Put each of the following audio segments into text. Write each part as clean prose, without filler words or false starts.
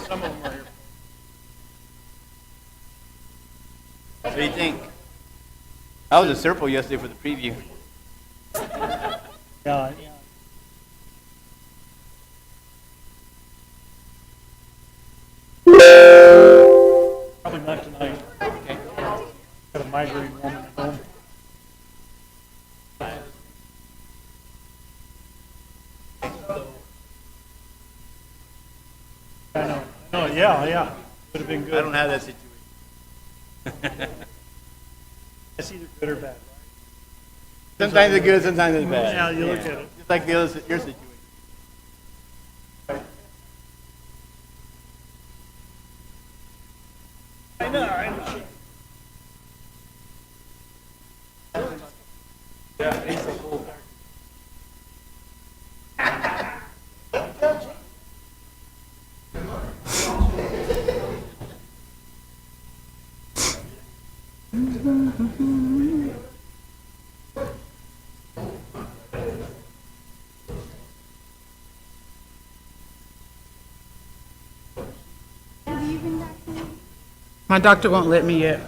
Some of them are here. What do you think? I was at Serpo yesterday for the preview. Yeah. Probably not tonight. Okay. Got a migraine woman at home. I know. No, yeah. Would have been good. I don't have that situation. It's either good or bad, right? Sometimes it's good, sometimes it's bad. Yeah, you look at it. Just like your situation. I know. Yeah, he's a bull. My doctor won't let me yet.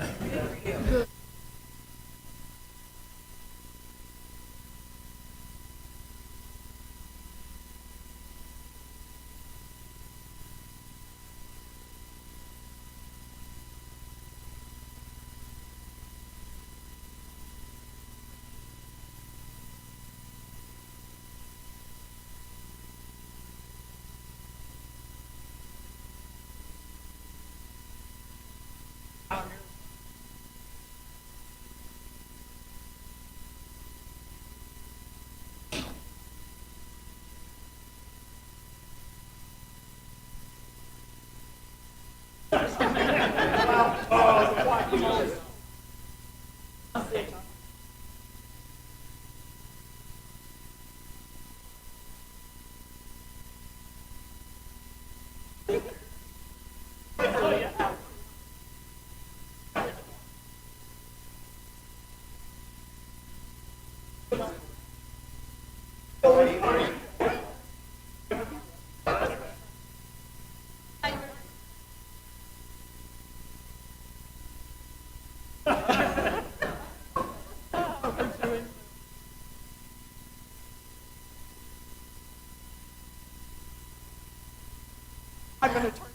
I'm going to turn.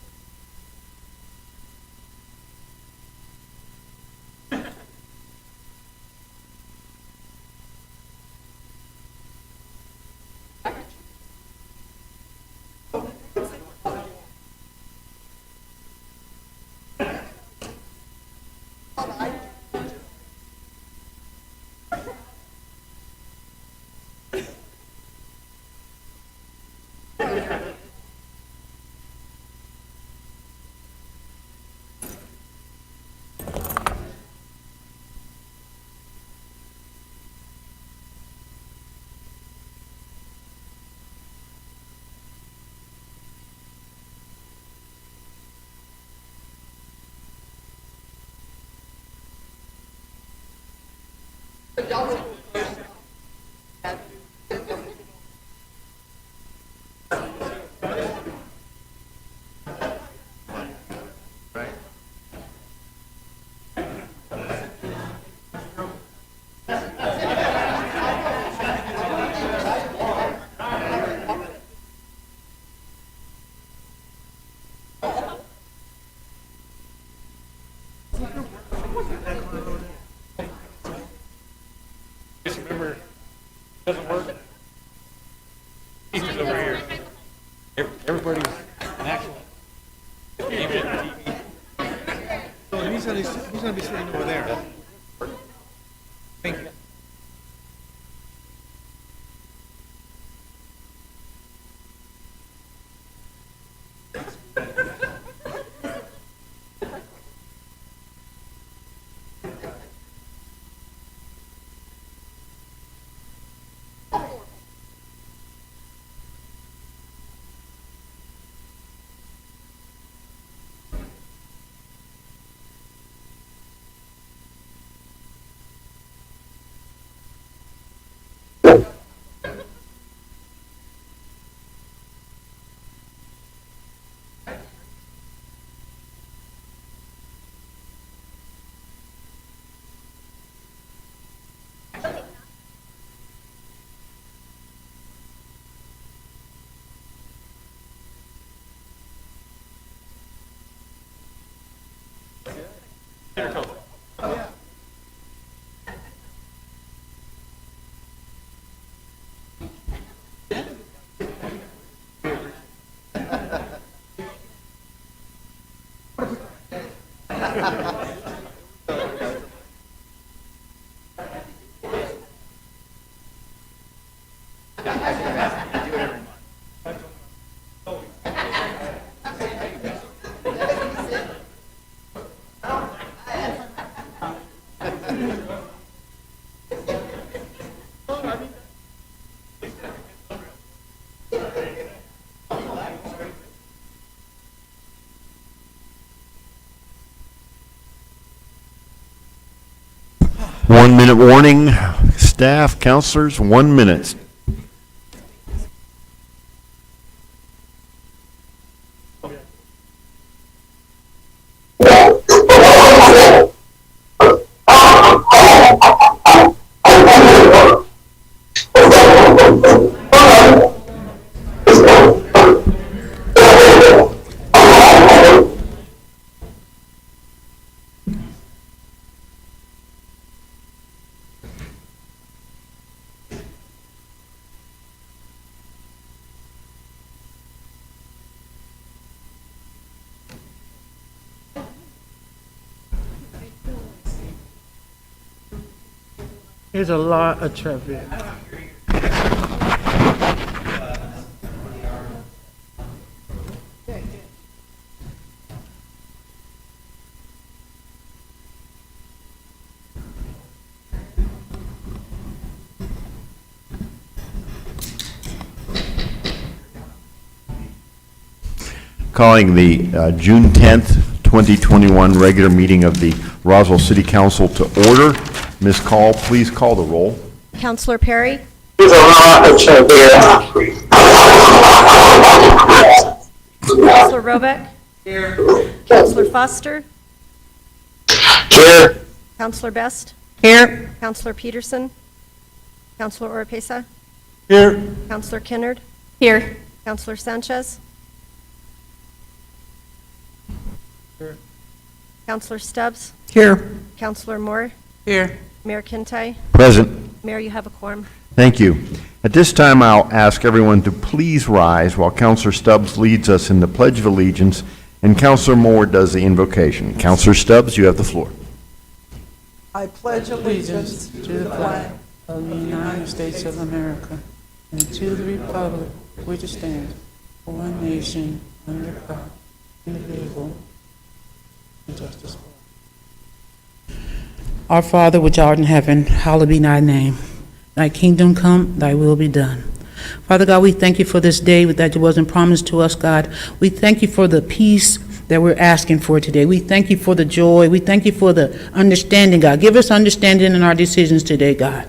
Just remember, it doesn't work. He's over here. Everybody's an actual. So he's gonna be sitting over there. Thank you. One minute warning, staff, counselors, 1 minute. There's a lot of traffic. Calling the June 10th, 2021 regular meeting of the Roswell City Council to order. Ms. Call, please call the roll. Counselor Perry? There's a lot of traffic. Counselor Robeck? Here. Counselor Foster? Here. Counselor Best? Here. Counselor Peterson? Counselor Oropesa? Here. Counselor Kennard? Here. Counselor Sanchez? Here. Counselor Stubbs? Here. Counselor Moore? Here. Mayor Kintai? Present. Mayor, you have a quorum. Thank you. At this time, I'll ask everyone to please rise while Counselor Stubbs leads us in the Pledge of Allegiance and Counselor Moore does the invocation. Counselor Stubbs, you have the floor. I pledge allegiance To the flag of the United States of America and to the republic which stands one nation under God, indivisible, and justice for all. Our Father which art in heaven, hallowed be thy name. Thy kingdom come, thy will be done. Father God, we thank you for this day that it wasn't promised to us, God. We thank you for the peace that we're asking for today. We thank you for the joy. We thank you for the understanding, God. Give us understanding in our decisions today, God.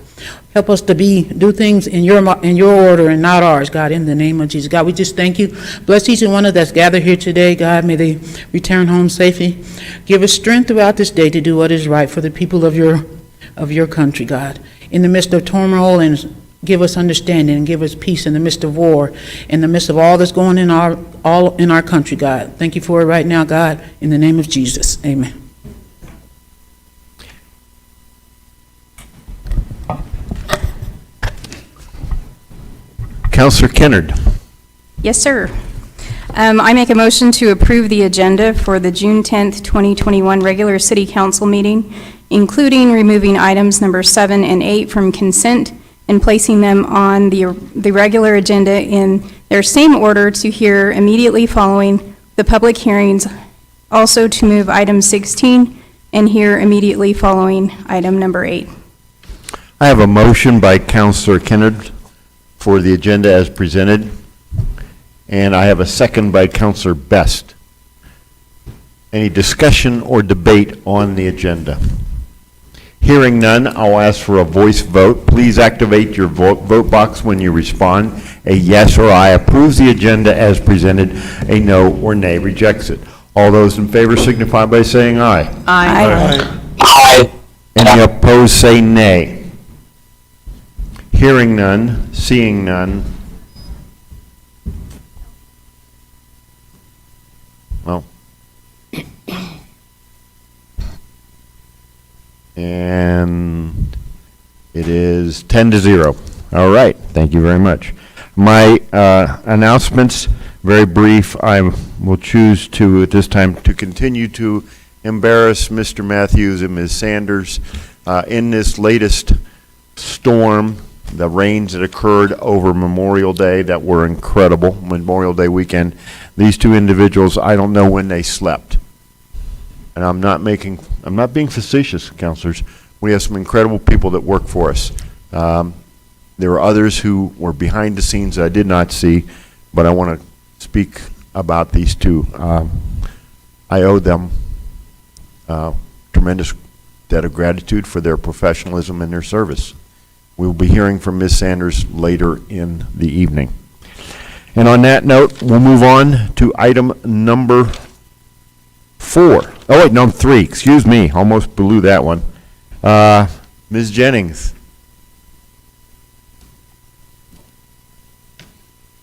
Help us to do things in your order and not ours, God, in the name of Jesus. God, we just thank you. Bless each and one of us that's gathered here today, God. May they return home safely. Give us strength throughout this day to do what is right for the people of your country, God. In the midst of turmoil, and give us understanding and give us peace in the midst of war, in the midst of all that's going in all in our country, God. Thank you for it right now, God, in the name of Jesus. Amen. Counselor Kennard. Yes, sir. I make a motion to approve the agenda for the June 10th, 2021 regular city council meeting, including removing items number 7 and 8 from consent and placing them on the regular agenda in their same order to hear immediately following the public hearings, also to move item 16 and hear immediately following item number 8. I have a motion by Counselor Kennard for the agenda as presented, and I have a second by Counselor Best. Any discussion or debate on the agenda? Hearing none, I'll ask for a voice vote. Please activate your vote box when you respond. A yes or I approves the agenda as presented. A no or nay rejects it. All those in favor signify by saying aye. Aye. Aye. Any opposed, say nay. Hearing none, seeing none. Well. And it is 10-0. All right, thank you very much. My announcements, very brief. I will choose to, at this time, to continue to embarrass Mr. Matthews and Ms. Sanders in this latest storm, the rains that occurred over Memorial Day that were incredible, Memorial Day weekend. These two individuals, I don't know when they slept. And I'm not being facetious, counselors. We have some incredible people that work for us. There were others who were behind the scenes that I did not see, but I want to speak about these two. I owe them tremendous debt of gratitude for their professionalism and their service. We will be hearing from Ms. Sanders later in the evening. And on that note, we'll move on to item number 4. Oh, wait, no, 3. Excuse me. Almost blew that one. Ms. Jennings.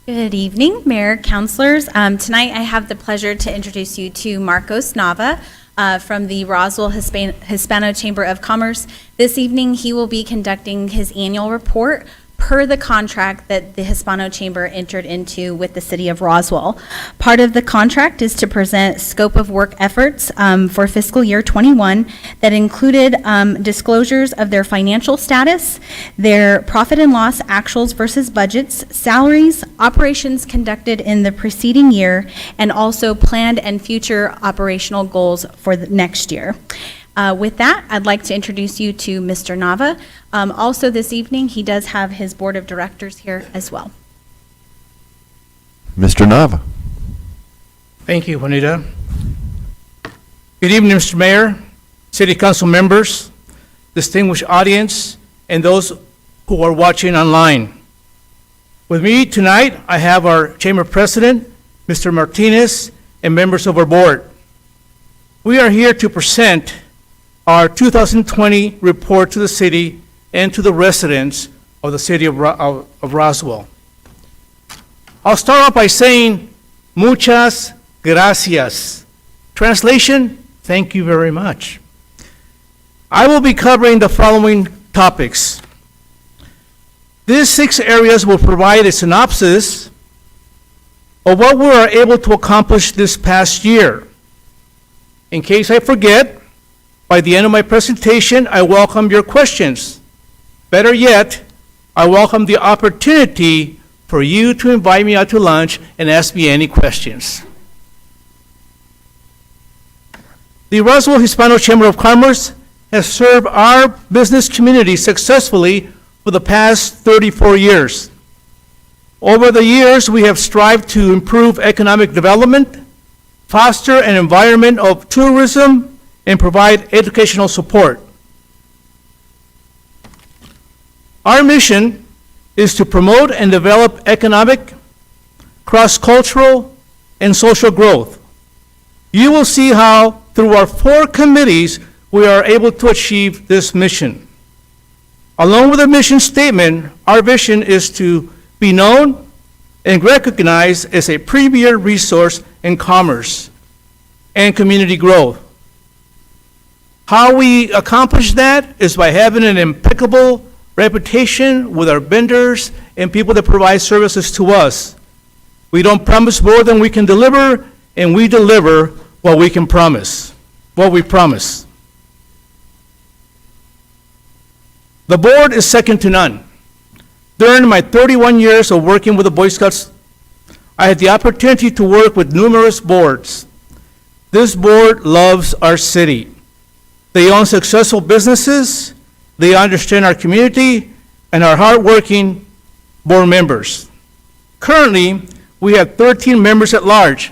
Good evening, Mayor, Councilors. Tonight I have the pleasure to introduce you to Marcos Nava from the Roswell Hispano Chamber of Commerce. This evening he will be conducting his annual report per the contract that the Hispano Chamber entered into with the City of Roswell. Part of the contract is to present scope of work efforts for fiscal year 21 that included disclosures of their financial status, their profit and loss actuals versus budgets, salaries, operations conducted in the preceding year, and also planned and future operational goals for the next year. With that, I'd like to introduce you to Mr. Nava. Also this evening, he does have his board of directors here as well. Mr. Nava. Thank you, Juanita. Good evening, Mr. Mayor, City Council members, distinguished audience, and those who are watching online. With me tonight, I have our Chamber President, Mr. Martinez, and members of our board. We are here to present our 2020 report to the city and to the residents of the city of Roswell. I'll start off by saying, muchas gracias. Translation, thank you very much. I will be covering the following topics. These 6 areas will provide a synopsis of what we were able to accomplish this past year. In case I forget, by the end of my presentation, I welcome your questions. Better yet, I welcome the opportunity for you to invite me out to lunch and ask me any questions. The Roswell Hispano Chamber of Commerce has served our business community successfully for the past 34 years. Over the years, we have strived to improve economic development, foster an environment of tourism, and provide educational support. Our mission is to promote and develop economic, cross-cultural, and social growth. You will see how, through our 4 committees, we are able to achieve this mission. Along with the mission statement, our vision is to be known and recognized as a premier resource in commerce and community growth. How we accomplish that is by having an impeccable reputation with our vendors and people that provide services to us. We don't promise more than we can deliver, and we deliver what we can promise, what we promise. The board is second to none. During my 31 years of working with the Boy Scouts I had the opportunity to work with numerous boards. This board loves our city. They own successful businesses, they understand our community, and are hardworking board members. Currently, we have 13 members at large.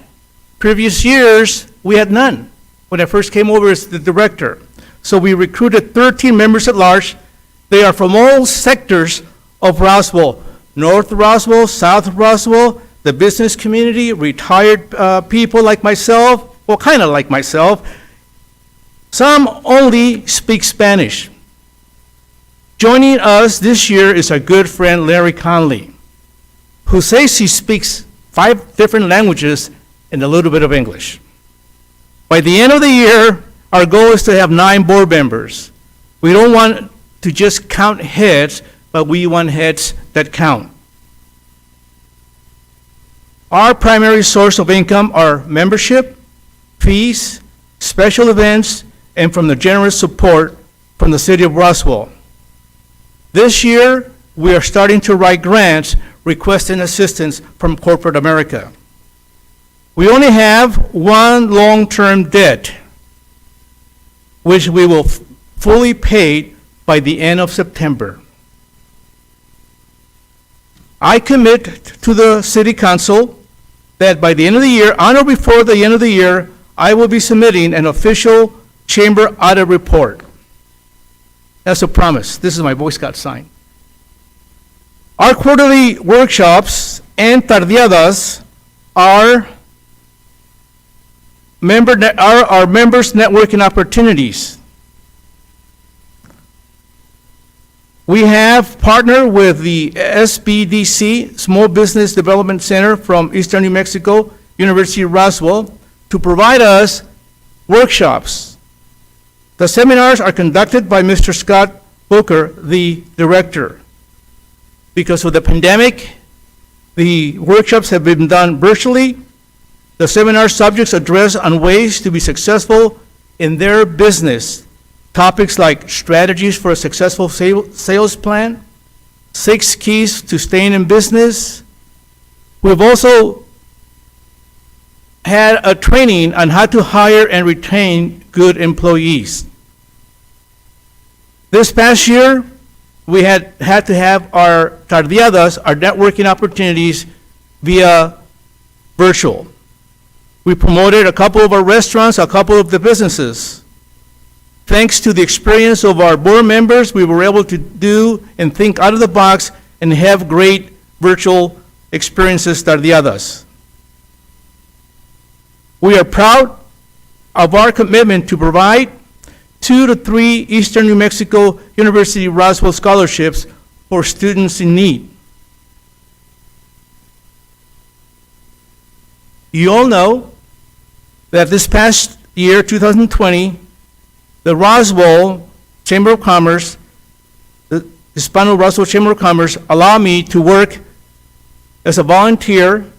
Previous years, we had none when I first came over as the director. So we recruited 13 members at large. They are from all sectors of Roswell, North Roswell, South Roswell, the business community, retired people like myself, well, kind of like myself. Some only speak Spanish. Joining us this year is our good friend Larry Conley, who says he speaks 5 different languages and a little bit of English. By the end of the year, our goal is to have 9 board members. We don't want to just count heads, but we want heads that count. Our primary source of income are membership, fees, special events, and from the generous support from the city of Roswell. This year, we are starting to write grants requesting assistance from corporate America. We only have one long-term debt, which we will fully pay by the end of September. I commit to the city council that by the end of the year, on or before the end of the year, I will be submitting an official chamber audit report. That's a promise. This is my Boy Scout sign. Our quarterly workshops and tardeadas are our members' networking opportunities. We have partnered with the SBDC, Small Business Development Center from Eastern New Mexico, University of Roswell, to provide us workshops. The seminars are conducted by Mr. Scott Booker, the director. Because of the pandemic, the workshops have been done virtually. The seminar subjects address on ways to be successful in their business. Topics like strategies for a successful sales plan, 6 keys to staying in business. We've also had a training on how to hire and retain good employees. This past year, we had to have our tardeadas, our networking opportunities, via virtual. We promoted a couple of our restaurants, a couple of the businesses. Thanks to the experience of our board members, we were able to do and think out of the box and have great virtual experiences, tardeadas. We are proud of our commitment to provide 2 to 3 Eastern New Mexico University Roswell scholarships for students in need. You all know that this past year, 2020, the Roswell Chamber of Commerce, the Hispano-Roswell Chamber of Commerce, allowed me to work as a volunteer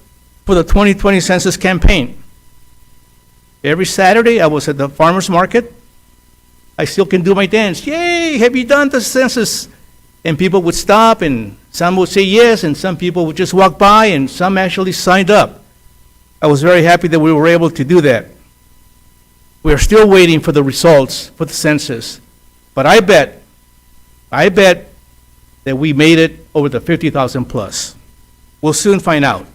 for the 2020 census campaign. Every Saturday, I was at the farmer's market. I still can do my dance. Yay, have you done the census? And people would stop, and some would say yes, and some people would just walk by, and some actually signed up. I was very happy that we were able to do that. We are still waiting for the results for the census. But I bet that we made it over the 50,000 plus. We'll soon find out.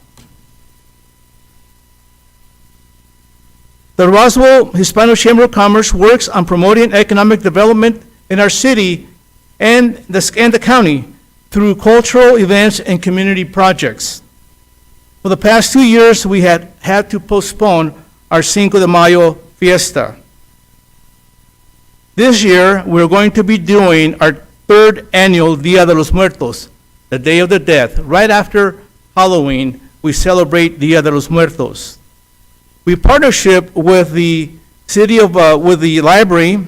The Roswell Hispano Chamber of Commerce works on promoting economic development in our city and the county through cultural events and community projects. For the past 2 years, we had to postpone our Cinco de Mayo fiesta. This year, we're going to be doing our 3rd annual Dia de los Muertos, the Day of the Dead. Right after Halloween, we celebrate Dia de los Muertos. We partnership with the with the library.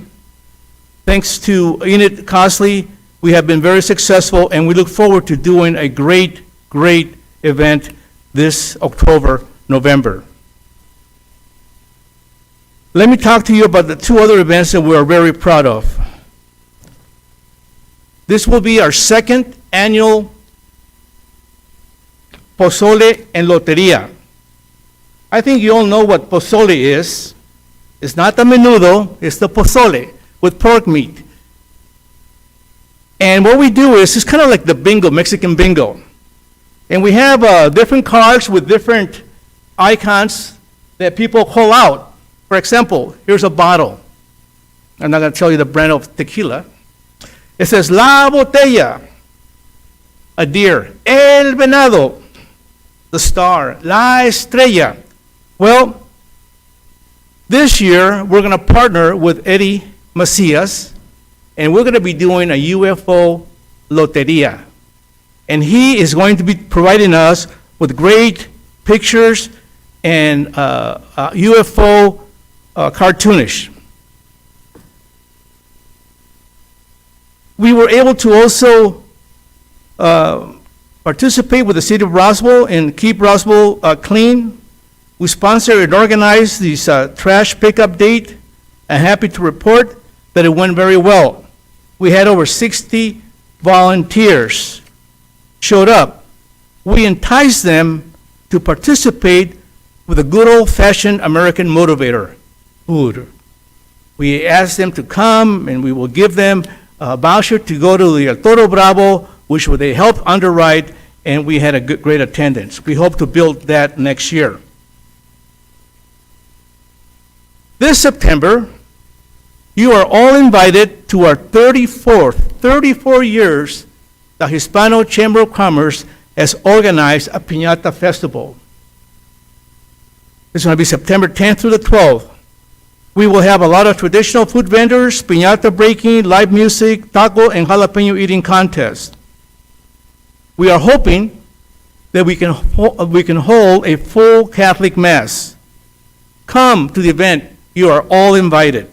Thanks to Enid Cosley, we have been very successful, and we look forward to doing a great event this October, November. Let me talk to you about the 2 other events that we are very proud of. This will be our 2nd annual Pozole en Loteria. I think you all know what pozole is. It's not the menudo, it's the pozole with pork meat. And what we do is, it's kind of like the bingo, Mexican bingo. And we have different cards with different icons that people call out. For example, here's a bottle. I'm not going to tell you the brand of tequila. It says, La Botella, a deer. El Venado, the star. La Estrella. Well, this year, we're going to partner with Eddie Macias, and we're going to be doing a UFO loteria. And he is going to be providing us with great pictures and UFO cartoonish. We were able to also participate with the city of Roswell and keep Roswell clean. We sponsor and organize this trash pickup date. I'm happy to report that it went very well. We had over 60 volunteers showed up. We enticed them to participate with a good old-fashioned American motivator, food. We asked them to come, and we will give them a voucher to go to the El Toro Bravo, which they helped underwrite, and we had a great attendance. We hope to build that next year. This September, you are all invited to our 34 years, the Hispano Chamber of Commerce has organized a Piñata Festival. It's going to be September 10th through the 12th. We will have a lot of traditional food vendors, piñata breaking, live music, taco and jalapeno eating contest. We are hoping that we can hold a full Catholic Mass. Come to the event. You are all invited.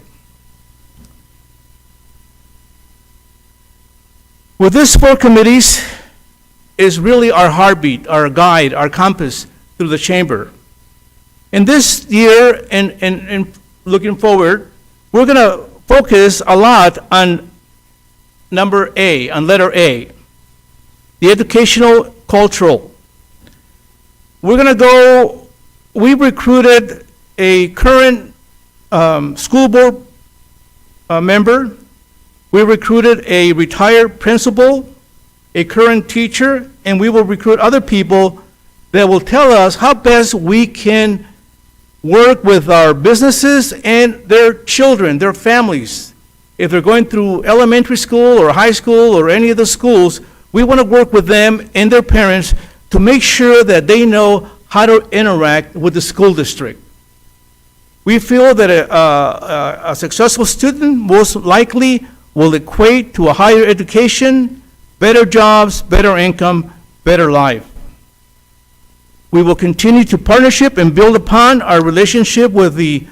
With these 4 committees is really our heartbeat, our guide, our compass through the chamber. And this year, and looking forward, we're going to focus a lot on number A, on letter A, the educational cultural. We're going to go, we recruited a current school board member. We recruited a retired principal, a current teacher, and we will recruit other people that will tell us how best we can work with our businesses and their children, their families. If they're going through elementary school or high school or any of the schools, we want to work with them and their parents to make sure that they know how to interact with the school district. We feel that a successful student most likely will equate to a higher education, better jobs, better income, better life. We will continue to partnership and build upon our relationship with the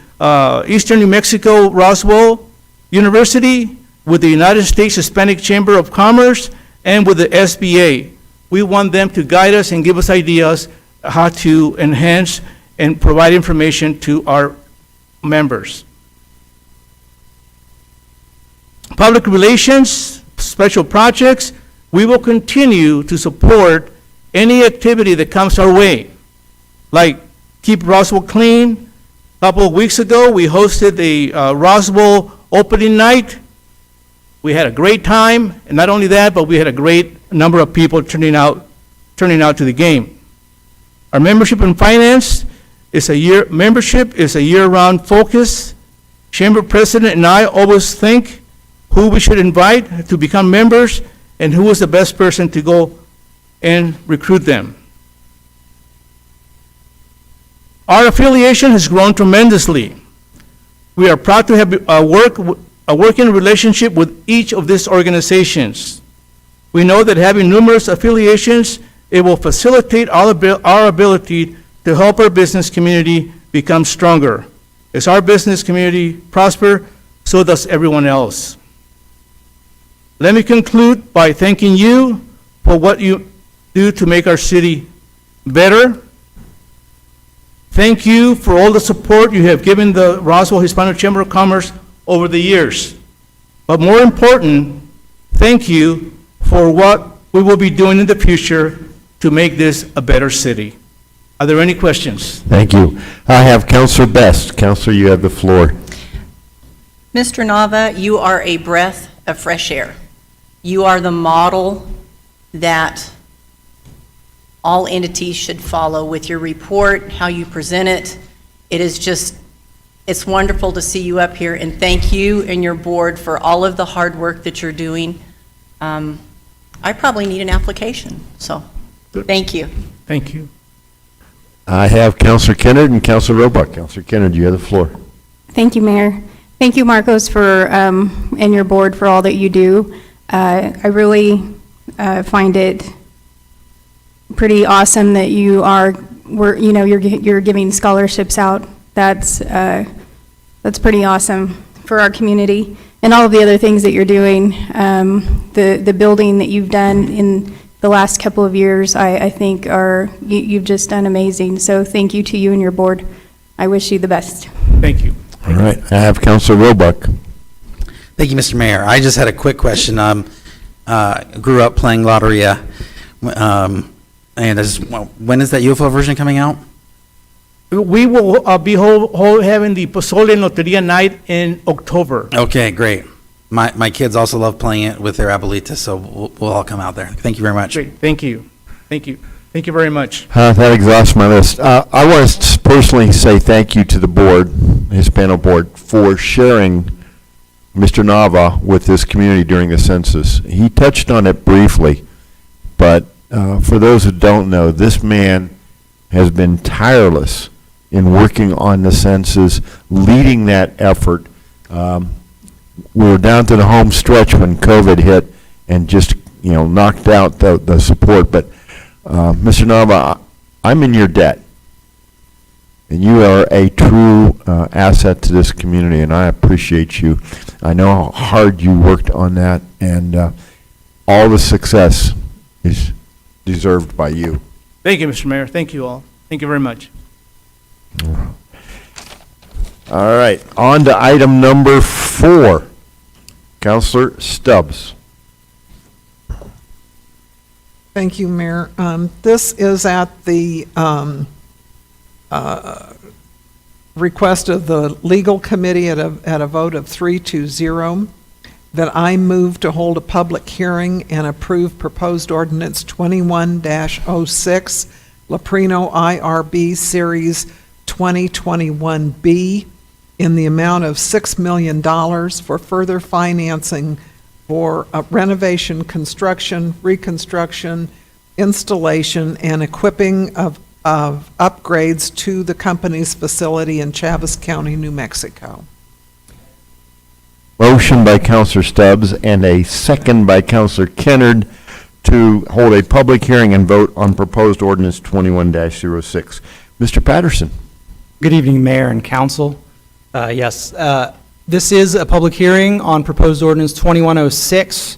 Eastern New Mexico Roswell University, with the United States Hispanic Chamber of Commerce, and with the SBA. We want them to guide us and give us ideas how to enhance and provide information to our members. Public relations, special projects, we will continue to support any activity that comes our way, like keep Roswell clean. A couple of weeks ago, we hosted the Roswell opening night. We had a great time, and not only that, but we had a great number of people turning out to the game. Our membership and finance is membership is a year-round focus. Chamber president and I always think who we should invite to become members and who is the best person to go and recruit them. Our affiliation has grown tremendously. We are proud to have a working relationship with each of these organizations. We know that having numerous affiliations, it will facilitate our ability to help our business community become stronger. As our business community prosper, so does everyone else. Let me conclude by thanking you for what you do to make our city better. Thank you for all the support you have given the Roswell Hispanic Chamber of Commerce over the years. But more important, thank you for what we will be doing in the future to make this a better city. Are there any questions? Thank you. I have Counselor Best. Counselor, you have the floor. Mr. Nava, you are a breath of fresh air. You are the model that all entities should follow with your report, how you present it. It is just, it's wonderful to see you up here, and thank you and your board for all of the hard work that you're doing. I probably need an application, so thank you. Thank you. I have Counselor Kennard and Counselor Roebuck. Counselor Kennard, you have the floor. Thank you, Mayor. Thank you, Marcos, for, and your board for all that you do. I really find it pretty awesome that you're giving scholarships out. That's pretty awesome for our community. And all of the other things that you're doing, the building that you've done in the last couple of years, I think you've just done amazing. So thank you to you and your board. I wish you the best. Thank you. All right. I have Counselor Roebuck. Thank you, Mr. Mayor. I just had a quick question. Grew up playing Lotteria, and when is that UFO version coming out? We will be having the Pozole and Loteria night in October. Okay, great. My kids also love playing it with their abuelitas, so we'll all come out there. Thank you very much. Great, thank you. Thank you. Thank you very much. That exhausts my list. I want to personally say thank you to the board, Hispano board, for sharing Mr. Nava with this community during the census. He touched on it briefly, but for those who don't know, this man has been tireless in working on the census, leading that effort. We were down to the home stretch when COVID hit and just, knocked out the support. But Mr. Nava, I'm in your debt. And you are a true asset to this community, and I appreciate you. I know how hard you worked on that, and all the success is deserved by you. Thank you, Mr. Mayor. Thank you all. Thank you very much. All right, on to item number 4. Counselor Stubbs. Thank you, Mayor. This is at the request of the legal committee at a vote of 3-0 that I move to hold a public hearing and approve proposed ordinance 21-06, Leprino IRB Series 2021B, in the amount of $6 million for further financing for renovation, construction, reconstruction, installation, and equipping of upgrades to the company's facility in Chaves County, New Mexico. Motion by Counselor Stubbs and a second by Counselor Kennard to hold a public hearing and vote on proposed ordinance 21-06. Mr. Patterson. Good evening, Mayor and Council. Yes, this is a public hearing on proposed ordinance 2106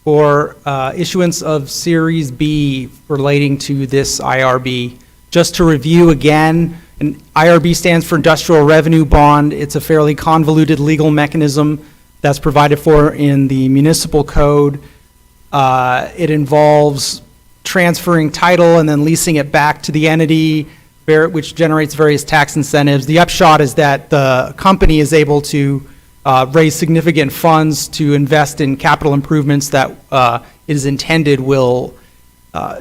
for issuance of Series B relating to this IRB. Just to review again, an IRB stands for Industrial Revenue Bond. It's a fairly convoluted legal mechanism that's provided for in the municipal code. It involves transferring title and then leasing it back to the entity, which generates various tax incentives. The upshot is that the company is able to raise significant funds to invest in capital improvements that it is intended will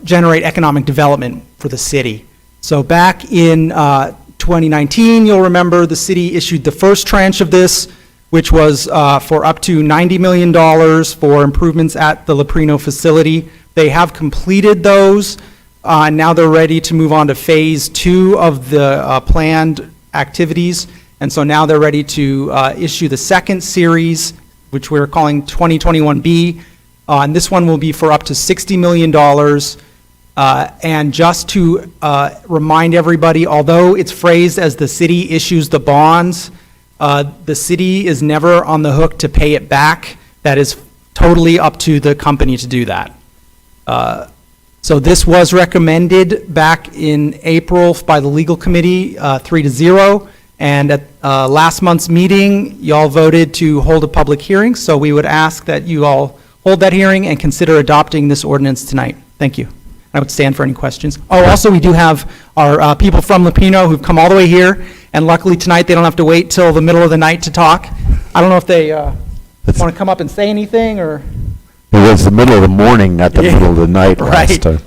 generate economic development for the city. So back in 2019, you'll remember the city issued the first tranche of this, which was for up to $90 million for improvements at the Leprino facility. They have completed those. Now they're ready to move on to phase 2 of the planned activities. And so now they're ready to issue the second series, which we're calling 2021B. And this one will be for up to $60 million. And just to remind everybody, although it's phrased as the city issues the bonds, the city is never on the hook to pay it back. That is totally up to the company to do that. So this was recommended back in April by the legal committee, 3-0. And at last month's meeting, y'all voted to hold a public hearing. So we would ask that you all hold that hearing and consider adopting this ordinance tonight. Thank you. And I would stand for any questions. Oh, also, we do have our people from Lapino who've come all the way here, and luckily tonight, they don't have to wait till the middle of the night to talk. I don't know if they want to come up and say anything, or... It was the middle of the morning, not the Yeah. middle of the night last Right. time.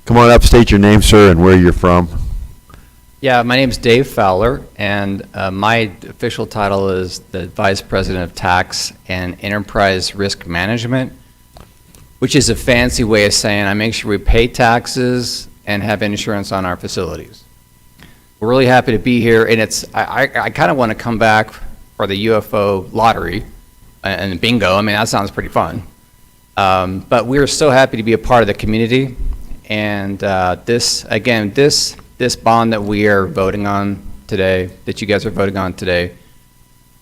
Come on up, state your name, sir, and where you're from. Yeah, my name's Dave Fowler, and my official title is the Vice President of Tax and Enterprise Risk Management, which is a fancy way of saying I make sure we pay taxes and have insurance on our facilities. We're really happy to be here, and I kind of want to come back for the UFO lottery and bingo. I mean, that sounds pretty fun. But we're so happy to be a part of the community, and this bond that we are voting on today, that you guys are voting on today,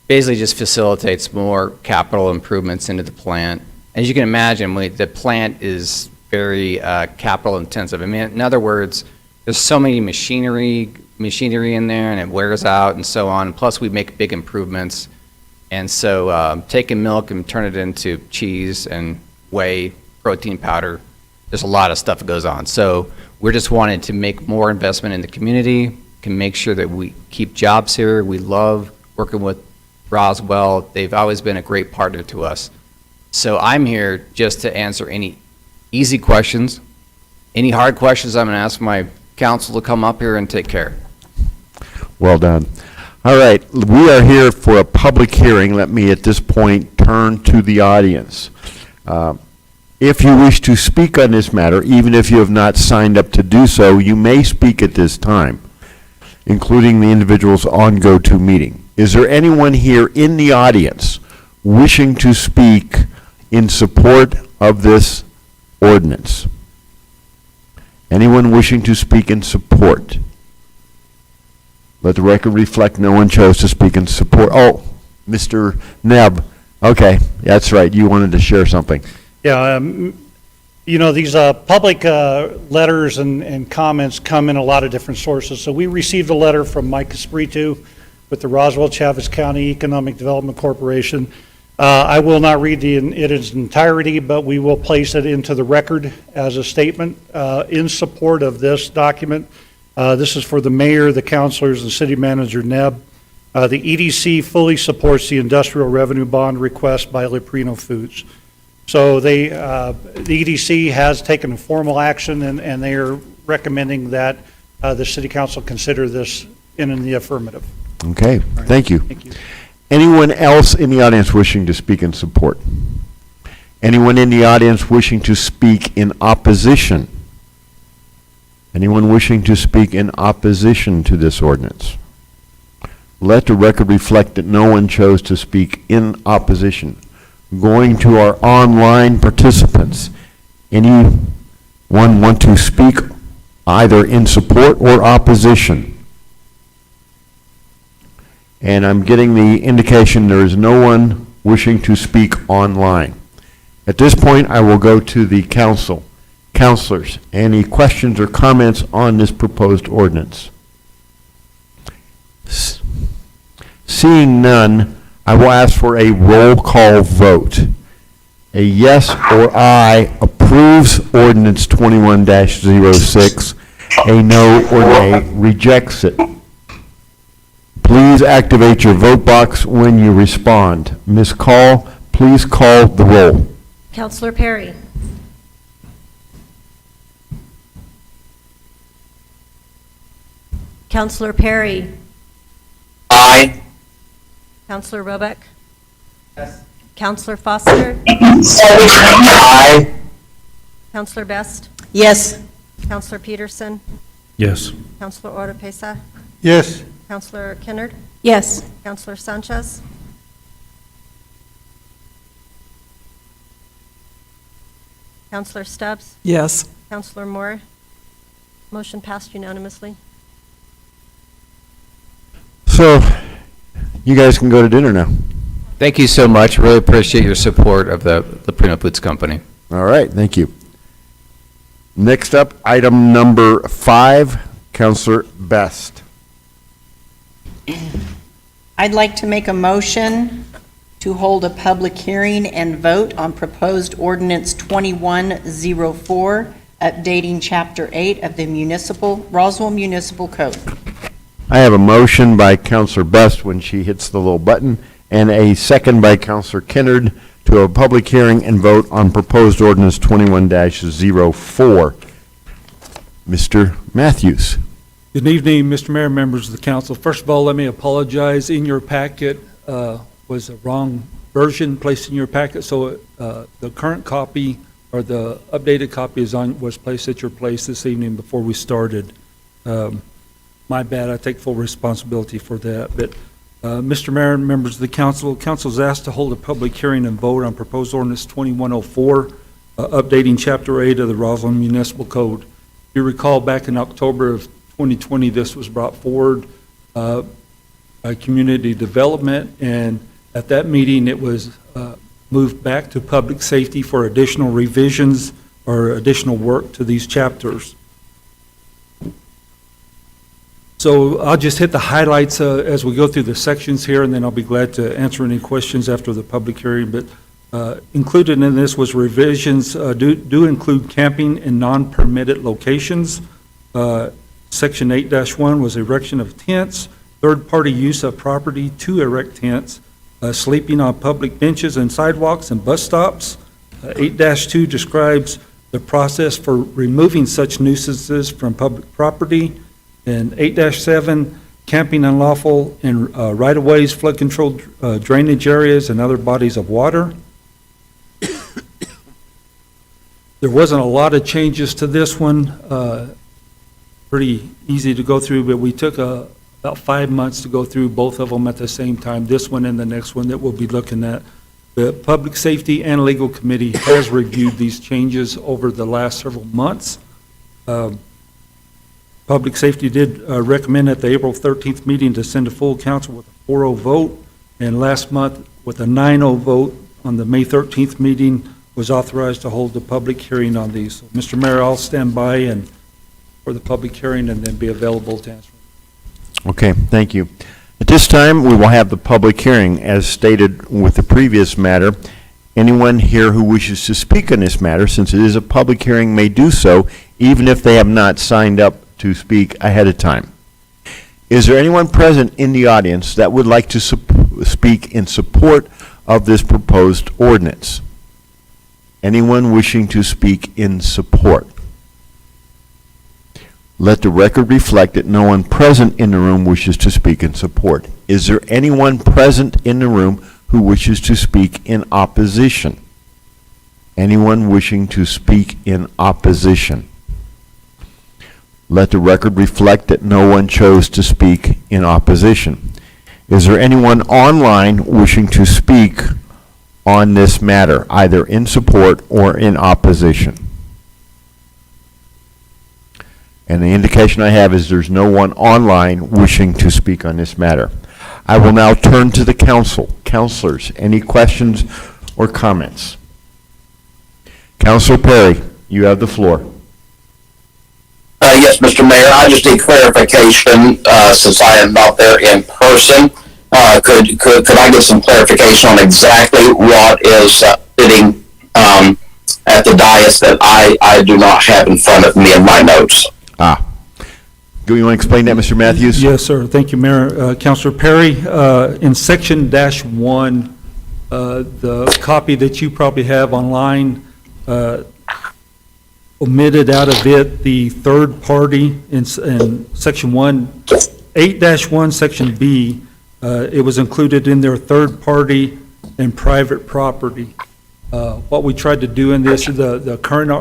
basically just facilitates more capital improvements into the plant. As you can imagine, the plant is very capital intensive. I mean, in other words, there's so many machinery in there, and it wears out and so on. Plus, we make big improvements. And so taking milk and turn it into cheese and whey, protein powder, there's a lot of stuff that goes on. So we're just wanting to make more investment in the community, can make sure that we keep jobs here. We love working with Roswell. They've always been a great partner to us. So I'm here just to answer any easy questions. Any hard questions, I'm going to ask my counsel to come up here and take care. Well done. All right, we are here for a public hearing. Let me at this point turn to the audience. If you wish to speak on this matter, even if you have not signed up to do so, you may speak at this time, including the individuals on GoToMeeting. Is there anyone here in the audience wishing to speak in support of this ordinance? Anyone wishing to speak in support? Let the record reflect no one chose to speak in support. Oh, Mr. Nebb. Okay, that's right. You wanted to share something. Yeah, you know, these public letters and comments come in a lot of different sources. So we received a letter from Mike Espiritu with the Roswell-Chaves County Economic Development Corporation. I will not read it in its entirety, but we will place it into the record as a statement in support of this document. This is for the mayor, the councilors, and city manager Nebb. The EDC fully supports the industrial revenue bond request by Leprino Foods. So the EDC has taken a formal action, and they are recommending that the city council consider this in the affirmative. Okay, Right. thank you. Thank you. Anyone else in the audience wishing to speak in support? Anyone in the audience wishing to speak in opposition? Anyone wishing to speak in opposition to this ordinance? Let the record reflect that no one chose to speak in opposition. Going to our online participants, anyone want to speak either in support or opposition? And I'm getting the indication there is no one wishing to speak online. At this point, I will go to the council. Councilors, any questions or comments on this proposed ordinance? Seeing none, I will ask for a roll call vote. A yes or aye approves ordinance 21-06. A no or nay rejects it. Please activate your vote box when you respond. Ms. Call, please call the roll. Counselor Perry. Counselor Perry. Aye. Counselor Roebuck. Yes. Counselor Foster. Aye. Counselor Best. Yes. Counselor Peterson. Yes. Counselor Oropesa. Yes. Counselor Kennard. Yes. Counselor Sanchez. Counselor Stubbs. Yes. Counselor Moore. Motion passed unanimously. So, you guys can go to dinner now. Thank you so much. Really appreciate your support of the Leprino Foods Company. All right, thank you. Next up, item number 5, Counselor Best. I'd like to make a motion to hold a public hearing and vote on proposed ordinance 2104, updating Chapter 8 of the Roswell Municipal Code. I have a motion by Counselor Best when she hits the little button, and a second by Counselor Kennard to a public hearing and vote on proposed ordinance 21-04. Mr. Matthews. Good evening, Mr. Mayor, members of the council. First of all, let me apologize. In your packet was a wrong version placed in your packet, so the current copy or the updated copy was placed at your place this evening before we started. My bad. I take full responsibility for that. But Mr. Mayor and members of the council is asked to hold a public hearing and vote on proposed ordinance 2104, updating Chapter 8 of the Roswell Municipal Code. You recall back in October of 2020, this was brought forward by Community Development, and at that meeting, it was moved back to Public Safety for additional revisions or additional work to these chapters. So I'll just hit the highlights as we go through the sections here, and then I'll be glad to answer any questions after the public hearing. But included in this was revisions do include camping in non-permitted locations. Section 8-1 was erection of tents, third-party use of property to erect tents, sleeping on public benches and sidewalks and bus stops. 8-2 describes the process for removing such nuisances from public property. And 8-7, camping unlawful in right-of-ways, flood-controlled drainage areas, and other bodies of water. There wasn't a lot of changes to this one. Pretty easy to go through, but we took about 5 months to go through both of them at the same time, this one and the next one that we'll be looking at. The Public Safety and Legal Committee has reviewed these changes over the last several months. Public Safety did recommend at the April 13th meeting to send to full council with a 4-0 vote, and last month with a 9-0 vote on the May 13th meeting was authorized to hold a public hearing on these. So, Mr. Mayor, I'll stand by and for the public hearing and then be available to answer. Okay, thank you. At this time, we will have the public hearing. As stated with the previous matter, anyone here who wishes to speak on this matter, since it is a public hearing, may do so, even if they have not signed up to speak ahead of time. Is there anyone present in the audience that would like to speak in support of this proposed ordinance? Anyone wishing to speak in support? Let the record reflect that no one present in the room wishes to speak in support. Is there anyone present in the room who wishes to speak in opposition? Anyone wishing to speak in opposition? Let the record reflect that no one chose to speak in opposition. Is there anyone online wishing to speak on this matter, either in support or in opposition? And the indication I have is there's no one online wishing to speak on this matter. I will now turn to the council. Councilors, any questions or comments? Councilor Perry, you have the floor. Yes, Mr. Mayor, I just need clarification, since I am not there in person. Could I get some clarification on exactly what is sitting at the dais that I do not have in front of me in my notes? Do you want to explain that, Mr. Matthews? Yes, sir. Thank you, Mayor. Councilor Perry, in section -1, the copy that you probably have online omitted out of it the third party in section 8-1, section B. It was included in their third party and private property. What we tried to do in this, the current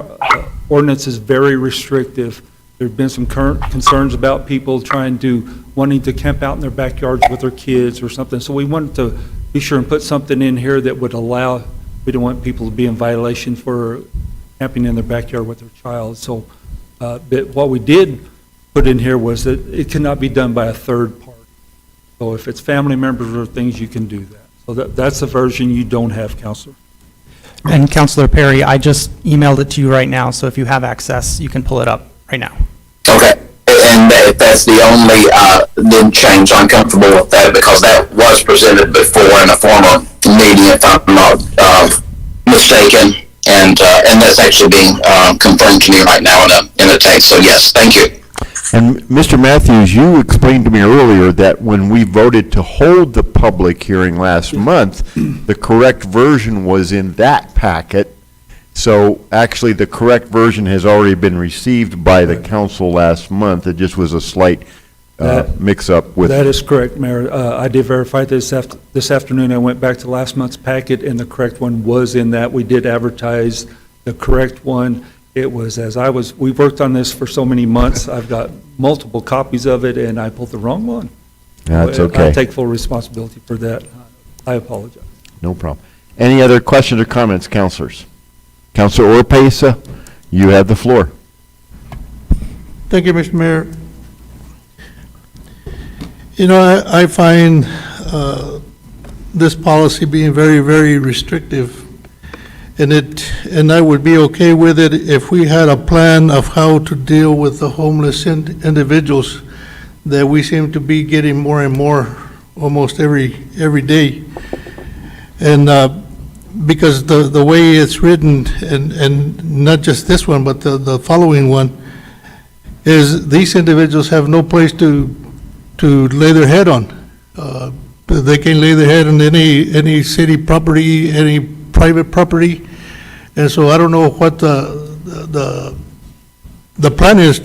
ordinance is very restrictive. There have been some current concerns about people wanting to camp out in their backyards with their kids or something. So we wanted to be sure and put something in here that would allow, we don't want people to be in violation for camping in their backyard with their child. So but what we did put in here was that it cannot be done by a third party. So if it's family members or things, you can do that. So that's the version you don't have, Counselor. And Councilor Perry, I just emailed it to you right now, so if you have access, you can pull it up right now. Okay, and if that's the only then change, I'm comfortable with that because that was presented before in a former meeting, if I'm not mistaken, and that's actually being confirmed to me right now in a text. So yes, thank you. And Mr. Matthews, you explained to me earlier that when we voted to hold the public hearing last month, the correct version was in that packet. So actually, the correct version has already been received by the council last month. It just was a slight mix-up with. That is correct, Mayor. I did verify this afternoon. I went back to last month's packet, and the correct one was in that. We did advertise the correct one. It was we worked on this for so many months. I've got multiple copies of it, and I pulled the wrong one. That's okay. I take full responsibility for that. I apologize. No problem. Any other questions or comments, councilors? Councilor Orpesa, you have the floor. Thank you, Mr. Mayor. You know, I find this policy being very, very restrictive. And I would be okay with it if we had a plan of how to deal with the homeless individuals that we seem to be getting more and more almost every day. And because the way it's written, and not just this one, but the following one, is these individuals have no place to lay their head on. They can lay their head on any city property, any private property, and so I don't know what the plan is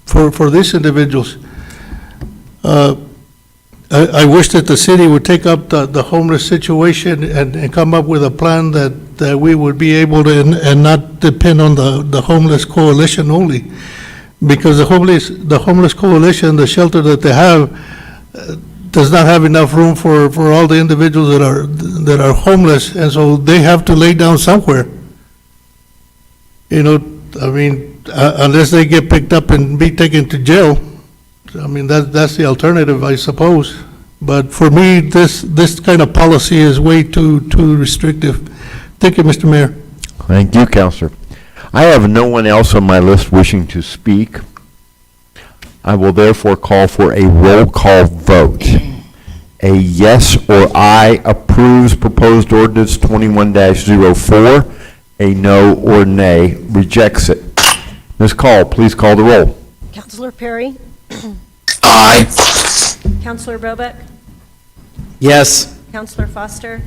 for these individuals. I wish that the city would take up the homeless situation and come up with a plan that we would be able to, and not depend on the homeless coalition only, because the homeless coalition, the shelter that they have, does not have enough room for all the individuals that are homeless, and so they have to lay down somewhere. You know, I mean, unless they get picked up and be taken to jail. I mean, that's the alternative, I suppose. But for me, this kind of policy is way too restrictive. Thank you, Mr. Mayor. Thank you, Councilor. I have no one else on my list wishing to speak. I will therefore call for a roll call vote. A yes or aye approves proposed ordinance 21-04. A no or nay rejects it. Ms. Call, please call the roll. Councilor Perry? Aye. Councilor Roebuck? Yes. Councilor Foster?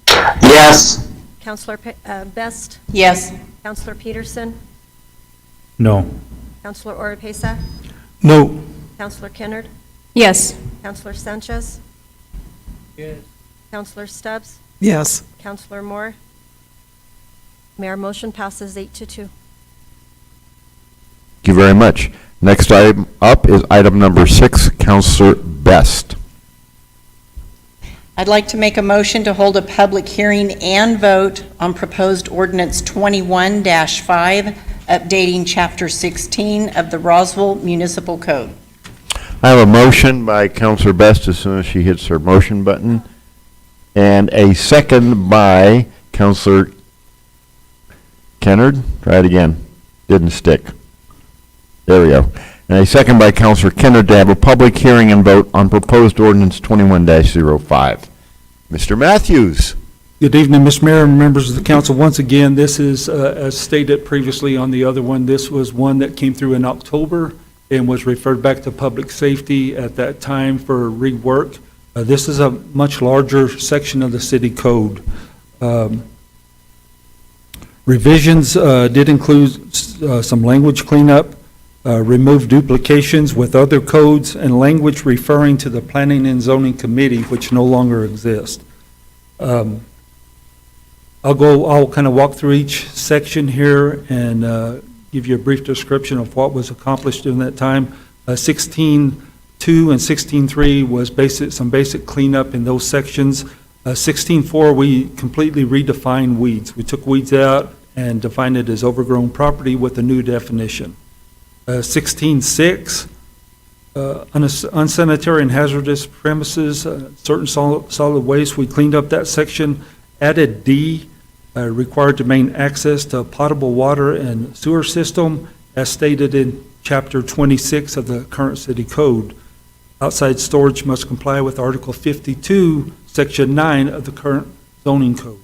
Yes. Councilor Best? Yes. Councilor Peterson? No. Councilor Oropesa? No. Councilor Kennard? Yes. Councilor Sanchez? Yes. Councilor Stubbs? Yes. Councilor Moore? Mayor, motion passes 8-2. Thank you very much. Next item up is item number 6, Councilor Best. I'd like to make a motion to hold a public hearing and vote on proposed ordinance 21-5, updating Chapter 16 of the Roswell Municipal Code. I have a motion by Councilor Best as soon as she hits her motion button, and a second by Councilor Kennard. Try it again. Didn't stick. There we go. And a second by Councilor Kennard to have a public hearing and vote on proposed ordinance 21-05. Mr. Matthews. Good evening, Mr. Mayor and members of the council. Once again, this is, as stated previously on the other one, this was one that came through in October and was referred back to public safety at that time for rework. This is a much larger section of the city code. Revisions did include some language cleanup, remove duplications with other codes, and language referring to the Planning and Zoning Committee, which no longer exists. I'll kind of walk through each section here and give you a brief description of what was accomplished during that time. 16.2 and 16.3 was some basic cleanup in those sections. 16.4, we completely redefined weeds. We took weeds out and defined it as overgrown property with a new definition. 16.6, unsanitary and hazardous premises, certain solid waste, we cleaned up that section, added D, required to maintain access to potable water and sewer system, as stated in Chapter 26 of the current city code. Outside storage must comply with Article 52, Section 9 of the current zoning code.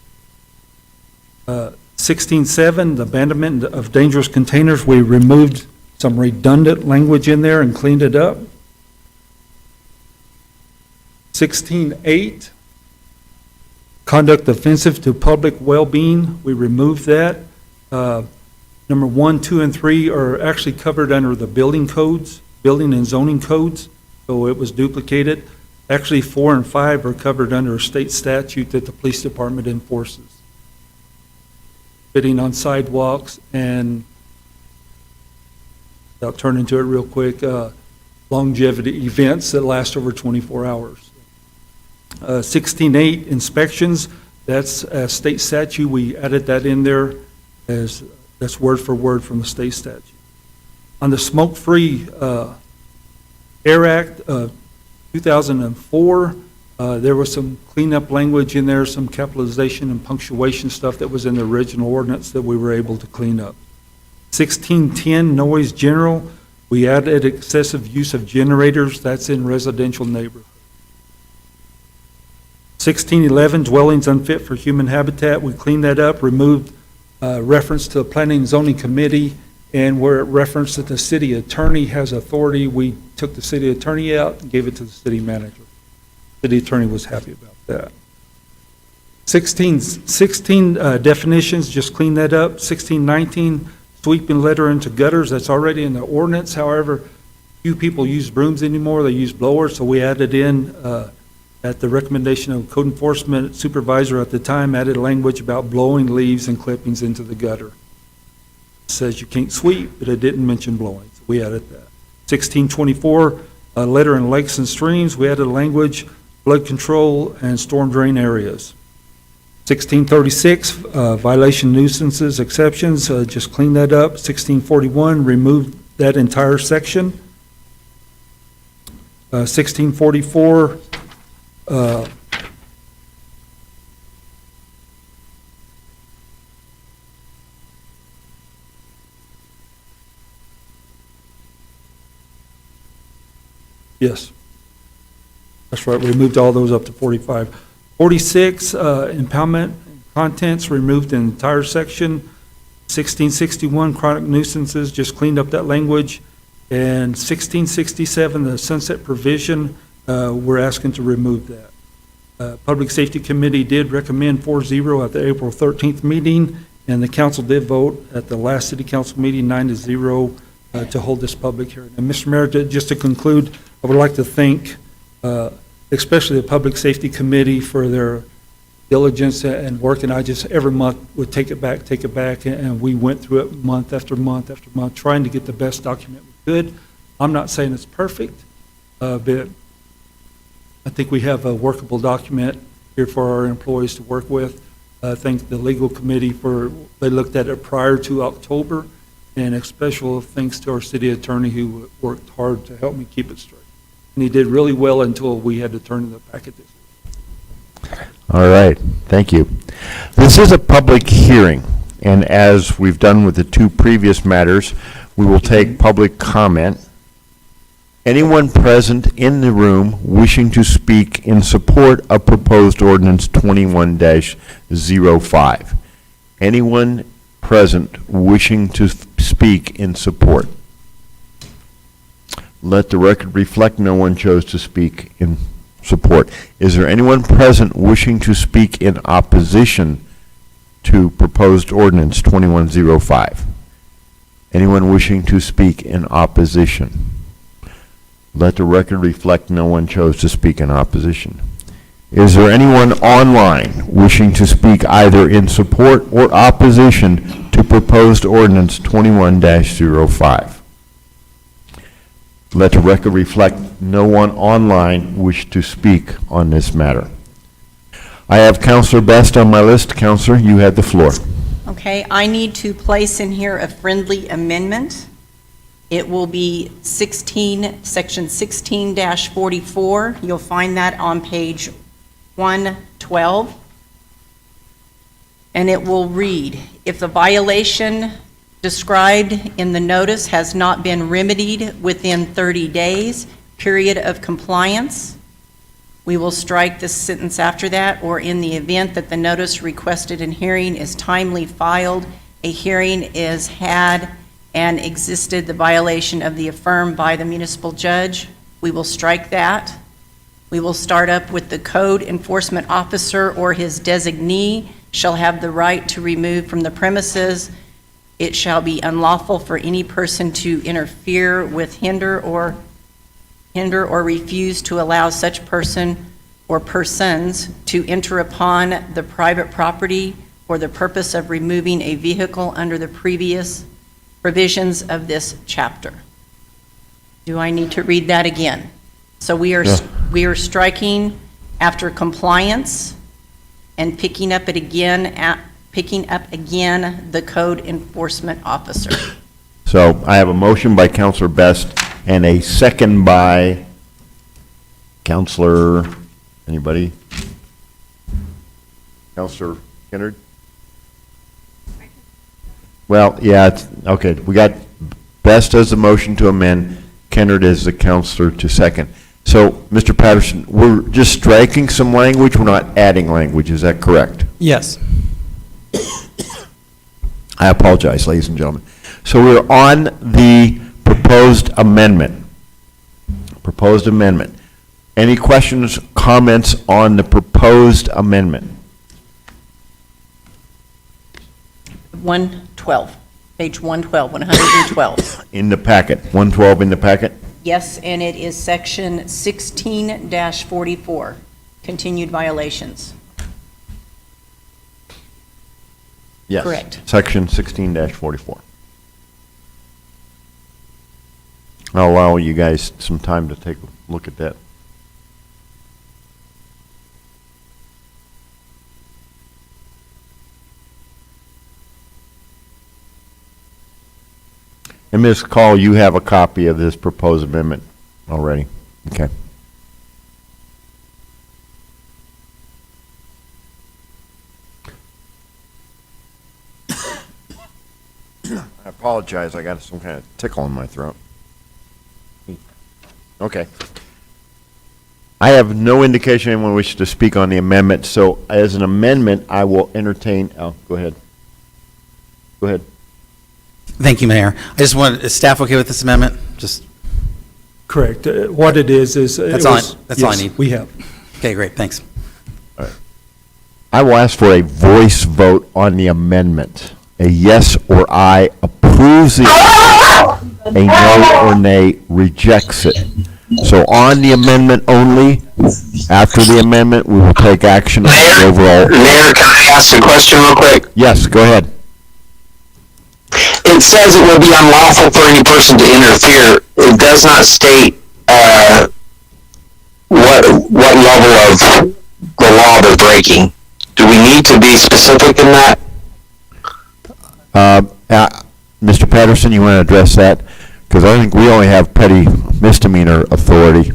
16.7, the abandonment of dangerous containers, we removed some redundant language in there and cleaned it up. 16.8, conduct offensive to public well-being, we removed that. Number 1, 2, and 3 are actually covered under the building codes, building and zoning codes, so it was duplicated. Actually, 4 and 5 are covered under a state statute that the police department enforces. Fitting on sidewalks and, I'll turn into it real quick, longevity events that last over 24 hours. 16.8, inspections, that's a state statute. We added that in there as, that's word for word from the state statute. On the Smoke-Free Air Act of 2004, there was some cleanup language in there, some capitalization and punctuation stuff that was in the original ordinance that we were able to clean up. 1610, noise general, we added excessive use of generators, that's in residential neighborhoods. 1611, dwellings unfit for human habitat, we cleaned that up, removed reference to the Planning and Zoning Committee, and where it referenced that the city attorney has authority, we took the city attorney out and gave it to the city manager. City attorney was happy about that. 16 definitions, just clean that up. 1619, sweeping litter into gutters, that's already in the ordinance. However, few people use brooms anymore, they use blowers, so we added in, at the recommendation of code enforcement supervisor at the time, added language about blowing leaves and clippings into the gutter. It says you can't sweep, but it didn't mention blowing, so we added that. 1624, litter in lakes and streams, we added language, flood control and storm drain areas. 1636, violation nuisances exceptions, just clean that up. 1641, removed that entire section. 1644, yes. That's right, we moved all those up to 45. 46, impoundment contents, removed an entire section. 1661, chronic nuisances, just cleaned up that language. And 1667, the sunset provision, we're asking to remove that. Public Safety Committee did recommend 4-0 at the April 13th meeting, and the council did vote at the last city council meeting 9-0 to hold this public hearing. And Mr. Mayor, just to conclude, I would like to thank especially the Public Safety Committee for their diligence and work, and I just every month would take it back, and we went through it month after month after month, trying to get the best document we could. I'm not saying it's perfect, but I think we have a workable document here for our employees to work with. I thank the legal committee they looked at it prior to October, and a special thanks to our city attorney who worked hard to help me keep it straight. And he did really well until we had to turn in the packet this week. All right, thank you. This is a public hearing, and as we've done with the two previous matters, we will take public comment. Anyone present in the room wishing to speak in support of proposed ordinance 21-05? Anyone present wishing to speak in support? Let the record reflect no one chose to speak in support. Is there anyone present wishing to speak in opposition to proposed ordinance 21-05? Anyone wishing to speak in opposition? Let the record reflect no one chose to speak in opposition. Is there anyone online wishing to speak either in support or opposition to proposed ordinance 21-05? Let the record reflect no one online wished to speak on this matter. I have Councilor Best on my list. Councilor, you had the floor. Okay, I need to place in here a friendly amendment. It will be section 16-44. You'll find that on page 112. And it will read, if the violation described in the notice has not been remedied within 30 days, period of compliance, we will strike the sentence after that, or in the event that the notice requested in hearing is timely filed, a hearing is had and existed the violation of the affirmed by the municipal judge, we will strike that. We will start up with the code enforcement officer or his designee shall have the right to remove from the premises. It shall be unlawful for any person to interfere with, hinder or refuse to allow such person or persons to enter upon the private property for the purpose of removing a vehicle under the previous provisions of this chapter. Do I need to read that again? So we are striking after compliance and picking up again the code enforcement officer. So I have a motion by Counselor Best and a second by Counselor, anybody? Counselor Kennard? Well, yeah, it's, okay, we got Best as the motion to amend, Kennard is the counselor to second. So, Mr. Patterson, we're just striking some language, we're not adding language, is that correct? Yes. I apologize, ladies and gentlemen. So we're on the proposed amendment. Proposed amendment. Any questions, comments on the proposed amendment? 112, page 112, 112. In the packet, 112 in the packet? Yes, and it is section 16-44, continued violations. Yes. Correct. Section 16-44. I'll allow you guys some time to take a look at that. And Ms. Call, you have a copy of this proposed amendment already. Okay. I apologize, I got some kind of tickle in my throat. Okay. I have no indication anyone wishes to speak on the amendment, so as an amendment, I will entertain, oh, go ahead. Go ahead. Thank you, Mayor. I just wanted, is staff okay with this amendment? Just, Correct. What it is that's all I need. We have. Okay, great, thanks. I will ask for a voice vote on the amendment. A yes or aye approves the, a no or nay rejects it. So on the amendment only, after the amendment, we will take action on the overall. Mayor, can I ask a question real quick? Yes, go ahead. It says it will be unlawful for any person to interfere. It does not state what level of the law they're breaking. Do we need to be specific in that? Mr. Patterson, you want to address that? Because I think we only have petty misdemeanor authority.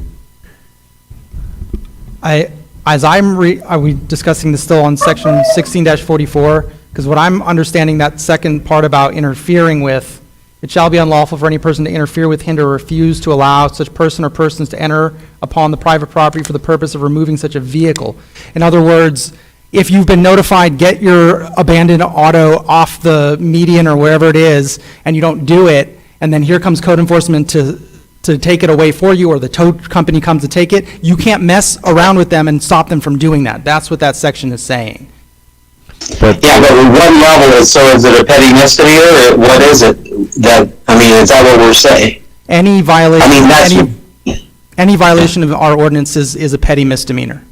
Are we discussing this still on section 16-44? Because what I'm understanding, that second part about interfering with, it shall be unlawful for any person to interfere with, hinder, or refuse to allow such person or persons to enter upon the private property for the purpose of removing such a vehicle. In other words, if you've been notified, get your abandoned auto off the median or wherever it is, and you don't do it, and then here comes code enforcement to take it away for you, or the tow company comes to take it, you can't mess around with them and stop them from doing that. That's what that section is saying. But Yeah, but what level is it a petty misdemeanor, or what is it? That, I mean, is that what we're saying? Any violation, I mean, that's any violation of our ordinance is a petty misdemeanor.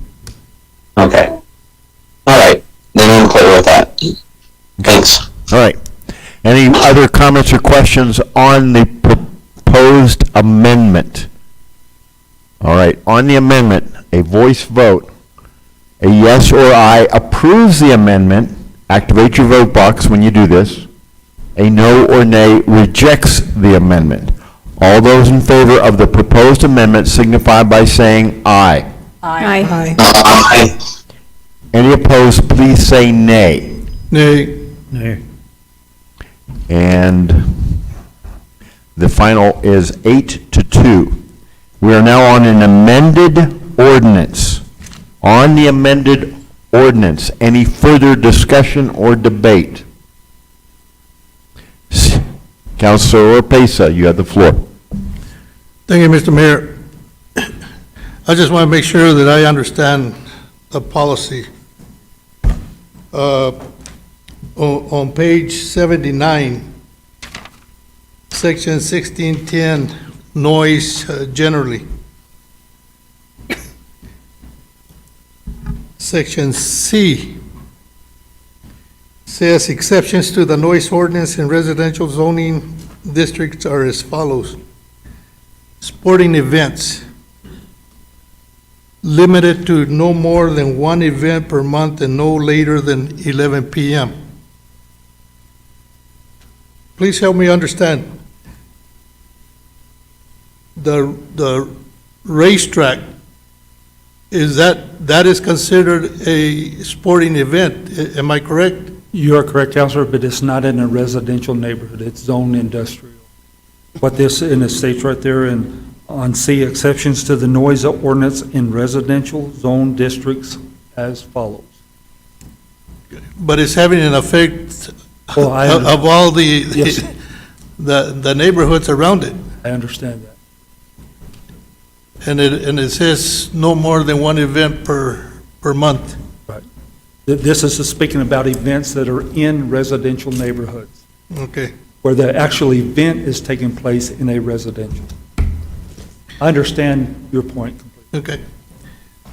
okay. All right, then I'm clear with that. Thanks. All right. Any other comments or questions on the proposed amendment? All right, on the amendment, a voice vote. A yes or aye approves the amendment. Activate your vote box when you do this. A no or nay rejects the amendment. All those in favor of the proposed amendment signify by saying aye. Aye. Aye. Any opposed, please say nay. Nay. Nay. And the final is 8-2. We are now on an amended ordinance. On the amended ordinance, any further discussion or debate? Councilor Orpesa, you have the floor. Thank you, Mr. Mayor. I just want to make sure that I understand the policy. On page 79, section 1610, noise generally. Section C says exceptions to the noise ordinance in residential zoning districts are as follows. Sporting events, limited to no more than one event per month and no later than 11 p.m. Please help me understand. The racetrack, is that is considered a sporting event, am I correct? You are correct, Counselor, but it's not in a residential neighborhood. It's zone industrial. What this, and it states right there on C, exceptions to the noise ordinance in residential zone districts as follows. But it's having an effect Well, I of all the, Yes. the neighborhoods around it. I understand that. And it says no more than one event per month. Right. This is speaking about events that are in residential neighborhoods, Okay. where the actual event is taking place in a residential. I understand your point completely. Okay.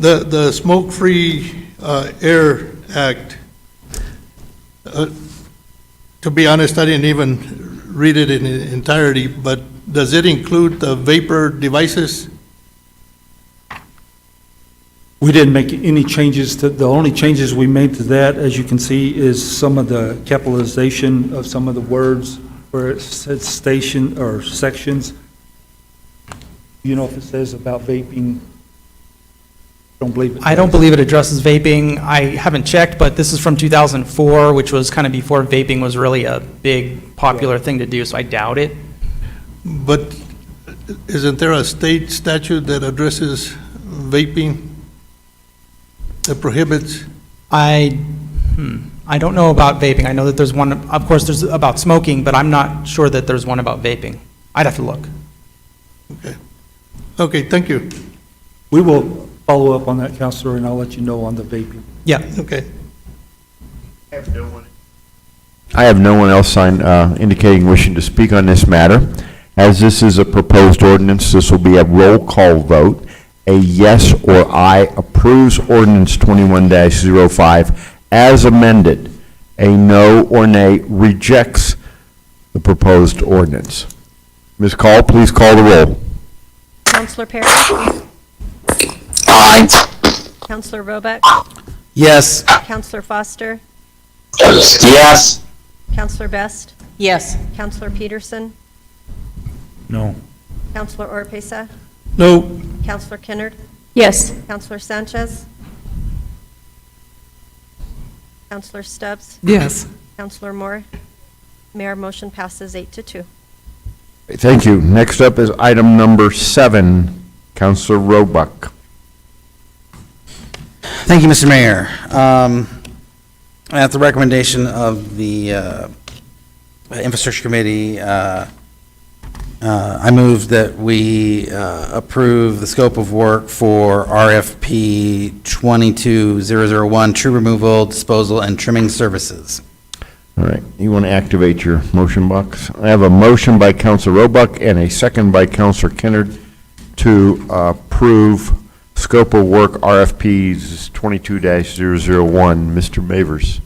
The Smoke-Free Air Act, to be honest, I didn't even read it in entirety, but does it include the vapor devices? We didn't make any changes to, the only changes we made to that, as you can see, is some of the capitalization of some of the words where it says station or sections. You know if it says about vaping? Don't believe it. I don't believe it addresses vaping. I haven't checked, but this is from 2004, which was kind of before vaping was really a big, popular thing to do, so I doubt it. But isn't there a state statute that addresses vaping, that prohibits? I don't know about vaping. I know that there's one, of course, there's about smoking, but I'm not sure that there's one about vaping. I'd have to look. Okay. Okay, thank you. We will follow up on that, Counselor, and I'll let you know on the vaping. Yeah. Okay. I have no one else indicating wishing to speak on this matter. As this is a proposed ordinance, this will be a roll call vote. A yes or aye approves ordinance 21-05 as amended. A no or nay rejects the proposed ordinance. Ms. Call, please call the roll. Counselor Perry? Aye. Counselor Roebuck? Yes. Counselor Foster? Yes. Counselor Best? Yes. Counselor Peterson? No. Counselor Orpesa? No. Counselor Kennard? Yes. Counselor Sanchez? Counselor Stubbs? Yes. Counselor Moore? Mayor, motion passes 8-2. Thank you. Next up is item number 7, Counselor Roebuck. Thank you, Mr. Mayor. At the recommendation of the Infrastructure Committee, I move that we approve the scope of work for RFP 22001, tree removal, disposal, and trimming services. All right, you want to activate your motion box? I have a motion by Counselor Roebuck and a second by Counselor Kennard to approve scope of work RFPs 22-001. Mr. Mavers.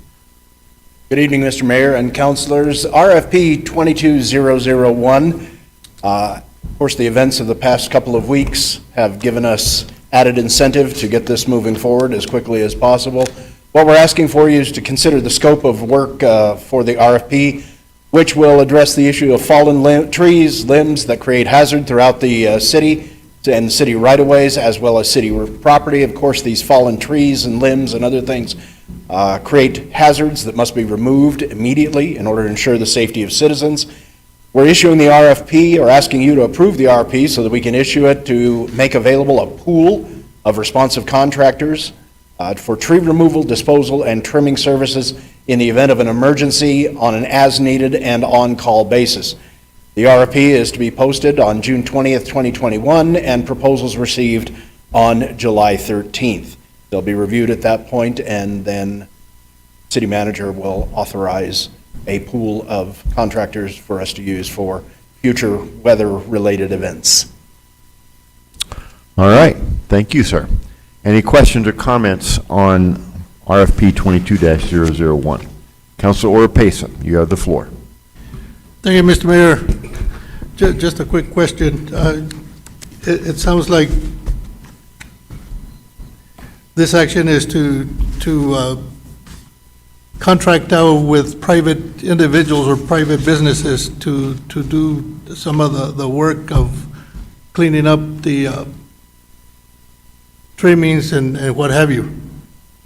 Good evening, Mr. Mayor and councilors. RFP 22001. Of course, the events of the past couple of weeks have given us added incentive to get this moving forward as quickly as possible. What we're asking for you is to consider the scope of work for the RFP, which will address the issue of fallen trees, limbs that create hazard throughout the city and city right-of-ways, as well as city property. Of course, these fallen trees and limbs and other things create hazards that must be removed immediately in order to ensure the safety of citizens. We're issuing the RFP, or asking you to approve the RFP so that we can issue it to make available a pool of responsive contractors for tree removal, disposal, and trimming services in the event of an emergency on an as-needed and on-call basis. The RFP is to be posted on June 20th, 2021, and proposals received on July 13th. They'll be reviewed at that point, and then city manager will authorize a pool of contractors for us to use for future weather-related events. All right, thank you, sir. Any questions or comments on RFP 22-001? Councilor Payson, you have the floor. Thank you, Mr. Mayor. Just a quick question. It sounds like this action is to contract out with private individuals or private businesses to do some of the work of cleaning up the trimmings and what have you.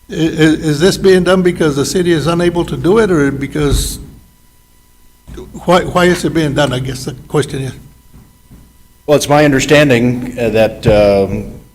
Is this being done because the city is unable to do it, or because, why is it being done, I guess the question is? Well, it's my understanding that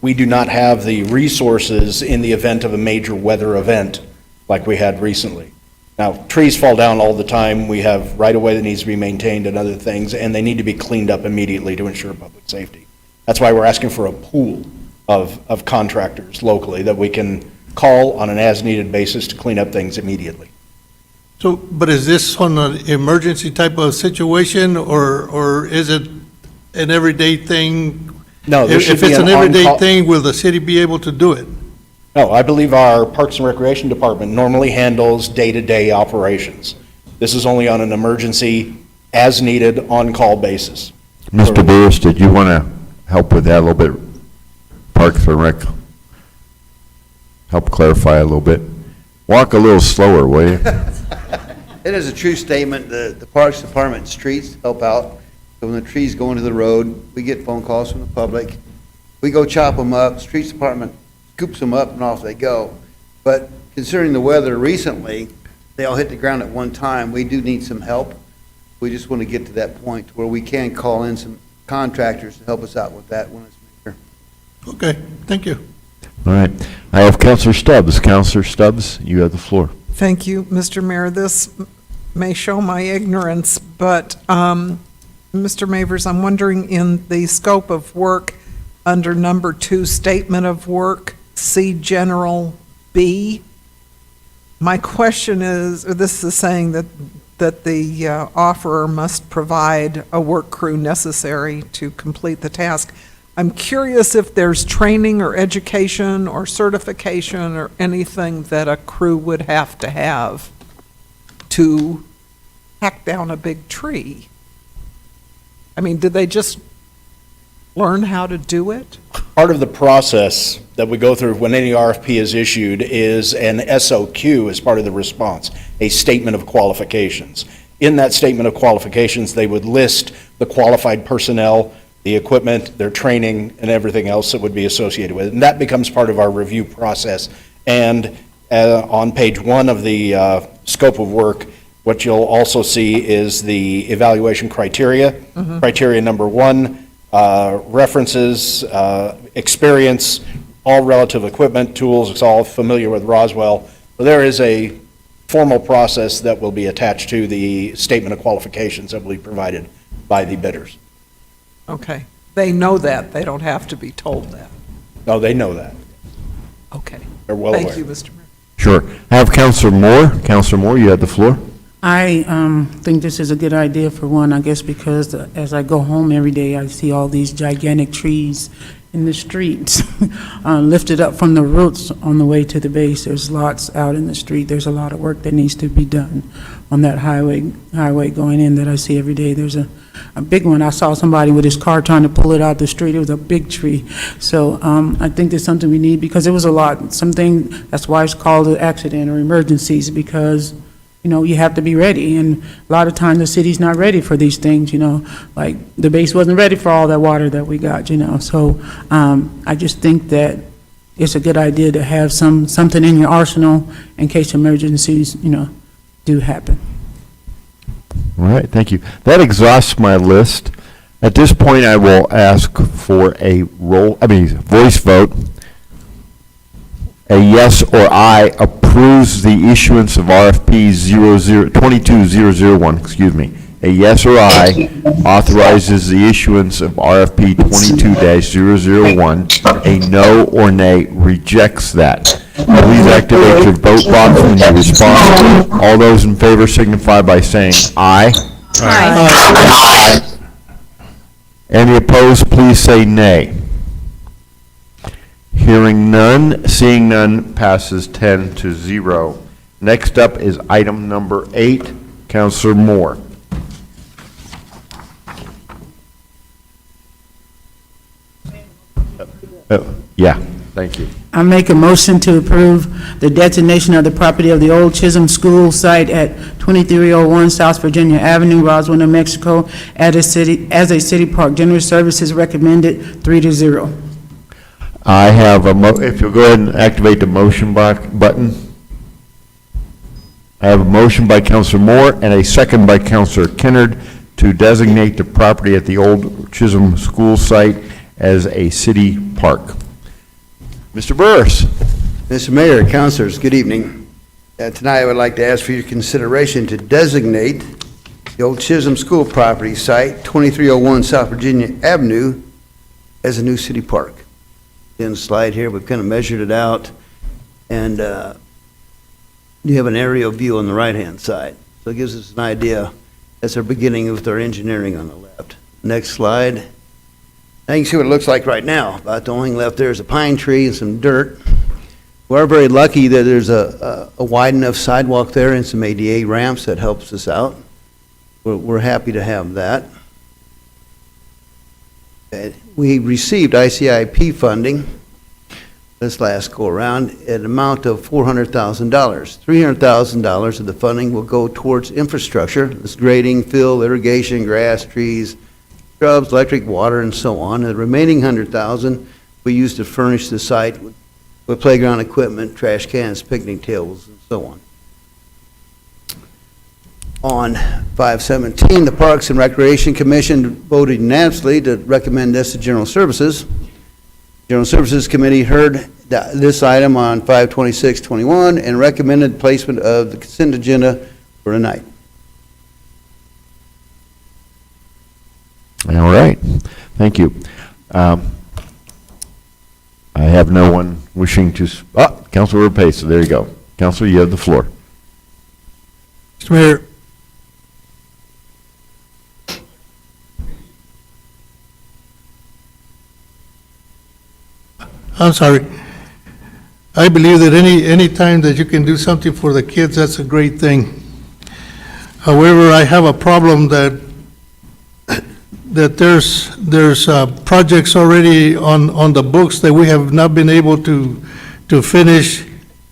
we do not have the resources in the event of a major weather event like we had recently. Now, trees fall down all the time. We have right-of-way that needs to be maintained and other things, and they need to be cleaned up immediately to ensure public safety. That's why we're asking for a pool of contractors locally that we can call on an as-needed basis to clean up things immediately. So, but is this on an emergency type of situation, or is it an everyday thing? No, there should If be it's an an everyday on-call- thing, will the city be able to do it? No, I believe our Parks and Recreation Department normally handles day-to-day operations. This is only on an emergency, as-needed, on-call basis. Mr. Burris, did you want to help with that a little bit? Parks and Rec, help clarify a little bit. Walk a little slower, will you? It is a true statement. The Parks Department and streets help out. So when the trees go into the road, we get phone calls from the public. We go chop them up. Streets Department scoops them up and off they go. But considering the weather recently, they all hit the ground at one time. We do need some help. We just want to get to that point where we can call in some contractors to help us out with that when it's here. Okay, thank you. All right. I have Councilor Stubbs. Councilor Stubbs, you have the floor. Thank you, Mr. Mayor. This may show my ignorance, but, Mr. Mavers, I'm wondering, in the scope of work under number 2, statement of work, C General B, my question is, or this is saying that the offerer must provide a work crew necessary to complete the task. I'm curious if there's training or education or certification or anything that a crew would have to hack down a big tree. I mean, did they just learn how to do it? Part of the process that we go through when any RFP is issued is an SOQ as part of the response, a statement of qualifications. In that statement of qualifications, they would list the qualified personnel, the equipment, their training, and everything else that would be associated with it. And that becomes part of our review process. And on page 1 of the scope of work, what you'll also see is the evaluation criteria. Mhm. Criteria number 1, references, experience, all relative equipment, tools, it's all familiar with Roswell. So there is a formal process that will be attached to the statement of qualifications that will be provided by the bidders. Okay. They know that. They don't have to be told that. No, they know that. Okay. They're well aware. Thank you, Mr. Mayor. Sure. I have Councilor Moore. Councilor Moore, you have the floor. I think this is a good idea for one, I guess, because as I go home every day, I see all these gigantic trees in the streets, lifted up from the roots on the way to the base. There's lots out in the street. There's a lot of work that needs to be done on that highway going in that I see every day. There's a big one. I saw somebody with his car trying to pull it out the street. It was a big tree. So I think there's something we need, because it was a lot. Something, that's why it's called an accident or emergencies, because you know, you have to be ready, and a lot of times the city's not ready for these things, you know, like the base wasn't ready for all that water that we got, you know, so I just think that it's a good idea to have something in your arsenal in case emergencies, do happen. All right, thank you. That exhausts my list. At this point, I will ask for a voice vote. A yes or aye approves the issuance of RFP 22001, excuse me. A yes or aye authorizes the issuance of RFP 22-001. A no or nay rejects that. Please activate your vote box when you respond. All those in favor signify by saying aye. Aye. Any opposed, please say nay. Hearing none, seeing none, passes 10-0. Next up is item number 8, Councilor Moore. Yeah, thank you. I make a motion to approve the designation of the property of the old Chisholm School site at 2301 South Virginia Avenue, Roswell, New Mexico, as a city park. General Services recommended 3-0. I have if you'll go ahead and activate the motion button. I have a motion by Councilor Moore and a second by Councilor Kennard to designate the property at the old Chisholm School site as a city park. Mr. Burris. Mr. Mayor, councilors, good evening. Tonight I would like to ask for your consideration to designate the old Chisholm School property site, 2301 South Virginia Avenue, as a new city park. In the slide here, we've kind of measured it out, and you have an aerial view on the right-hand side. So it gives us an idea. That's our beginning with our engineering on the left. Next slide. Now you can see what it looks like right now. About the only thing left there is a pine tree and some dirt. We are very lucky that there's a wide enough sidewalk there and some ADA ramps that helps us out. We're happy to have that. We received ICIP funding this last go-around at an amount of $400,000. $300,000 of the funding will go towards infrastructure, this grading, fill, irrigation, grass, trees, shrubs, electric, water, and so on. The remaining $100,000 we use to furnish the site with playground equipment, trash cans, picnic tables, and so on. On 5/17, the Parks and Recreation Commission voted unanimously to recommend this to General Services. General Services Committee heard this item on 5/26/21 and recommended placement of the consent agenda for tonight. All right, thank you. I have no one wishing to, Councilor Pace, so there you go. Councilor, you have the floor. Mr. Mayor, I'm sorry. I believe that any time that you can do something for the kids, that's a great thing. However, I have a problem that there's projects already on the books that we have not been able to finish,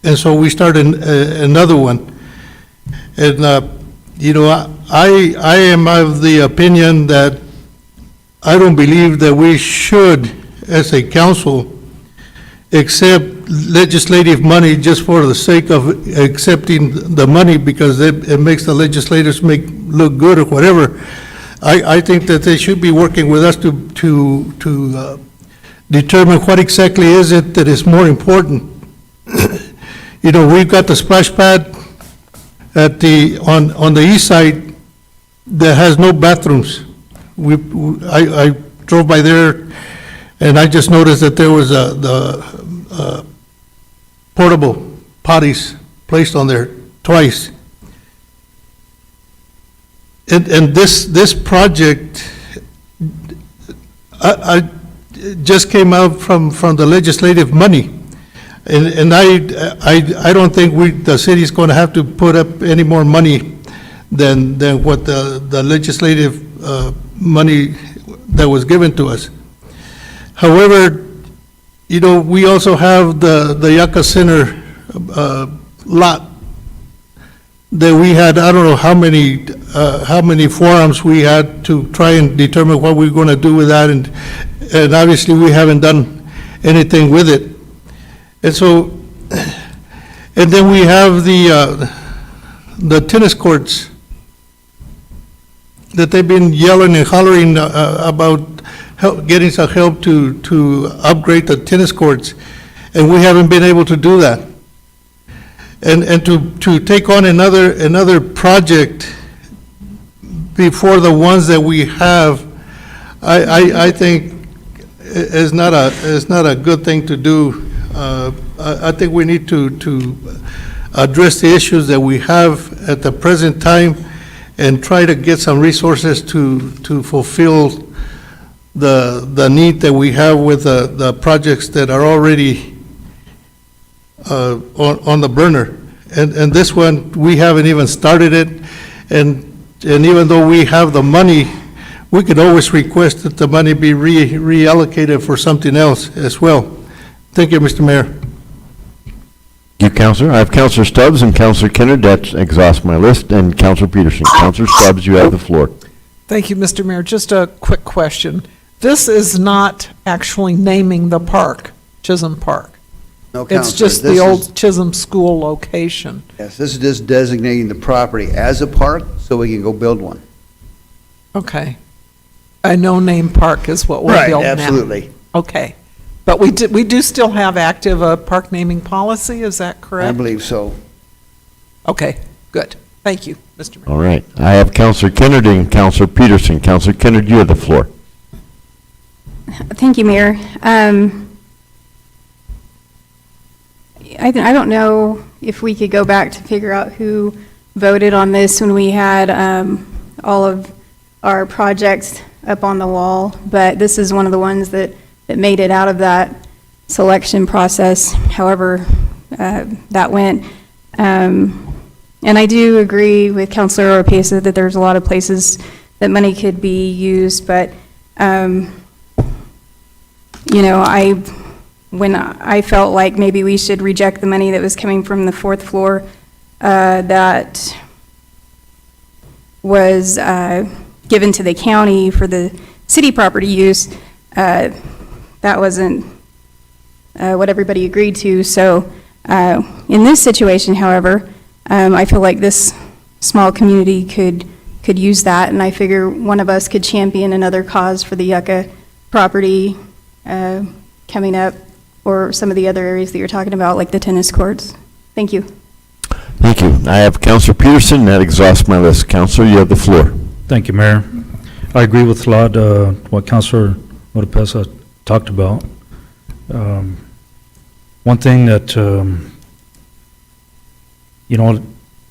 and so we start another one. And I am of the opinion that I don't believe that we should, as a council, accept legislative money just for the sake of accepting the money because it makes the legislators look good or whatever. I think that they should be working with us to determine what exactly is it that is more important. We've got the splash pad on the east side that has no bathrooms. I drove by there and I just noticed that there was the portable potties placed on there twice. And this project, I just came out from the legislative money. And I don't think the city's going to have to put up any more money than what the legislative money that was given to us. However, we also have the Yucca Center lot that we had, I don't know how many forums we had to try and determine what we were going to do with that, and obviously we haven't done anything with it. And so, and then we have the tennis courts that they've been yelling and hollering about getting some help to upgrade the tennis courts, and we haven't been able to do that. And to take on another project before the ones that we have, I think is not a good thing to do. I think we need to address the issues that we have at the present time and try to get some resources to fulfill the need that we have with the projects that are already on the burner. And this one, we haven't even started it, and even though we have the money, we could always request that the money be reallocated for something else as well. Thank you, Mr. Mayor. Thank you, Counselor. I have Counselor Stubbs and Counselor Kennard. That exhausts my list. And Counselor Peterson. Counselor Stubbs, you have the floor. Thank you, Mr. Mayor. Just a quick question. This is not actually naming the park, Chisholm Park. No, It's Counselor, just the old Chisholm School location. Yes, this is just designating the property as a park so we can go build one. Okay. A no-name park is what we're Right, building now. absolutely. Okay. But we do still have active park naming policy, is that correct? I believe so. Okay, good. Thank you, Mr. Mayor. All right. I have Counselor Kennard and Counselor Peterson. Counselor Kennard, you have the floor. Thank you, Mayor. I don't know if we could go back to figure out who voted on this when we had all of our projects up on the wall, but this is one of the ones that made it out of that selection process, however that went. And I do agree with Councilor Oropesa that there's a lot of places that money could be used, but, when I felt like maybe we should reject the money that was coming from the fourth floor that was given to the county for the city property use, that wasn't what everybody agreed to. So in this situation, however, I feel like this small community could use that, and I figure one of us could champion another cause for the Yucca property coming up, or some of the other areas that you're talking about, like the tennis courts. Thank you. Thank you. I have Counselor Peterson. That exhausts my list. Counselor, you have the floor. Thank you, Mayor. I agree with a lot what Councilor Oropesa talked about. One thing that,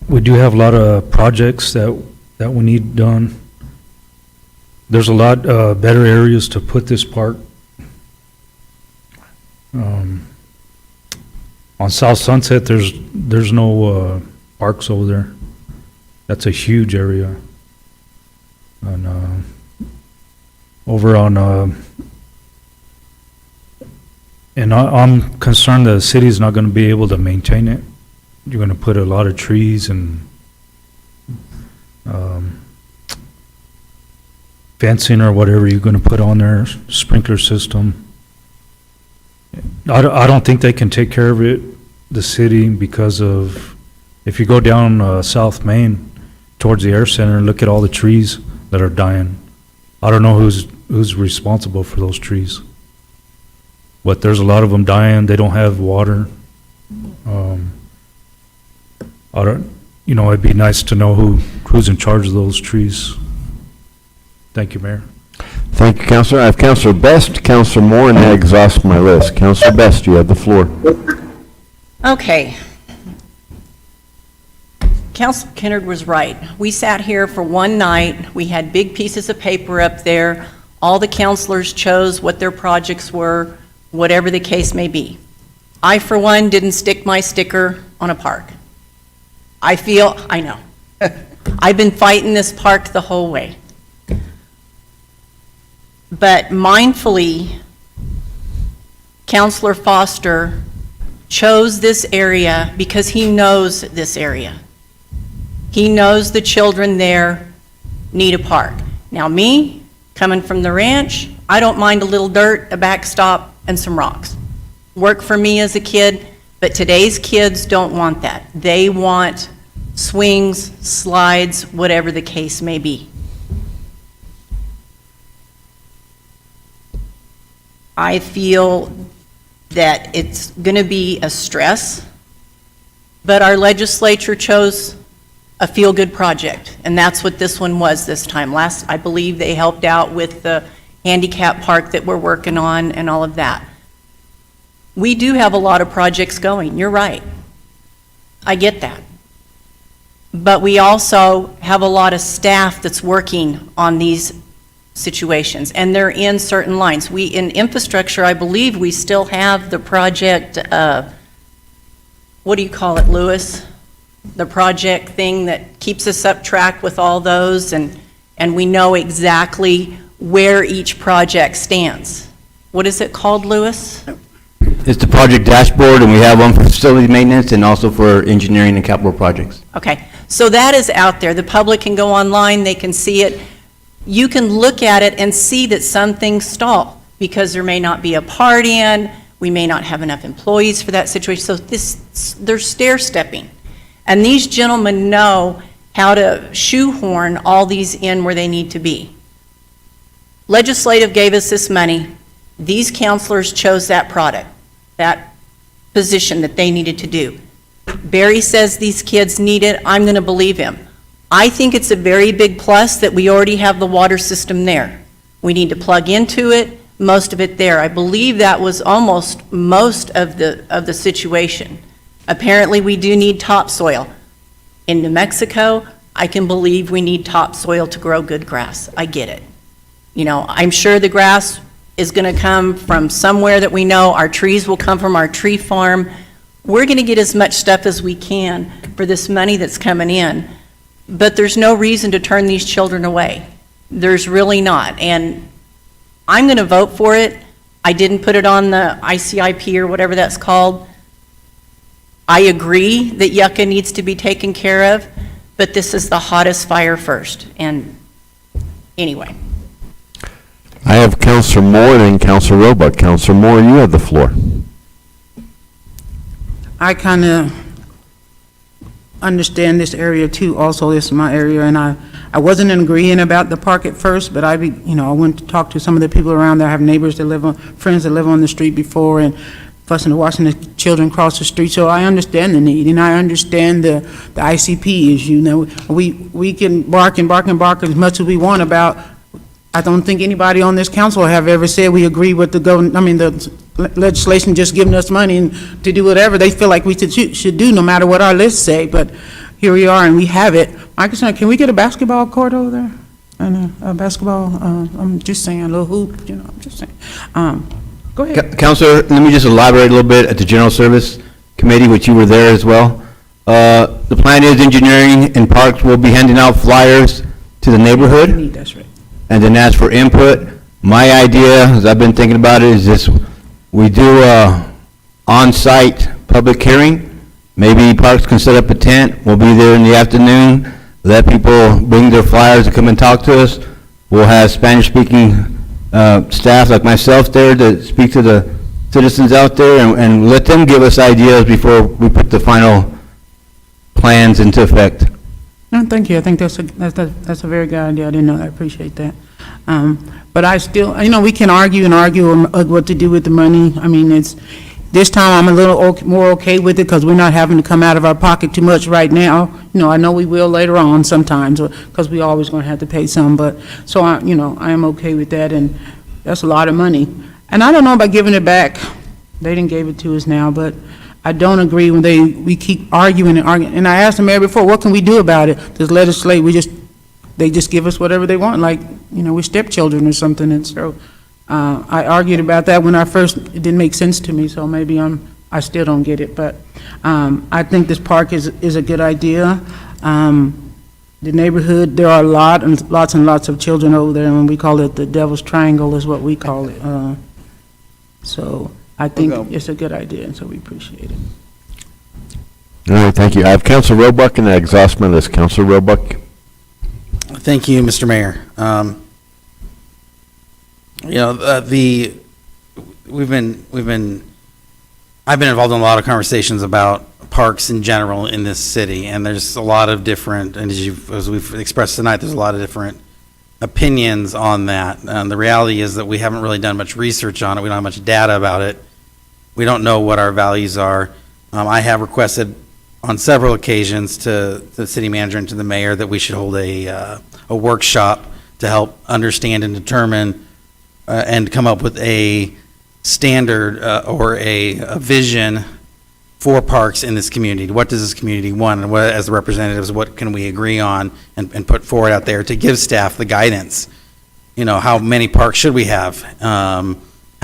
we do have a lot of projects that we need done. There's a lot better areas to put this park. On South Sunset, there's no parks over there. That's a huge area. And over on, and I'm concerned that the city's not going to be able to maintain it. You're going to put a lot of trees and fencing or whatever you're going to put on there, sprinkler system. I don't think they can take care of it, the city, because of, if you go down South Main towards the Air Center and look at all the trees that are dying, I don't know who's responsible for those trees. But there's a lot of them dying, they don't have water. It'd be nice to know who's in charge of those trees. Thank you, Mayor. Thank you, Counselor. I have Counselor Best, Counselor Moore, and that exhausts my list. Counselor Best, you have the floor. Okay. Councilor Kennard was right. We sat here for one night. We had big pieces of paper up there. All the councilors chose what their projects were, whatever the case may be. I, for one, didn't stick my sticker on a park. I know. I've been fighting this park the whole way. But mindfully, Councilor Foster chose this area because he knows this area. He knows the children there need a park. Now me, coming from the ranch, I don't mind a little dirt, a backstop, and some rocks. work for me as a kid, but today's kids don't want that. They want swings, slides, whatever the case may be. I feel that it's going to be a stress, but our legislature chose a feel-good project, and that's what this one was this time. Last, I believe they helped out with the handicap park that we're working on and all of that. We do have a lot of projects going, you're right. I get that. But we also have a lot of staff that's working on these situations, and they're in certain lines. In infrastructure, I believe we still have the project, what do you call it, Lewis? The project thing that keeps us up track with all those, and we know exactly where each project stands. What is it called, Lewis? It's the project dashboard, and we have one for facility maintenance and also for engineering and capital projects. Okay, so that is out there. The public can go online, they can see it. You can look at it and see that some things stall because there may not be a part in, we may not have enough employees for that situation. So they're stair-stepping. And these gentlemen know how to shoehorn all these in where they need to be. Legislative gave us this money. These counselors chose that product, that position that they needed to do. Barry says these kids need it. I'm going to believe him. I think it's a very big plus that we already have the water system there. We need to plug into it, most of it there. I believe that was almost most of the situation. Apparently, we do need topsoil. In New Mexico, I can believe we need topsoil to grow good grass. I get it. You know, I'm sure the grass is going to come from somewhere that we know. Our trees will come from our tree farm. We're going to get as much stuff as we can for this money that's coming in. But there's no reason to turn these children away. There's really not. And I'm going to vote for it. I didn't put it on the ICIP or whatever that's called. I agree that Yucca needs to be taken care of, but this is the hottest fire first. And anyway. I have Counselor Moore and Counselor Roebuck. Counselor Moore, you have the floor. I kind of understand this area too. Also, this is my area, and I wasn't agreeing about the park at first, but I went to talk to some of the people around there. I have neighbors that live on, friends that live on the street before, and fussing and watching the children cross the street. So I understand the need, and I understand the ICP issue. You know, we can bark and bark and bark as much as we want about. I don't think anybody on this council have ever said we agree with the the legislation just giving us money and to do whatever they feel like we should do, no matter what our lists say. But here we are, and we have it. Michael, can we get a basketball court over there? And a basketball, I'm just saying, a little hoop, you know, I'm just saying. Go ahead. Counselor, let me just elaborate a little bit at the General Service Committee, which you were there as well. The plan is engineering and parks will be handing out flyers to the neighborhood. That's right. And then as for input, my idea, as I've been thinking about it, is this: we do a on-site public hearing. Maybe Parks can set up a tent. We'll be there in the afternoon. Let people bring their flyers and come and talk to us. We'll have Spanish-speaking staff like myself there to speak to the citizens out there and let them give us ideas before we put the final plans into effect. No, thank you. I think that's a very good idea. I didn't know that. I appreciate that. But I still, we can argue what to do with the money. I mean, this time I'm a little more okay with it because we're not having to come out of our pocket too much right now. I know we will later on sometimes because we always going to have to pay some. But so I am okay with that, and that's a lot of money. And I don't know about giving it back. They didn't give it to us now, but I don't agree when we keep arguing and arguing. And I asked the mayor before, what can we do about it? This legislate, they just give us whatever they want, like, we're stepchildren or something. And so I argued about that when it didn't make sense to me, so maybe I still don't get it. But I think this park is a good idea. The neighborhood, there are lots and lots of children over there, and we call it the Devil's Triangle is what we call it. So I think it's a good idea, and so we appreciate it. All right, thank you. I have Councilor Roebuck and the exhaust my list. Councilor Roebuck. Thank you, Mr. Mayor. We've been I've been involved in a lot of conversations about parks in general in this city, and there's a lot of different, and as we've expressed tonight, there's a lot of different opinions on that. And the reality is that we haven't really done much research on it. We don't have much data about it. We don't know what our values are. I have requested on several occasions to the city manager and to the mayor that we should hold a workshop to help understand and determine and come up with a standard or a vision for parks in this community. What does this community want? And what, as the representatives, what can we agree on and put forward out there to give staff the guidance? You know, how many parks should we have? How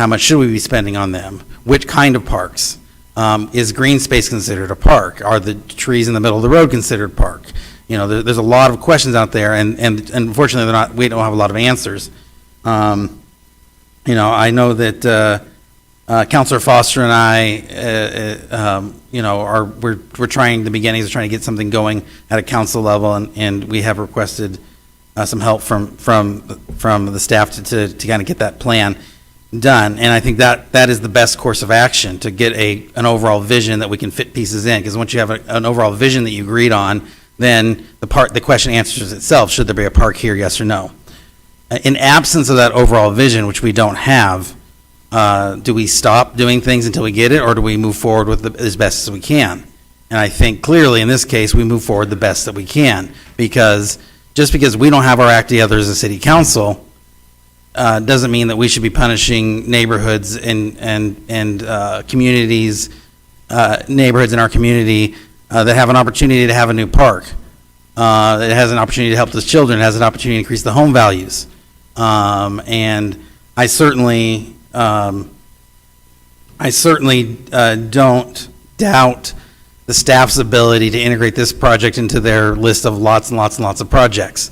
much should we be spending on them? Which kind of parks? Is green space considered a park? Are the trees in the middle of the road considered park? You know, there's a lot of questions out there, and unfortunately, we don't have a lot of answers. You know, I know that Councilor Foster and I, you know, we're trying the beginnings of trying to get something going at a council level, and we have requested some help from the staff to kind of get that plan done. And I think that is the best course of action, to get an overall vision that we can fit pieces in. Because once you have an overall vision that you agreed on, then the question answers itself. Should there be a park here, yes or no? In absence of that overall vision, which we don't have, do we stop doing things until we get it, or do we move forward with as best as we can? And I think clearly in this case, we move forward the best that we can, because just because we don't have our act together as a city council doesn't mean that we should be punishing neighborhoods and communities, neighborhoods in our community that have an opportunity to have a new park. It has an opportunity to help those children. It has an opportunity to increase the home values. And I certainly don't doubt the staff's ability to integrate this project into their list of lots and lots and lots of projects.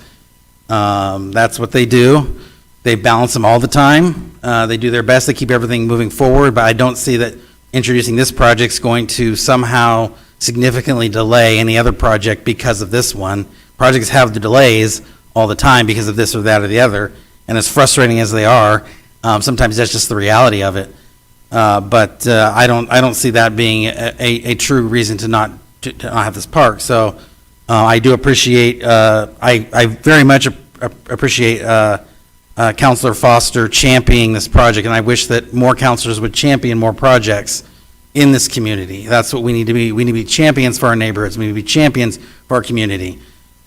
That's what they do. They balance them all the time. They do their best to keep everything moving forward, but I don't see that introducing this project is going to somehow significantly delay any other project because of this one. Projects have the delays all the time because of this or that or the other, and as frustrating as they are, sometimes that's just the reality of it. But I don't see that being a true reason to not have this park. So I do appreciate, I very much appreciate Councilor Foster championing this project, and I wish that more councilors would champion more projects in this community. That's what we need to be. We need to be champions for our neighborhoods. We need to be champions for our community.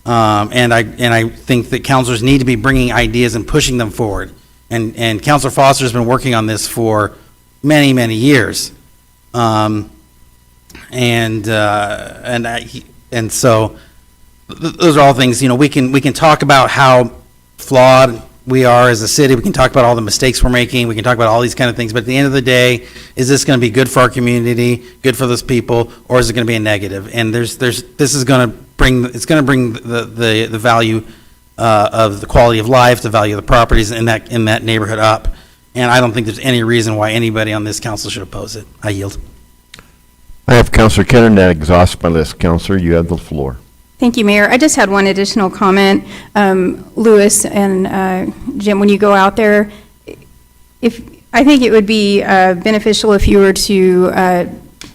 And I think that councilors need to be bringing ideas and pushing them forward. And Councilor Foster has been working on this for many, many years. And so those are all things, you know, we can talk about how flawed we are as a city. We can talk about all the mistakes we're making. We can talk about all these kind of things. But at the end of the day, is this going to be good for our community, good for those people, or is it going to be a negative? And this is going to bring the value of the quality of life, the value of the properties in that neighborhood up. And I don't think there's any reason why anybody on this council should oppose it. I yield. I have Councilor Kenner. That exhausts my list. Councilor, you have the floor. Thank you, Mayor. I just had one additional comment. Louis and Jim, when you go out there, I think it would be beneficial if you were to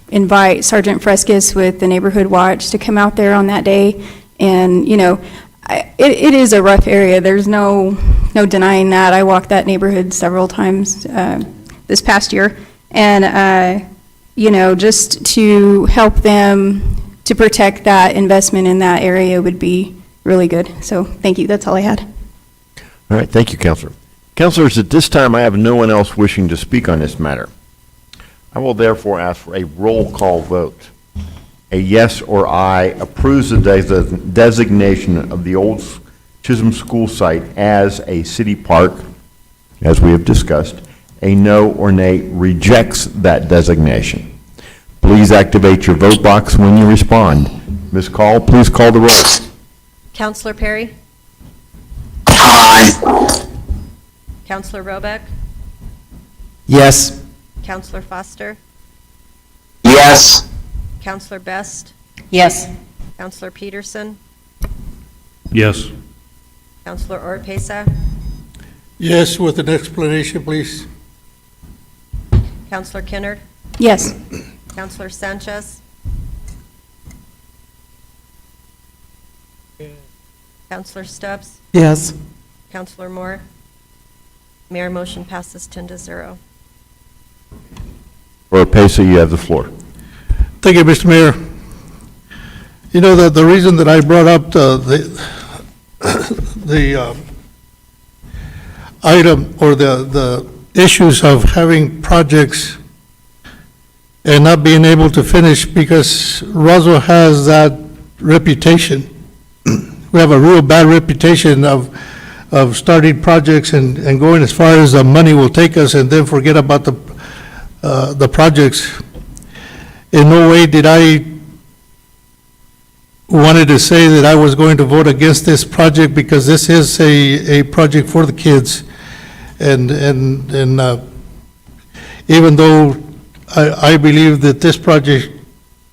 invite Sergeant Frescus with the Neighborhood Watch to come out there on that day. And, you know, it is a rough area. There's no denying that. I walked that neighborhood several times this past year. And, you know, just to help them to protect that investment in that area would be really good. So thank you. That's all I had. All right, thank you, Councilor. Councilors, at this time, I have no one else wishing to speak on this matter. I will therefore ask for a roll call vote. A yes or aye approves the designation of the old Chisholm School site as a city park, as we have discussed. A no or nay rejects that designation. Please activate your vote box when you respond. Ms. Call, please call the roll. Counselor Perry? Aye. Counselor Roebuck? Yes. Counselor Foster? Yes. Counselor Best? Yes. Counselor Peterson? Yes. Counselor Oropesa? Yes, with an explanation, please. Counselor Kennard? Yes. Counselor Sanchez? Counselor Stubbs? Yes. Counselor Moore? Mayor, motion passes 10-0. Or Pesa, you have the floor. Thank you, Mr. Mayor. You know, that the reason that I brought up the item or the issues of having projects and not being able to finish, because Roswell has that reputation. We have a real bad reputation of starting projects and going as far as the money will take us and then forget about the projects. In no way did I wanted to say that I was going to vote against this project, because this is a project for the kids. And even though I believe that this project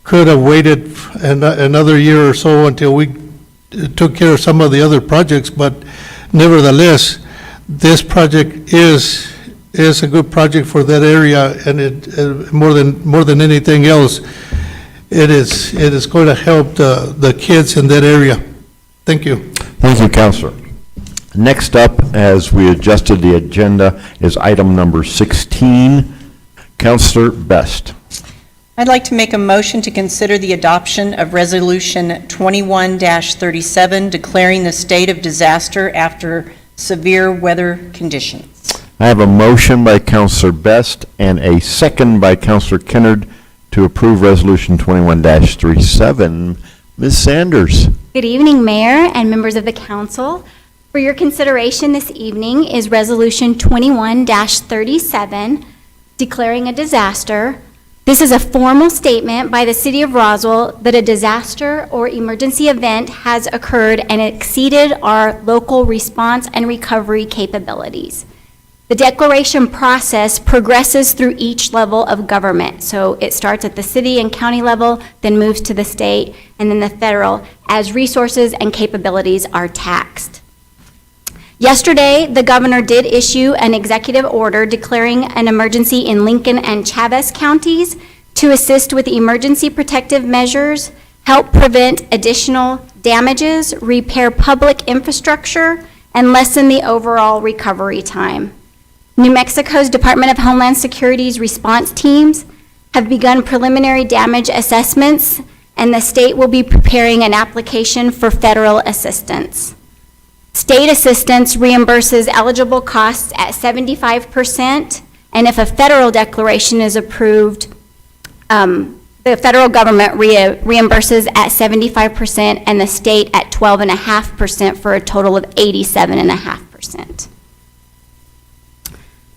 could have waited another year or so until we took care of some of the other projects, but nevertheless, this project is a good project for that area, and it more than anything else, it is going to help the kids in that area. Thank you. Thank you, Counselor. Next up, as we adjusted the agenda, is item number 16. Counselor Best. I'd like to make a motion to consider the adoption of Resolution 21-37, declaring the state of disaster after severe weather conditions. I have a motion by Counselor Best and a second by Counselor Kennard to approve Resolution 21-37. Ms. Sanders. Good evening, Mayor and members of the council. For your consideration this evening is Resolution 21-37, declaring a disaster. This is a formal statement by the City of Roswell that a disaster or emergency event has occurred and exceeded our local response and recovery capabilities. The declaration process progresses through each level of government. So it starts at the city and county level, then moves to the state, and then the federal, as resources and capabilities are taxed. Yesterday, the governor did issue an executive order declaring an emergency in Lincoln and Chaves counties to assist with emergency protective measures, help prevent additional damages, repair public infrastructure, and lessen the overall recovery time. New Mexico's Department of Homeland Security's response teams have begun preliminary damage assessments, and the state will be preparing an application for federal assistance. State assistance reimburses eligible costs at 75%, and if a federal declaration is approved, the federal government reimburses at 75% and the state at 12.5% for a total of 87.5%.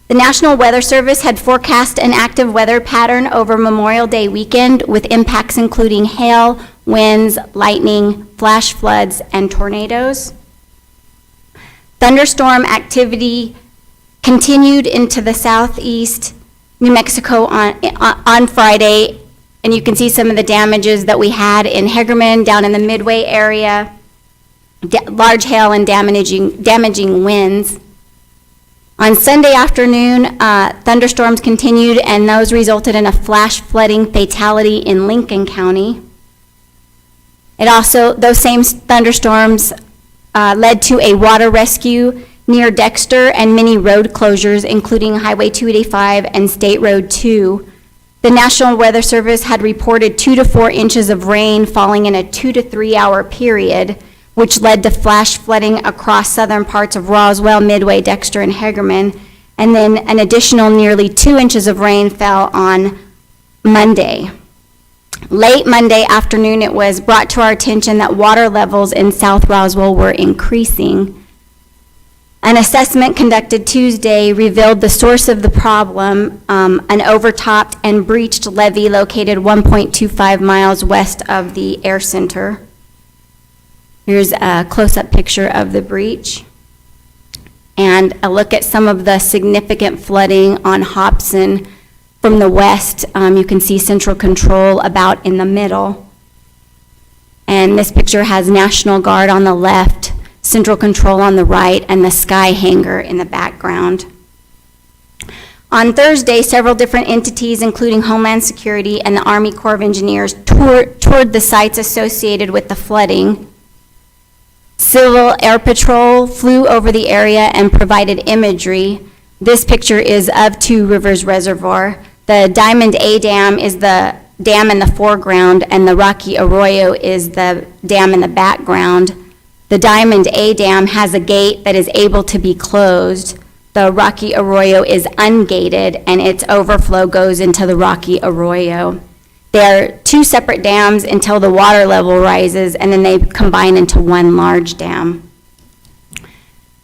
The National Weather Service had forecast an active weather pattern over Memorial Day weekend with impacts including hail, winds, lightning, flash floods, and tornadoes. Thunderstorm activity continued into the southeast New Mexico on Friday, and you can see some of the damages that we had in Hagerman, down in the Midway area, large hail and damaging winds. On Sunday afternoon, thunderstorms continued, and those resulted in a flash flooding fatality in Lincoln County. Those same thunderstorms led to a water rescue near Dexter and many road closures, including Highway 285 and State Road 2. The National Weather Service had reported 2 to 4 inches of rain falling in a 2 to 3 hour period, which led to flash flooding across southern parts of Roswell, Midway, Dexter, and Hagerman. And then an additional nearly 2 inches of rain fell on Monday. Late Monday afternoon, it was brought to our attention that water levels in South Roswell were increasing. An assessment conducted Tuesday revealed the source of the problem, an overtopped and breached levee located 1.25 miles west of the air center. Here's a close-up picture of the breach and a look at some of the significant flooding on Hobson. From the west, you can see Central Control about in the middle. And this picture has National Guard on the left, Central Control on the right, and the Sky Hangar in the background. On Thursday, several different entities, including Homeland Security and the Army Corps of Engineers, toured the sites associated with the flooding. Civil Air Patrol flew over the area and provided imagery. This picture is of Two Rivers Reservoir. The Diamond A Dam is the dam in the foreground, and the Rocky Arroyo is the dam in the background. The Diamond A Dam has a gate that is able to be closed. The Rocky Arroyo is ungated, and its overflow goes into the Rocky Arroyo. There are two separate dams until the water level rises, and then they combine into one large dam.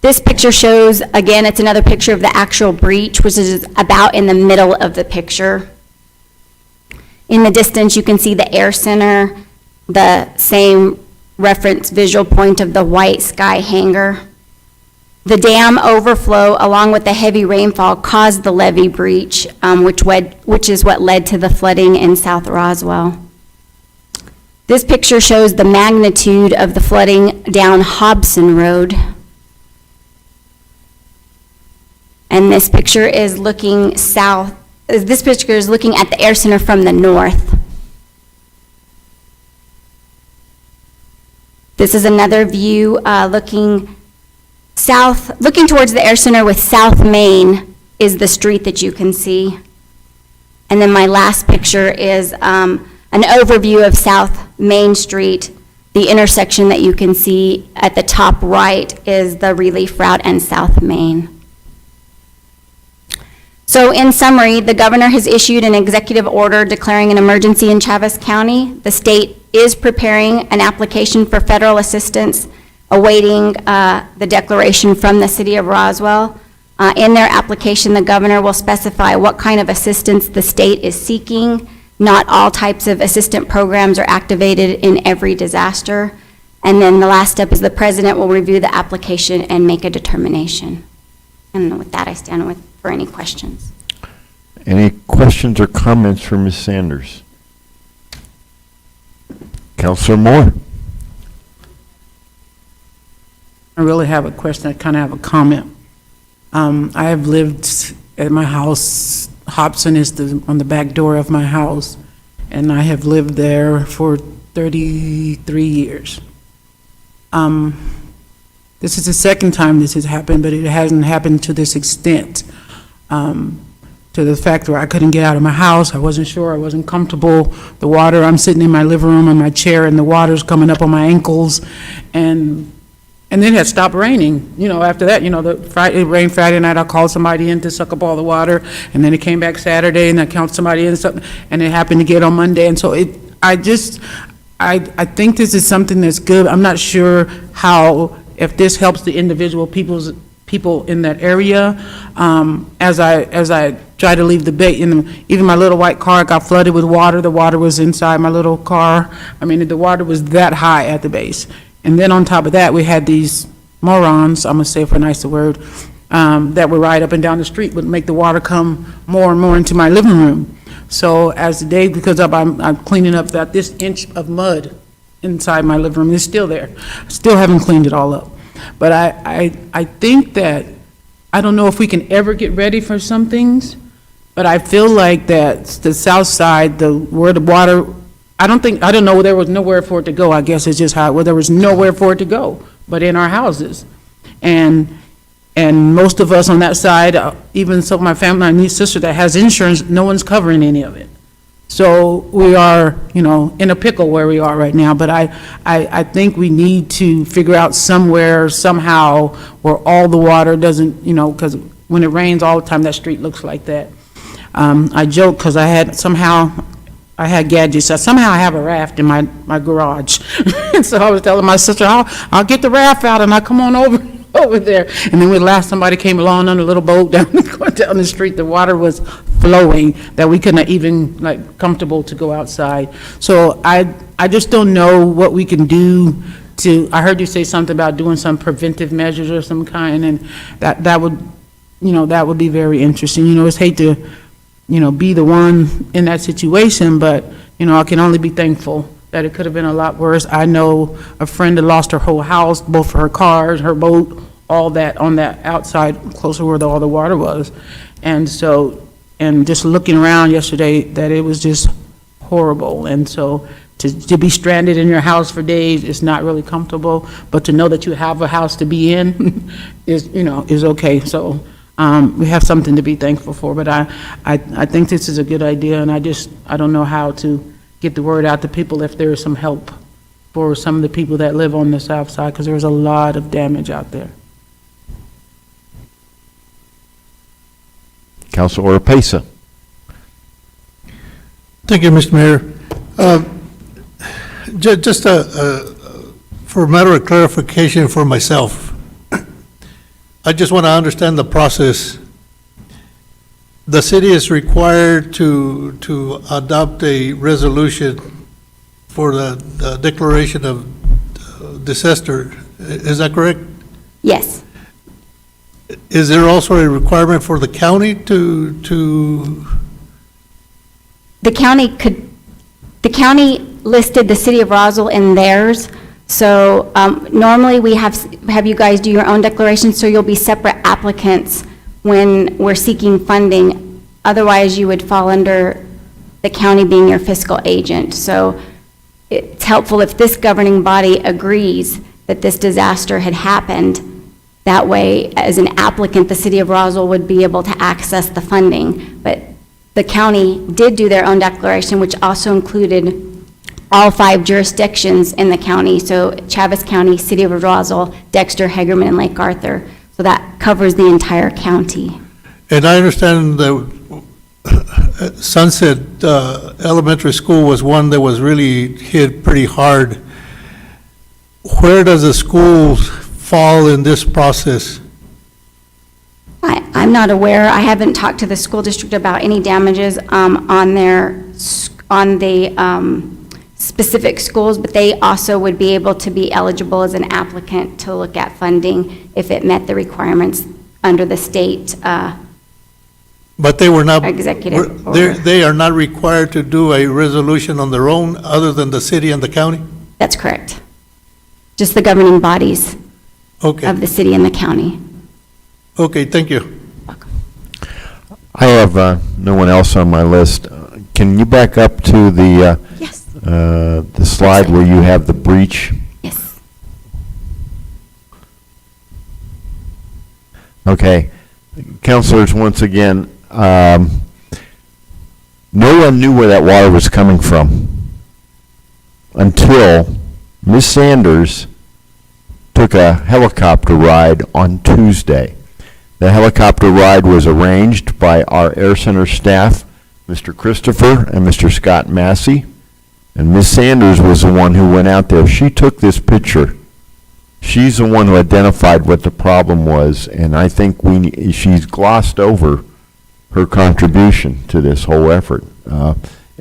This picture shows, again, it's another picture of the actual breach, which is about in the middle of the picture. In the distance, you can see the air center, the same reference visual point of the white sky hangar. The dam overflow, along with the heavy rainfall, caused the levee breach, which is what led to the flooding in South Roswell. This picture shows the magnitude of the flooding down Hobson Road. And this picture is looking south. This picture is looking at the air center from the north. This is another view looking south, looking towards the air center with South Main is the street that you can see. And then my last picture is an overview of South Main Street. The intersection that you can see at the top right is the relief route and South Main. So in summary, the governor has issued an executive order declaring an emergency in Chaves County. The state is preparing an application for federal assistance, awaiting the declaration from the city of Roswell. In their application, the governor will specify what kind of assistance the state is seeking. Not all types of assistance programs are activated in every disaster. And then the last step is the president will review the application and make a determination. And with that, I stand for any questions. Any questions or comments for Ms. Sanders? Councilor Moore? I really have a question. I kind of have a comment. I have lived at my house. Hobson is on the back door of my house, and I have lived there for 33 years. This is the second time this has happened, but it hasn't happened to this extent. To the fact where I couldn't get out of my house. I wasn't sure. I wasn't comfortable. The water, I'm sitting in my living room on my chair, and the water's coming up on my ankles. And then it had stopped raining. After that, it rained Friday night. I called somebody in to suck up all the water, and then it came back Saturday, and I called somebody in, and it happened again on Monday. And so I think this is something that's good. I'm not sure if this helps the individual people in that area. As I try to leave the bay, even my little white car got flooded with water. The water was inside my little car. The water was that high at the base. And then on top of that, we had these morons, I'm gonna say for a nicer word, that were right up and down the street, would make the water come more and more into my living room. So as the day, because I'm cleaning up this inch of mud inside my living room, it's still there. I still haven't cleaned it all up. But I think that, I don't know if we can ever get ready for some things, but I feel like that the south side, where the water, I don't know, there was nowhere for it to go. I guess it's just there was nowhere for it to go but in our houses. And most of us on that side, even some of my family, my niece, sister that has insurance, no one's covering any of it. So we are, in a pickle where we are right now. But I think we need to figure out somewhere, somehow, where all the water doesn't, because when it rains all the time, that street looks like that. I joke because I had gadgets. Somehow I have a raft in my garage. So I was telling my sister, I'll get the raft out and I'll come on over there. And then last somebody came along on a little boat down the street. The water was flowing that we couldn't even comfortable to go outside. So I just don't know what we can do I heard you say something about doing some preventive measures of some kind, and that would be very interesting. It's hate to be the one in that situation, but I can only be thankful that it could have been a lot worse. I know a friend that lost her whole house, both her cars, her boat, all that on that outside, closer where all the water was. And so, and just looking around yesterday, that it was just horrible. And so to be stranded in your house for days is not really comfortable, but to know that you have a house to be in is, is okay. So we have something to be thankful for, but I think this is a good idea, and I don't know how to get the word out to people if there is some help for some of the people that live on the south side, because there's a lot of damage out there. Councilor Pesa. Thank you, Mr. Mayor. Just for a matter of clarification for myself, I just want to understand the process. The city is required to adopt a resolution for the declaration of disaster. Is that correct? Yes. Is there also a requirement for the county to? The county listed the city of Roswell in theirs. So normally we have you guys do your own declaration, so you'll be separate applicants when we're seeking funding. Otherwise, you would fall under the county being your fiscal agent. So it's helpful if this governing body agrees that this disaster had happened. That way, as an applicant, the city of Roswell would be able to access the funding. But the county did do their own declaration, which also included all 5 jurisdictions in the county. So Chaves County, City of Roswell, Dexter, Hagerman, and Lake Arthur. So that covers the entire county. And I understand that Sunset Elementary School was one that was really hit pretty hard. Where does the school fall in this process? I'm not aware. I haven't talked to the school district about any damages on the specific schools, but they also would be able to be eligible as an applicant to look at funding if it met the requirements under the state. But they were not. Executive order. They are not required to do a resolution on their own, other than the city and the county? That's correct. Just the governing bodies of the city and the county. Okay, thank you. I have no one else on my list. Can you back up to the the slide where you have the breach? Yes. Okay. Councilors, once again, no one knew where that water was coming from until Ms. Sanders took a helicopter ride on Tuesday. The helicopter ride was arranged by our Air Center staff, Mr. Christopher and Mr. Scott Massey, and Ms. Sanders was the one who went out there. She took this picture. She's the one who identified what the problem was, and I think she's glossed over her contribution to this whole effort.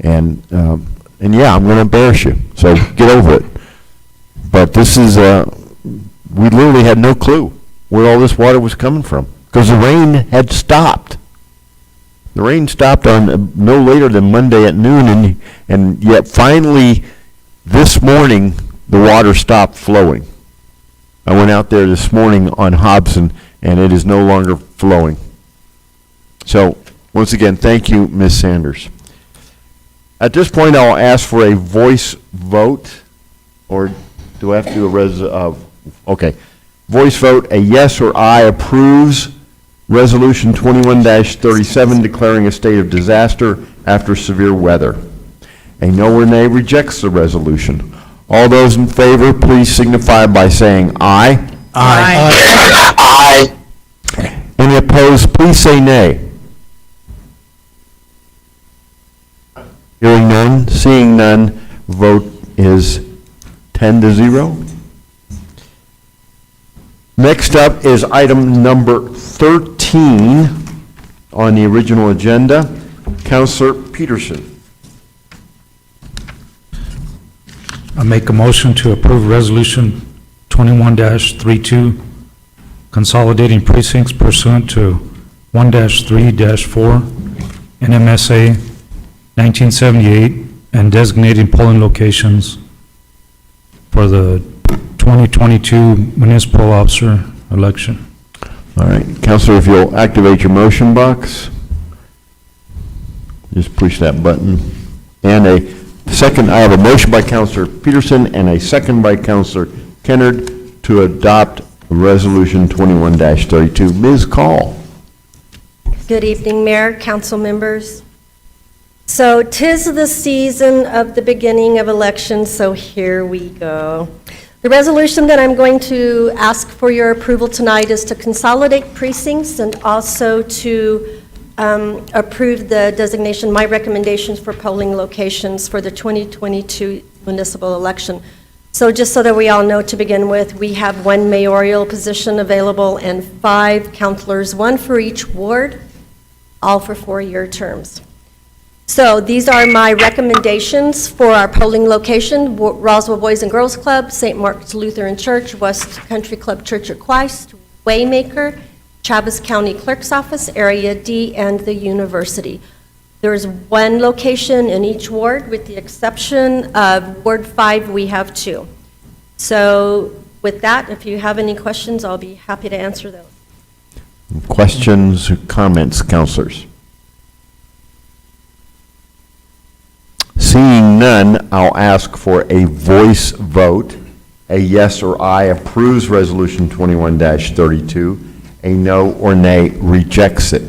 And yeah, I'm going to embarrass you, so get over it. But this is, we literally had no clue where all this water was coming from, because the rain had stopped. The rain stopped on no later than Monday at noon, and yet finally this morning the water stopped flowing. I went out there this morning on Hobson, and it is no longer flowing. So once again, thank you, Ms. Sanders. At this point, I'll ask for a voice vote, or do I have to do a okay. Voice vote, a yes or aye approves Resolution 21-37 declaring a state of disaster after severe weather. A no or nay rejects the resolution. All those in favor, please signify by saying aye. Aye. Any opposed, please say nay. Hearing none, seeing none, vote is 10-0. Next up is item number 13 on the original agenda. Councilor Peterson. I make a motion to approve Resolution 21-32, consolidating precincts pursuant to 1-3-4 NMSA 1978, and designating polling locations for the 2022 municipal officer election. All right, Counselor, if you'll activate your motion box, just push that button. And a second, I have a motion by Counselor Peterson and a second by Counselor Kennard to adopt Resolution 21-32. Ms. Call. Good evening, Mayor, council members. So 'tis the season of the beginning of elections, so here we go. The resolution that I'm going to ask for your approval tonight is to consolidate precincts and also to approve the designation, my recommendations for polling locations for the 2022 municipal election. So just so that we all know, to begin with, we have one mayoral position available and 5 councilors, 1 for each ward, all for 4-year terms. So these are my recommendations for our polling location: Roswell Boys and Girls Club, St. Mark's Lutheran Church, West Country Club Church of Christ, Waymaker, Travis County Clerk's Office, Area D, and the University. There's 1 location in each ward, with the exception of Ward 5, we have 2. So with that, if you have any questions, I'll be happy to answer those. Questions or comments, counselors? Seeing none, I'll ask for a voice vote. A yes or aye approves Resolution 21-32. A no or nay rejects it.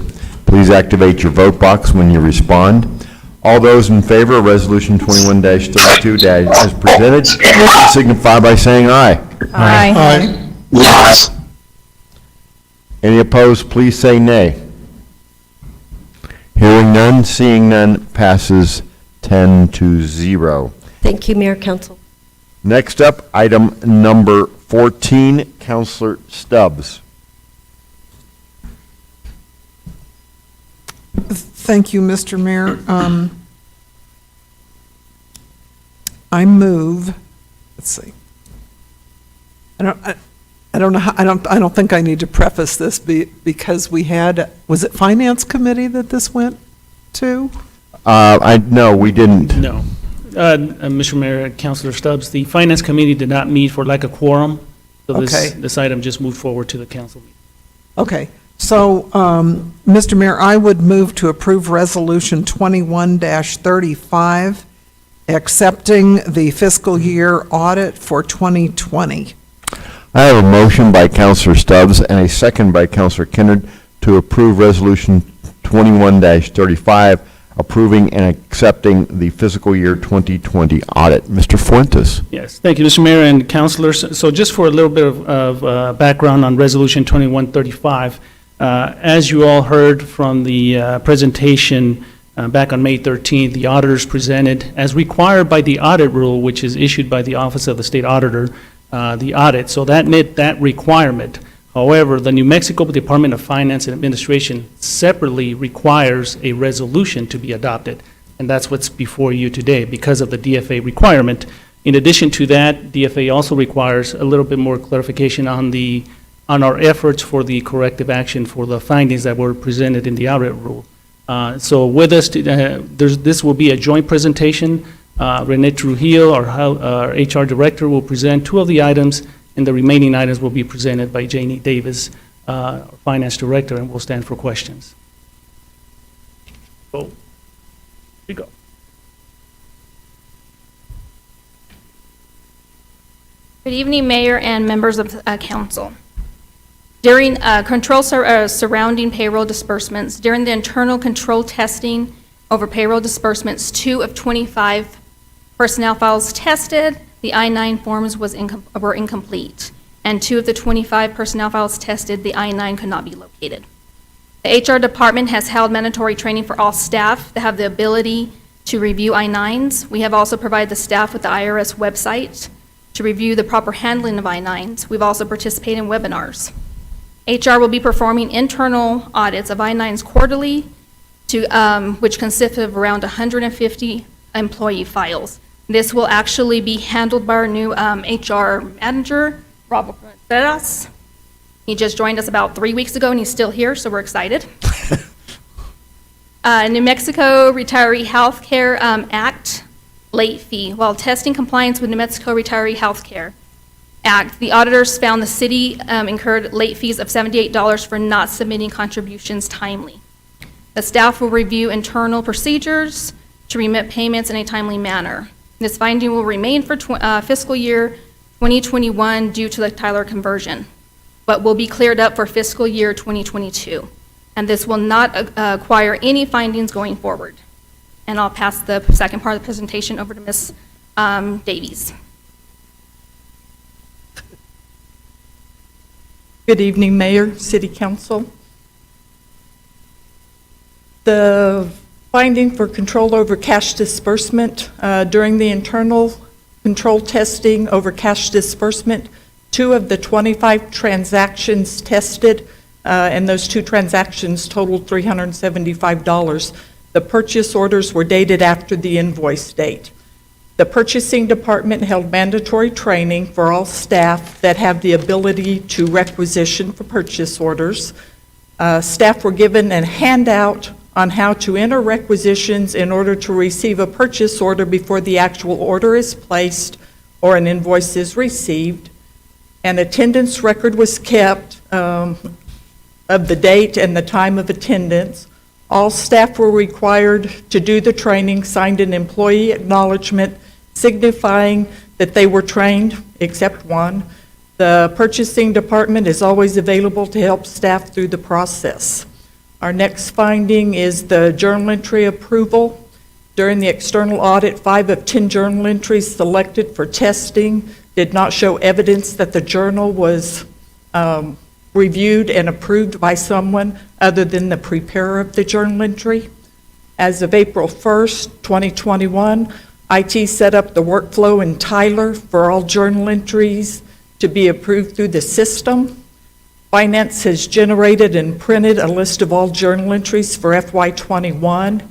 Please activate your vote box when you respond. All those in favor of Resolution 21-32 as presented, signify by saying aye. Aye. Yes. Any opposed, please say nay. Hearing none, seeing none, passes 10-0. Thank you, Mayor, Council. Next up, item number 14, Counselor Stubbs. Thank you, Mr. Mayor. I move, let's see. I don't know how, I don't think I need to preface this because we had, was it Finance Committee that this went to? No, we didn't. No. Mr. Mayor, Councilor Stubbs, the Finance Committee did not meet for lack of quorum, so Okay. this item just moved forward to the council meeting. Okay, so, Mr. Mayor, I would move to approve Resolution 21-35, accepting the fiscal year audit for 2020. I have a motion by Counselor Stubbs and a second by Counselor Kennard to approve Resolution 21-35, approving and accepting the fiscal year 2020 audit. Mr. Fuentes. Yes, thank you, Mr. Mayor and councilors. So just for a little bit of background on Resolution 2135, as you all heard from the presentation back on May 13th, the auditors presented, as required by the audit rule, which is issued by the Office of the State Auditor, the audit. So that met that requirement. However, the New Mexico Department of Finance and Administration separately requires a resolution to be adopted, and that's what's before you today because of the DFA requirement. In addition to that, DFA also requires a little bit more clarification on our efforts for the corrective action for the findings that were presented in the audit rule. So with us, this will be a joint presentation. Renee Trujillo, our HR director, will present 2 of the items, and the remaining items will be presented by Janie Davis, our finance director, and we'll stand for questions. So, here you go. Good evening, Mayor and members of Council. During surrounding payroll disbursements, during the internal control testing over payroll disbursements, 2 of 25 personnel files tested, the I-9 forms were incomplete, and 2 of the 25 personnel files tested, the I-9 could not be located. The HR department has held mandatory training for all staff that have the ability to review I-9s. We have also provided the staff with the IRS website to review the proper handling of I-9s. We've also participated in webinars. HR will be performing internal audits of I-9s quarterly, which consists of around 150 employee files. This will actually be handled by our new HR manager, Rob Contreras. He just joined us about 3 weeks ago, and he's still here, so we're excited. New Mexico Retiree Health Care Act late fee. While testing compliance with New Mexico Retiree Health Care, Act, the auditors found the city incurred late fees of $78 for not submitting contributions timely. The staff will review internal procedures to remit payments in a timely manner. This finding will remain for fiscal year 2021 due to the Tyler conversion, but will be cleared up for fiscal year 2022. And this will not acquire any findings going forward. And I'll pass the second part of the presentation over to Ms. Davies. Good evening, Mayor, City Council. The finding for control over cash disbursement during the internal control testing over cash disbursement, 2 of the 25 transactions tested, and those 2 transactions totaled $375. The purchase orders were dated after the invoice date. The purchasing department held mandatory training for all staff that have the ability to requisition for purchase orders. Staff were given a handout on how to enter requisitions in order to receive a purchase order before the actual order is placed or an invoice is received. An attendance record was kept of the date and the time of attendance. All staff were required to do the training, signed an employee acknowledgement signifying that they were trained, except one. The purchasing department is always available to help staff through the process. Our next finding is the journal entry approval. During the external audit, 5 of 10 journal entries selected for testing did not show evidence that the journal was reviewed and approved by someone other than the preparer of the journal entry. As of April 1st, 2021, IT set up the workflow in Tyler for all journal entries to be approved through the system. Finance has generated and printed a list of all journal entries for FY21.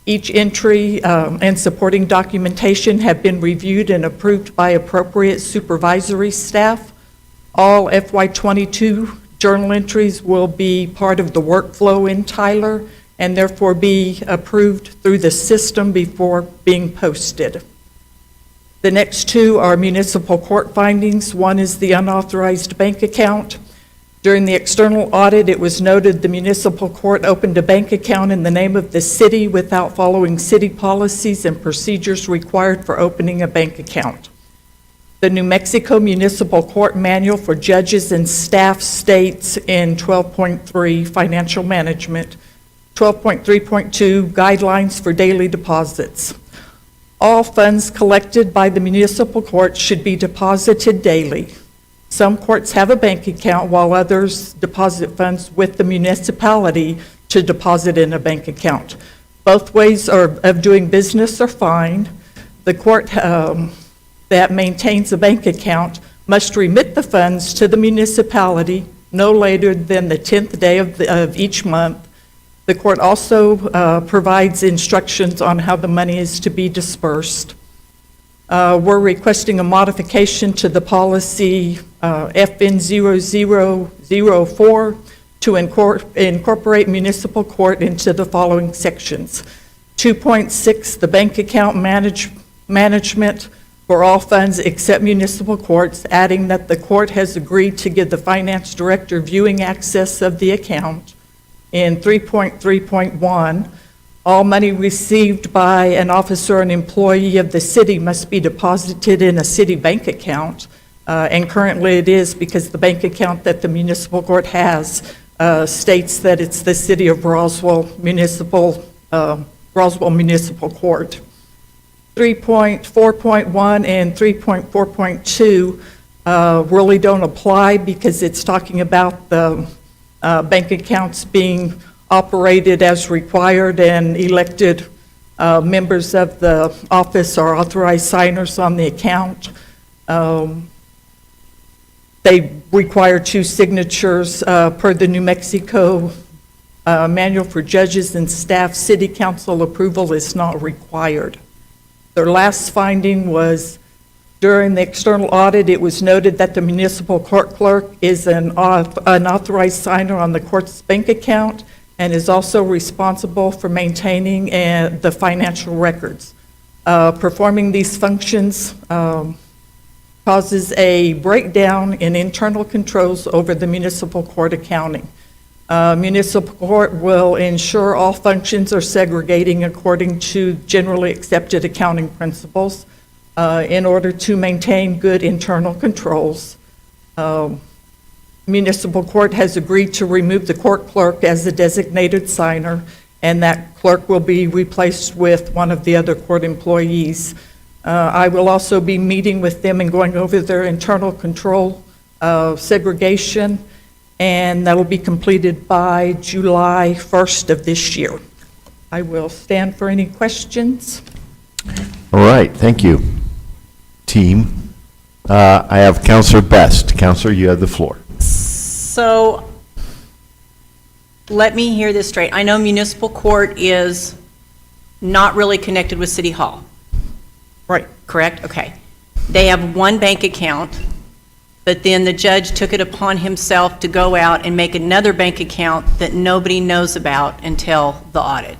Each entry and supporting documentation have been reviewed and approved by appropriate supervisory staff. All FY22 journal entries will be part of the workflow in Tyler and therefore be approved through the system before being posted. The next 2 are municipal court findings. One is the unauthorized bank account. During the external audit, it was noted the municipal court opened a bank account in the name of the city without following city policies and procedures required for opening a bank account. The New Mexico Municipal Court Manual for Judges and Staff states in 12.3 Financial Management, 12.3.2 Guidelines for Daily Deposits. All funds collected by the municipal court should be deposited daily. Some courts have a bank account while others deposit funds with the municipality to deposit in a bank account. Both ways of doing business are fine. The court that maintains a bank account must remit the funds to the municipality no later than the 10th day of each month. The court also provides instructions on how the money is to be dispersed. We're requesting a modification to the policy FN 0004 to incorporate municipal court into the following sections. 2.6, the bank account management for all funds except municipal courts, adding that the court has agreed to give the finance director viewing access of the account. In 3.3.1, all money received by an officer or an employee of the city must be deposited in a city bank account. And currently it is, because the bank account that the municipal court has states that it's the City of Roswell Municipal Court. 3.4.1 and 3.4.2 really don't apply because it's talking about the bank accounts being operated as required, and elected members of the office are authorized signers on the account. They require 2 signatures per the New Mexico Manual for Judges and Staff. City Council approval is not required. Their last finding was during the external audit, it was noted that the municipal court clerk is an authorized signer on the court's bank account and is also responsible for maintaining the financial records. Performing these functions causes a breakdown in internal controls over the municipal court accounting. Municipal court will ensure all functions are segregating according to generally accepted accounting principles in order to maintain good internal controls. Municipal court has agreed to remove the court clerk as the designated signer, and that clerk will be replaced with one of the other court employees. I will also be meeting with them and going over their internal control segregation, and that will be completed by July 1st of this year. I will stand for any questions. All right, thank you, team. I have Counselor Best. Counselor, you have the floor. So, let me hear this straight. I know municipal court is not really connected with City Hall. Right. Correct? Okay. They have one bank account, but then the judge took it upon himself to go out and make another bank account that nobody knows about until the audit.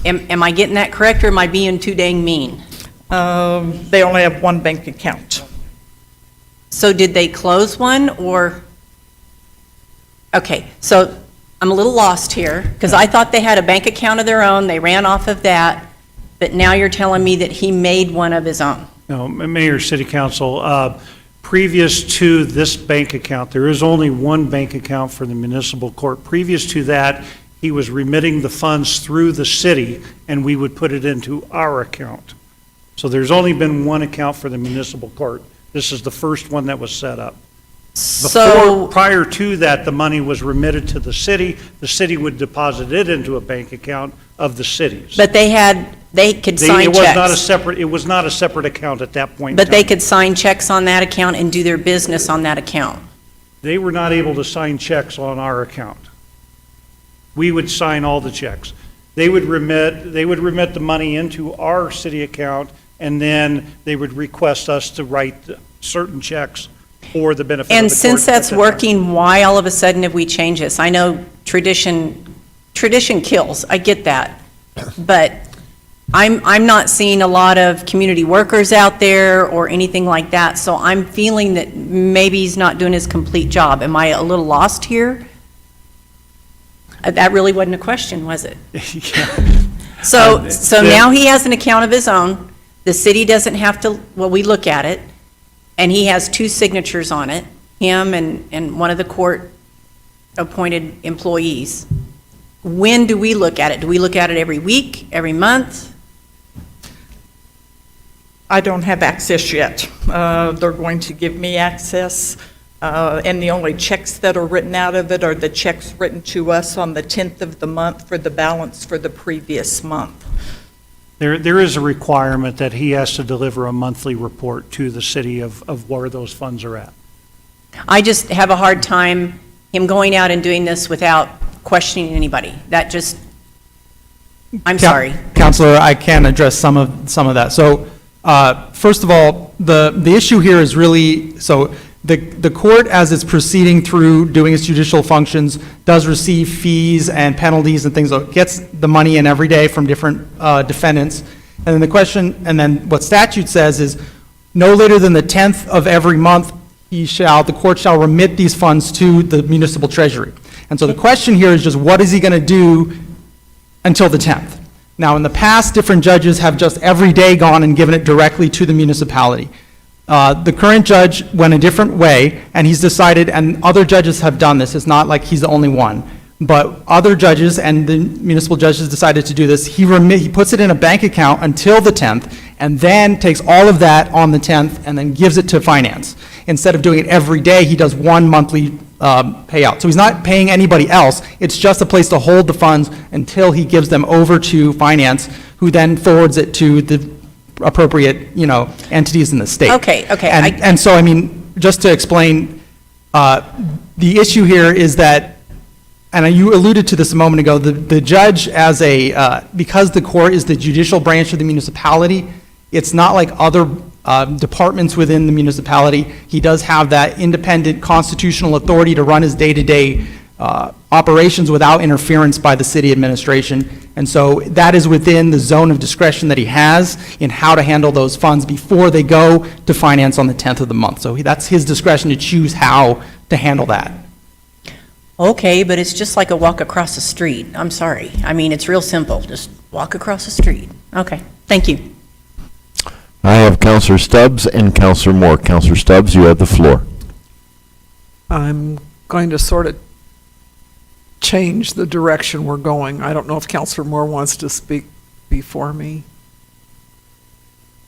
Am I getting that correct, or am I being too dang mean? They only have one bank account. So did they close one, or? Okay, so I'm a little lost here, because I thought they had a bank account of their own, they ran off of that, but now you're telling me that he made one of his own. No, Mayor, City Council, previous to this bank account, there is only one bank account for the municipal court. Previous to that, he was remitting the funds through the city, and we would put it into our account. So there's only been one account for the municipal court. This is the first one that was set up. Prior to that, the money was remitted to the city would deposit it into a bank account of the city's. But they could sign It checks. was not a separate account at that point in But they time. could sign checks on that account and do their business on that account. They were not able to sign checks on our account. We would sign all the checks. They would remit the money into our city account, and then they would request us to write certain checks for the benefit of the court. And since that's working, why all of a sudden have we changed this? I know tradition kills, I get that. But I'm not seeing a lot of community workers out there or anything like that, so I'm feeling that maybe he's not doing his complete job. Am I a little lost here? That really wasn't a question, was it? So now he has an account of his own. The city doesn't have to, well, we look at it, and he has two signatures on it, him and one of the court-appointed employees. When do we look at it? Do we look at it every week, every month? I don't have access yet. They're going to give me access, and the only checks that are written out of it are the checks written to us on the 10th of the month for the balance for the previous month. There is a requirement that he has to deliver a monthly report to the city of where those funds are at. I just have a hard time him going out and doing this without questioning anybody. That just, I'm sorry. Counselor, I can address some of that. So, first of all, the issue here is really, so the court, as it's proceeding through doing its judicial functions, does receive fees and penalties and things. So it gets the money in every day from different defendants. And then the question, and then what statute says is, no later than the 10th of every month, the court shall remit these funds to the municipal treasury. And so the question here is just, what is he going to do until the 10th? Now, in the past, different judges have just every day gone and given it directly to the municipality. The current judge went a different way, and he's decided, and other judges have done this, it's not like he's the only one, but other judges and the municipal judges decided to do this. He puts it in a bank account until the 10th, and then takes all of that on the 10th, and then gives it to finance. Instead of doing it every day, he does one monthly payout. So he's not paying anybody else, it's just a place to hold the funds until he gives them over to finance, who then forwards it to the appropriate, entities in the state. Okay. And so, I mean, just to explain, the issue here is that, and you alluded to this a moment ago, the judge because the court is the judicial branch of the municipality, it's not like other departments within the municipality. He does have that independent constitutional authority to run his day-to-day operations without interference by the city administration. And so that is within the zone of discretion that he has in how to handle those funds before they go to finance on the 10th of the month. So that's his discretion to choose how to handle that. Okay, but it's just like a walk across the street. I'm sorry. I mean, it's real simple. Just walk across the street. Okay, thank you. I have Counselor Stubbs and Counselor Moore. Counselor Stubbs, you have the floor. I'm going to sort of change the direction we're going. I don't know if Counselor Moore wants to speak before me.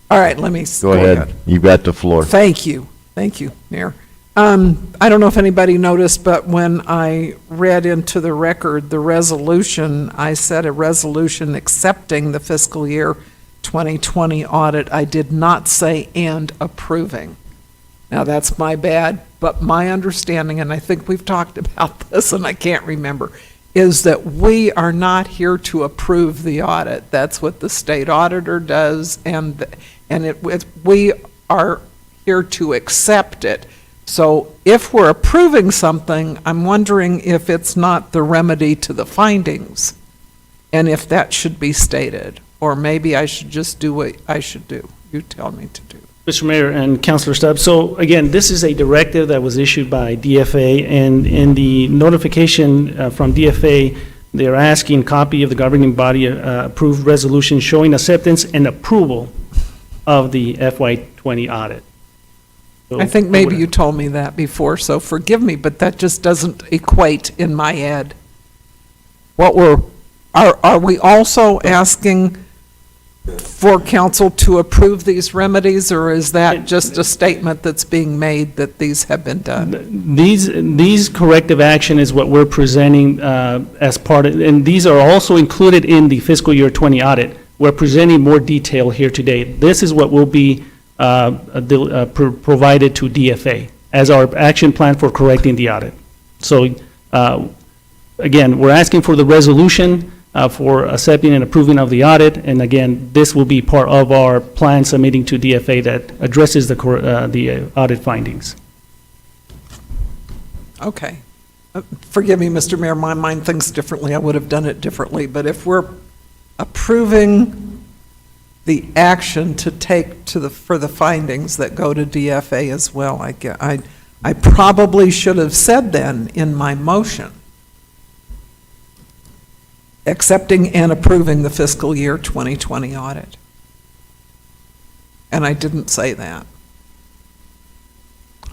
All right, let me Go ahead. You've got the floor. Thank you. Thank you, Mayor. I don't know if anybody noticed, but when I read into the record the resolution, I said a resolution accepting the fiscal year 2020 audit. I did not say and approving. Now, that's my bad, but my understanding, and I think we've talked about this and I can't remember, is that we are not here to approve the audit. That's what the state auditor does, and we are here to accept it. So if we're approving something, I'm wondering if it's not the remedy to the findings, and if that should be stated, or maybe I should just do what I should do. You tell me to do. Mr. Mayor and Councilor Stubbs, so again, this is a directive that was issued by DFA, and in the notification from DFA, they're asking copy of the governing body approved resolution showing acceptance and approval of the FY20 audit. So I think maybe you told me that before, so forgive me, but that just doesn't equate in my head. Are we also asking for council to approve these remedies, or is that just a statement that's being made that these have been done? These corrective action is what we're presenting as part of, and these are also included in the fiscal year 20 audit. We're presenting more detail here today. This is what will be provided to DFA as our action plan for correcting the audit. So again, we're asking for the resolution for accepting and approving of the audit, and again, this will be part of our plan submitting to DFA that addresses the audit findings. Okay. Forgive me, Mr. Mayor, my mind thinks differently. I would have done it differently, but if we're approving the action to take for the findings that go to DFA as well, I probably should have said then in my motion, accepting and approving the fiscal year 2020 audit. And I didn't say that.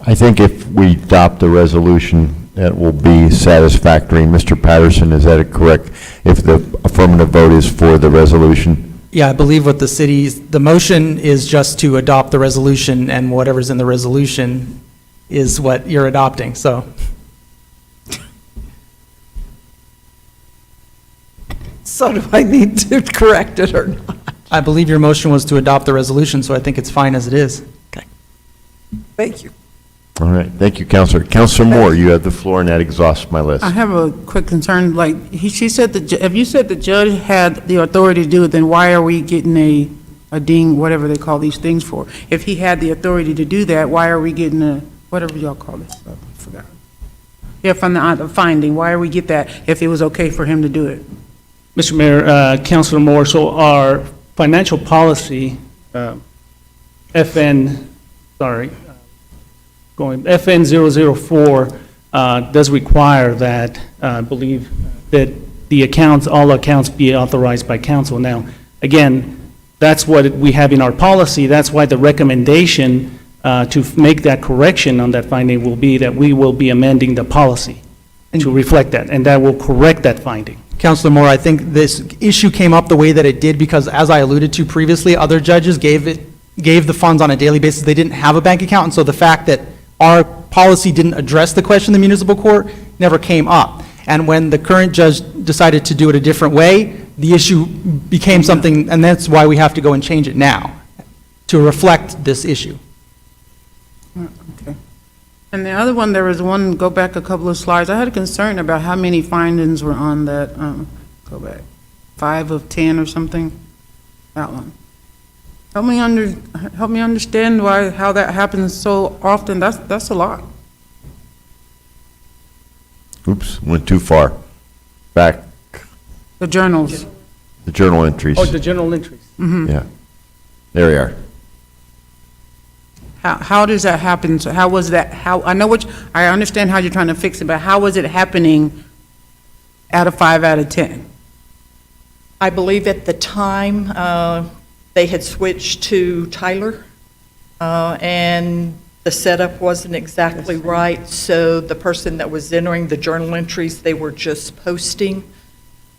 I think if we adopt the resolution, that will be satisfactory. Mr. Patterson, is that correct? If the affirmative vote is for the resolution? Yeah, I believe what the motion is just to adopt the resolution, and whatever's in the resolution is what you're adopting, so. So do I need to correct it or not? I believe your motion was to adopt the resolution, so I think it's fine as it is. Okay. Thank you. All right, thank you, Counselor. Counselor Moore, you have the floor, and that exhausts my list. I have a quick concern, like, she said, if you said the judge had the authority to do it, then why are we getting a ding, whatever they call these things for? If he had the authority to do that, why are we getting a, whatever y'all call this, I forgot. Yeah, from the finding, why are we get that if it was okay for him to do it? Mr. Mayor, Councilor Moore, so our financial policy, FN 004 does require that, I believe, that the accounts, all accounts be authorized by council. Now, again, that's what we have in our policy. That's why the recommendation to make that correction on that finding will be that we will be amending the policy to reflect that, and that will correct that finding. Councilor Moore, I think this issue came up the way that it did because, as I alluded to previously, other judges gave the funds on a daily basis. They didn't have a bank account, and so the fact that our policy didn't address the question in the municipal court never came up. And when the current judge decided to do it a different way, the issue became something, and that's why we have to go and change it now to reflect this issue. Okay. And the other one, there was one, go back a couple of slides. I had a concern about how many findings were on that, go back, 5 of 10 or something, that one. Help me understand how that happens so often. That's a lot. Oops, went too far. Back, The journals. the journal entries. Oh, the general entries. Yeah. There we are. How does that happen? So how was that, I understand how you're trying to fix it, but how was it happening out of 5 out of 10? I believe at the time, they had switched to Tyler, and the setup wasn't exactly right, so the person that was entering the journal entries, they were just posting,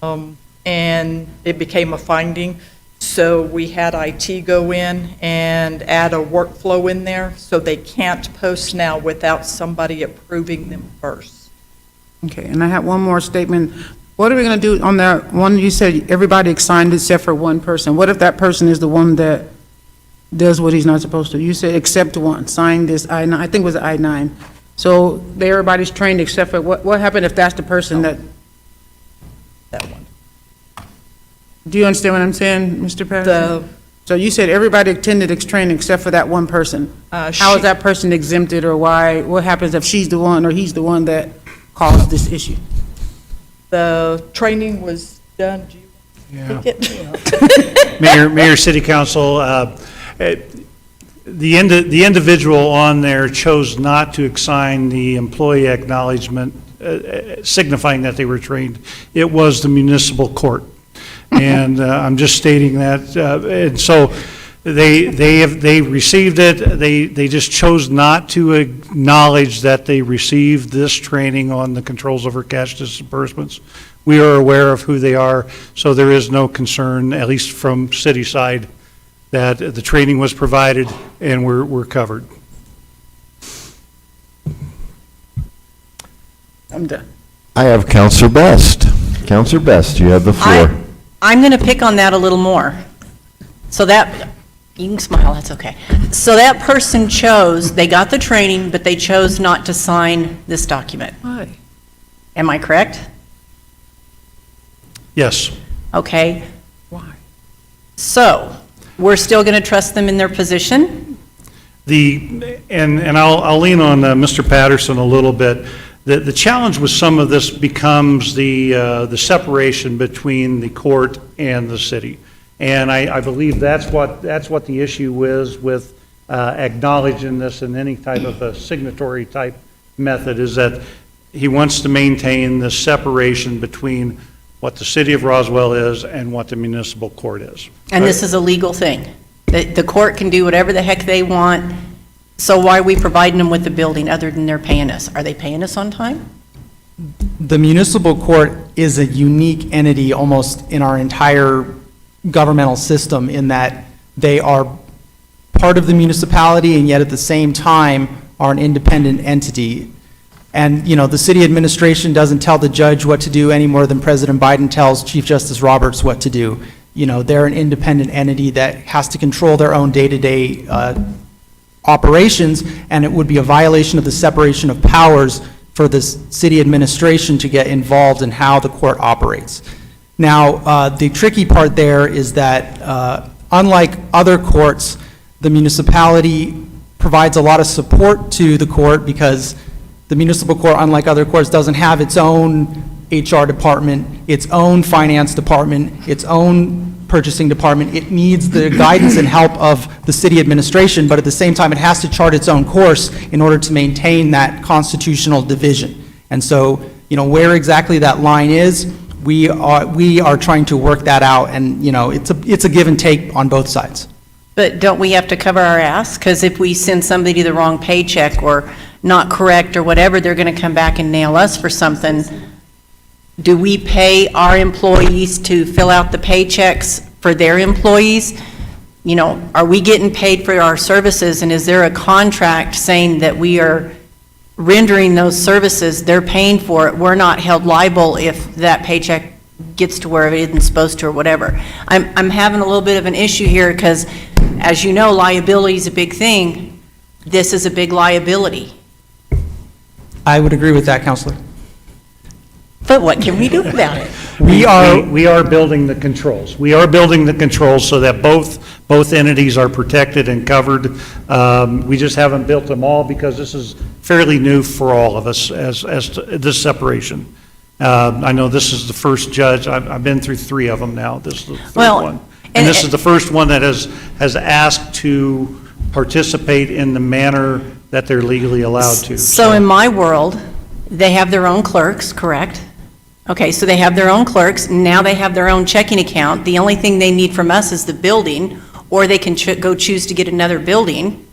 and it became a finding. So we had IT go in and add a workflow in there, so they can't post now without somebody approving them first. Okay, and I have one more statement. What are we going to do on that one? You said everybody signed except for one person. What if that person is the one that does what he's not supposed to? You said except one, sign this I-9, I think it was I-9. So everybody's trained except for, what happened if that's the person that? That one. Do you understand what I'm saying, Mr. Patterson? So you said everybody attended training except for that one person. How is that person exempted, or why? What happens if she's the one or he's the one that caused this issue? The training was done, do you take it? Mayor, City Council, the individual on there chose not to sign the employee acknowledgement signifying that they were trained. It was the municipal court. And I'm just stating that, and so they received it. They just chose not to acknowledge that they received this training on the controls over cash disbursements. We are aware of who they are, so there is no concern, at least from city side, that the training was provided and we're covered. I'm done. I have Counselor Best. Counselor Best, you have the floor. I'm going to pick on that a little more. So that, you can smile, that's okay. So that person chose, they got the training, but they chose not to sign this document. Why? Am I correct? Yes. Okay. Why? So, we're still going to trust them in their position? And I'll lean on Mr. Patterson a little bit. The challenge with some of this becomes the separation between the court and the city. And I believe that's what the issue is with acknowledging this in any type of a signatory type method, is that he wants to maintain the separation between what the city of Roswell is and what the municipal court is. And this is a legal thing. The court can do whatever the heck they want. So why are we providing them with the building other than they're paying us? Are they paying us on time? The municipal court is a unique entity almost in our entire governmental system, in that they are part of the municipality and yet at the same time are an independent entity. And, you know, the city administration doesn't tell the judge what to do any more than President Biden tells Chief Justice Roberts what to do. You know, they're an independent entity that has to control their own day-to-day operations, and it would be a violation of the separation of powers for the city administration to get involved in how the court operates. Now, the tricky part there is that unlike other courts, the municipality provides a lot of support to the court, because the municipal court, unlike other courts, doesn't have its own HR department, its own finance department, its own purchasing department. It needs the guidance and help of the city administration, but at the same time, it has to chart its own course in order to maintain that constitutional division. And so, you know, where exactly that line is, we are trying to work that out, and, you know, it's a give and take on both sides. But don't we have to cover our ass? Because if we send somebody the wrong paycheck or not correct or whatever, they're going to come back and nail us for something. Do we pay our employees to fill out the paychecks for their employees? You know, are we getting paid for our services, and is there a contract saying that we are rendering those services, they're paying for it, we're not held liable if that paycheck gets to where it isn't supposed to or whatever? I'm having a little bit of an issue here because, as you know, liability is a big thing. This is a big liability. I would agree with that, Counselor. But what can we do about it? We are building the controls. We are building the controls so that both entities are protected and covered. We just haven't built them all because this is fairly new for all of us as to this separation. I know this is the first judge, I've been through 3 of them now, this is the third one. And this is the first one that has asked to participate in the manner that they're legally allowed to. So in my world, they have their own clerks, correct? Okay, so they have their own clerks, now they have their own checking account. The only thing they need from us is the building, or they can go choose to get another building.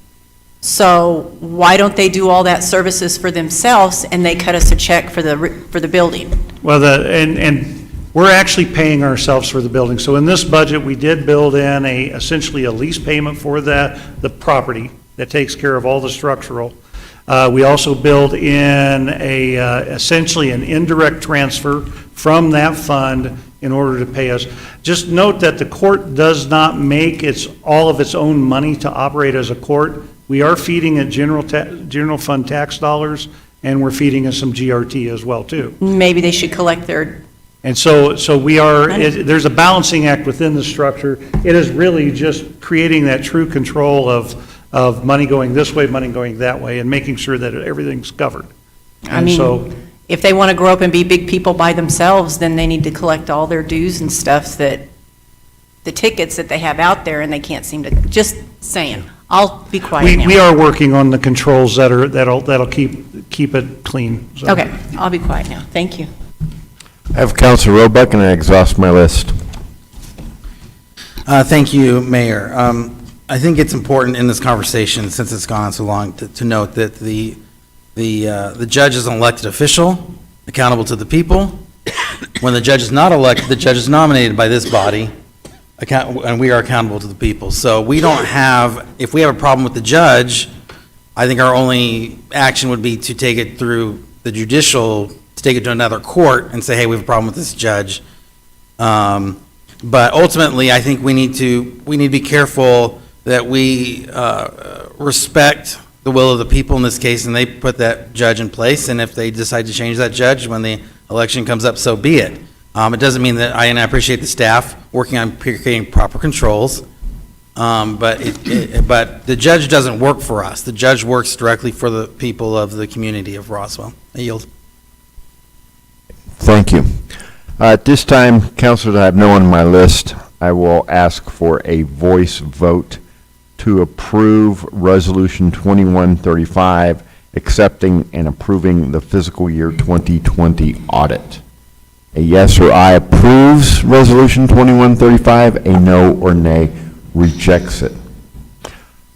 So why don't they do all that services for themselves and they cut us a check for the building? Well, and we're actually paying ourselves for the building. So in this budget, we did build in essentially a lease payment for the property that takes care of all the structural. We also build in essentially an indirect transfer from that fund in order to pay us. Just note that the court does not make all of its own money to operate as a court. We are feeding it general fund tax dollars, and we're feeding it some GRT as well, too. Maybe they should collect their... And so we are, there's a balancing act within the structure. It is really just creating that true control of money going this way, money going that way, and making sure that everything's covered. I mean, if they want to grow up and be big people by themselves, then they need to collect all their dues and stuff the tickets that they have out there, and they can't seem to, just saying. I'll be quiet now. We are working on the controls that'll keep it clean. So. Okay, I'll be quiet now. Thank you. I have Councilor Roebuck, and I exhaust my list. Thank you, Mayor. I think it's important in this conversation, since it's gone on so long, to note that the judge is an elected official, accountable to the people. When the judge is not elected, the judge is nominated by this body, and we are accountable to the people. So we don't have, if we have a problem with the judge, I think our only action would be to take it through the judicial, to take it to another court and say, hey, we have a problem with this judge. But ultimately, I think we need to be careful that we respect the will of the people in this case, and they put that judge in place, and if they decide to change that judge when the election comes up, so be it. It doesn't mean that, and I appreciate the staff working on creating proper controls, but the judge doesn't work for us. The judge works directly for the people of the community of Roswell. I yield. Thank you. At this time, councilors, I have no one on my list. I will ask for a voice vote to approve Resolution 2135, accepting and approving the fiscal year 2020 audit. A yes or aye approves Resolution 2135, a no or nay rejects it.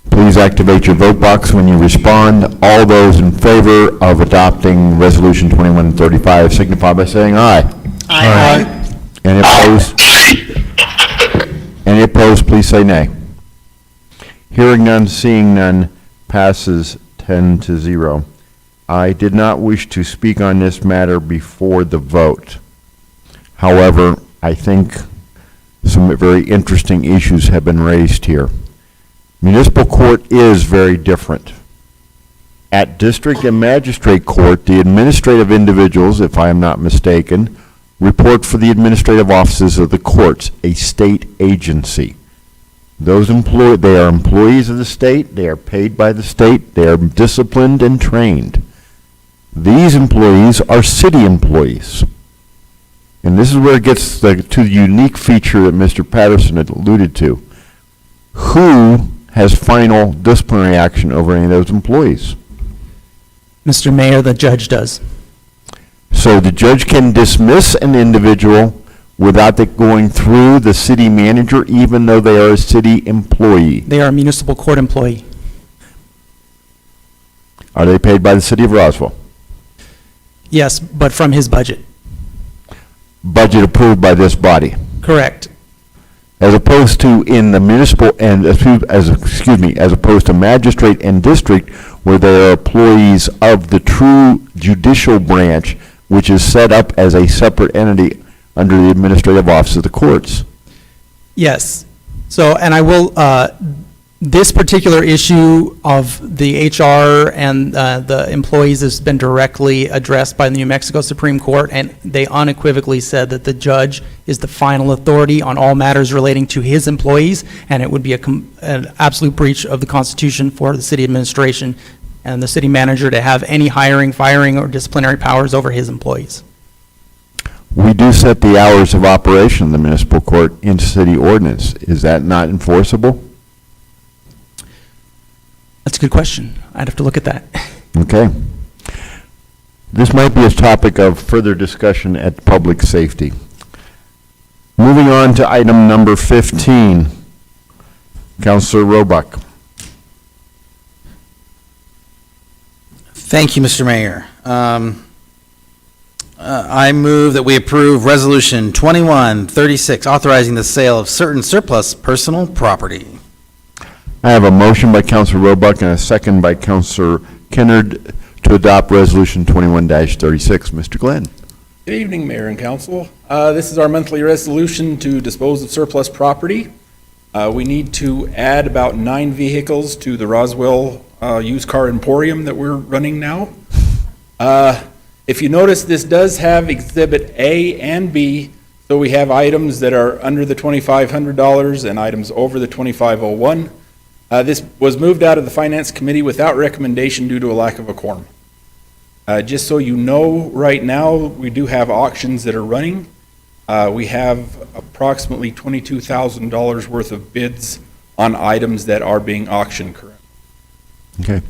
Please activate your vote box when you respond. All those in favor of adopting Resolution 2135 signify by saying aye. Aye. Any opposed? Any opposed, please say nay. Hearing none, seeing none, passes 10-0. I did not wish to speak on this matter before the vote. However, I think some very interesting issues have been raised here. Municipal court is very different. At district and magistrate court, the administrative individuals, if I am not mistaken, report for the administrative offices of the courts, a state agency. They are employees of the state, they are paid by the state, they are disciplined and trained. These employees are city employees. And this is where it gets to the unique feature that Mr. Patterson had alluded to. Who has final disciplinary action over any of those employees? Mr. Mayor, the judge does. So the judge can dismiss an individual without it going through the city manager, even though they are a city employee. They are a municipal court employee. Are they paid by the city of Roswell? Yes, but from his budget. Budget approved by this body. Correct. As opposed to in the municipal and, as opposed to magistrate and district, where they are employees of the true judicial branch, which is set up as a separate entity under the administrative office of the courts. Yes. So, and I will, This particular issue of the HR and the employees has been directly addressed by the New Mexico Supreme Court, and they unequivocally said that the judge is the final authority on all matters relating to his employees, and it would be an absolute breach of the Constitution for the city administration and the city manager to have any hiring, firing, or disciplinary powers over his employees. We do set the hours of operation of the municipal court in city ordinance. Is that not enforceable? That's a good question. I'd have to look at that. Okay. This might be a topic of further discussion at public safety. Moving on to item number 15. Councilor Roebuck. Thank you, Mr. Mayor. I move that we approve Resolution 2136, authorizing the sale of certain surplus personal property. I have a motion by Councilor Roebuck and a second by Councilor Kennard to adopt Resolution 21-36. Mr. Glenn. Good evening, Mayor and Council. This is our monthly resolution to dispose of surplus property. We need to add about 9 vehicles to the Roswell used car emporium that we're running now. If you notice, this does have Exhibit A and B, so we have items that are under the $2,500 and items over the $2,501. This was moved out of the Finance Committee without recommendation due to a lack of a quorum. Just so you know, right now, we do have auctions that are running. We have approximately $22,000 worth of bids on items that are being auctioned currently. Okay.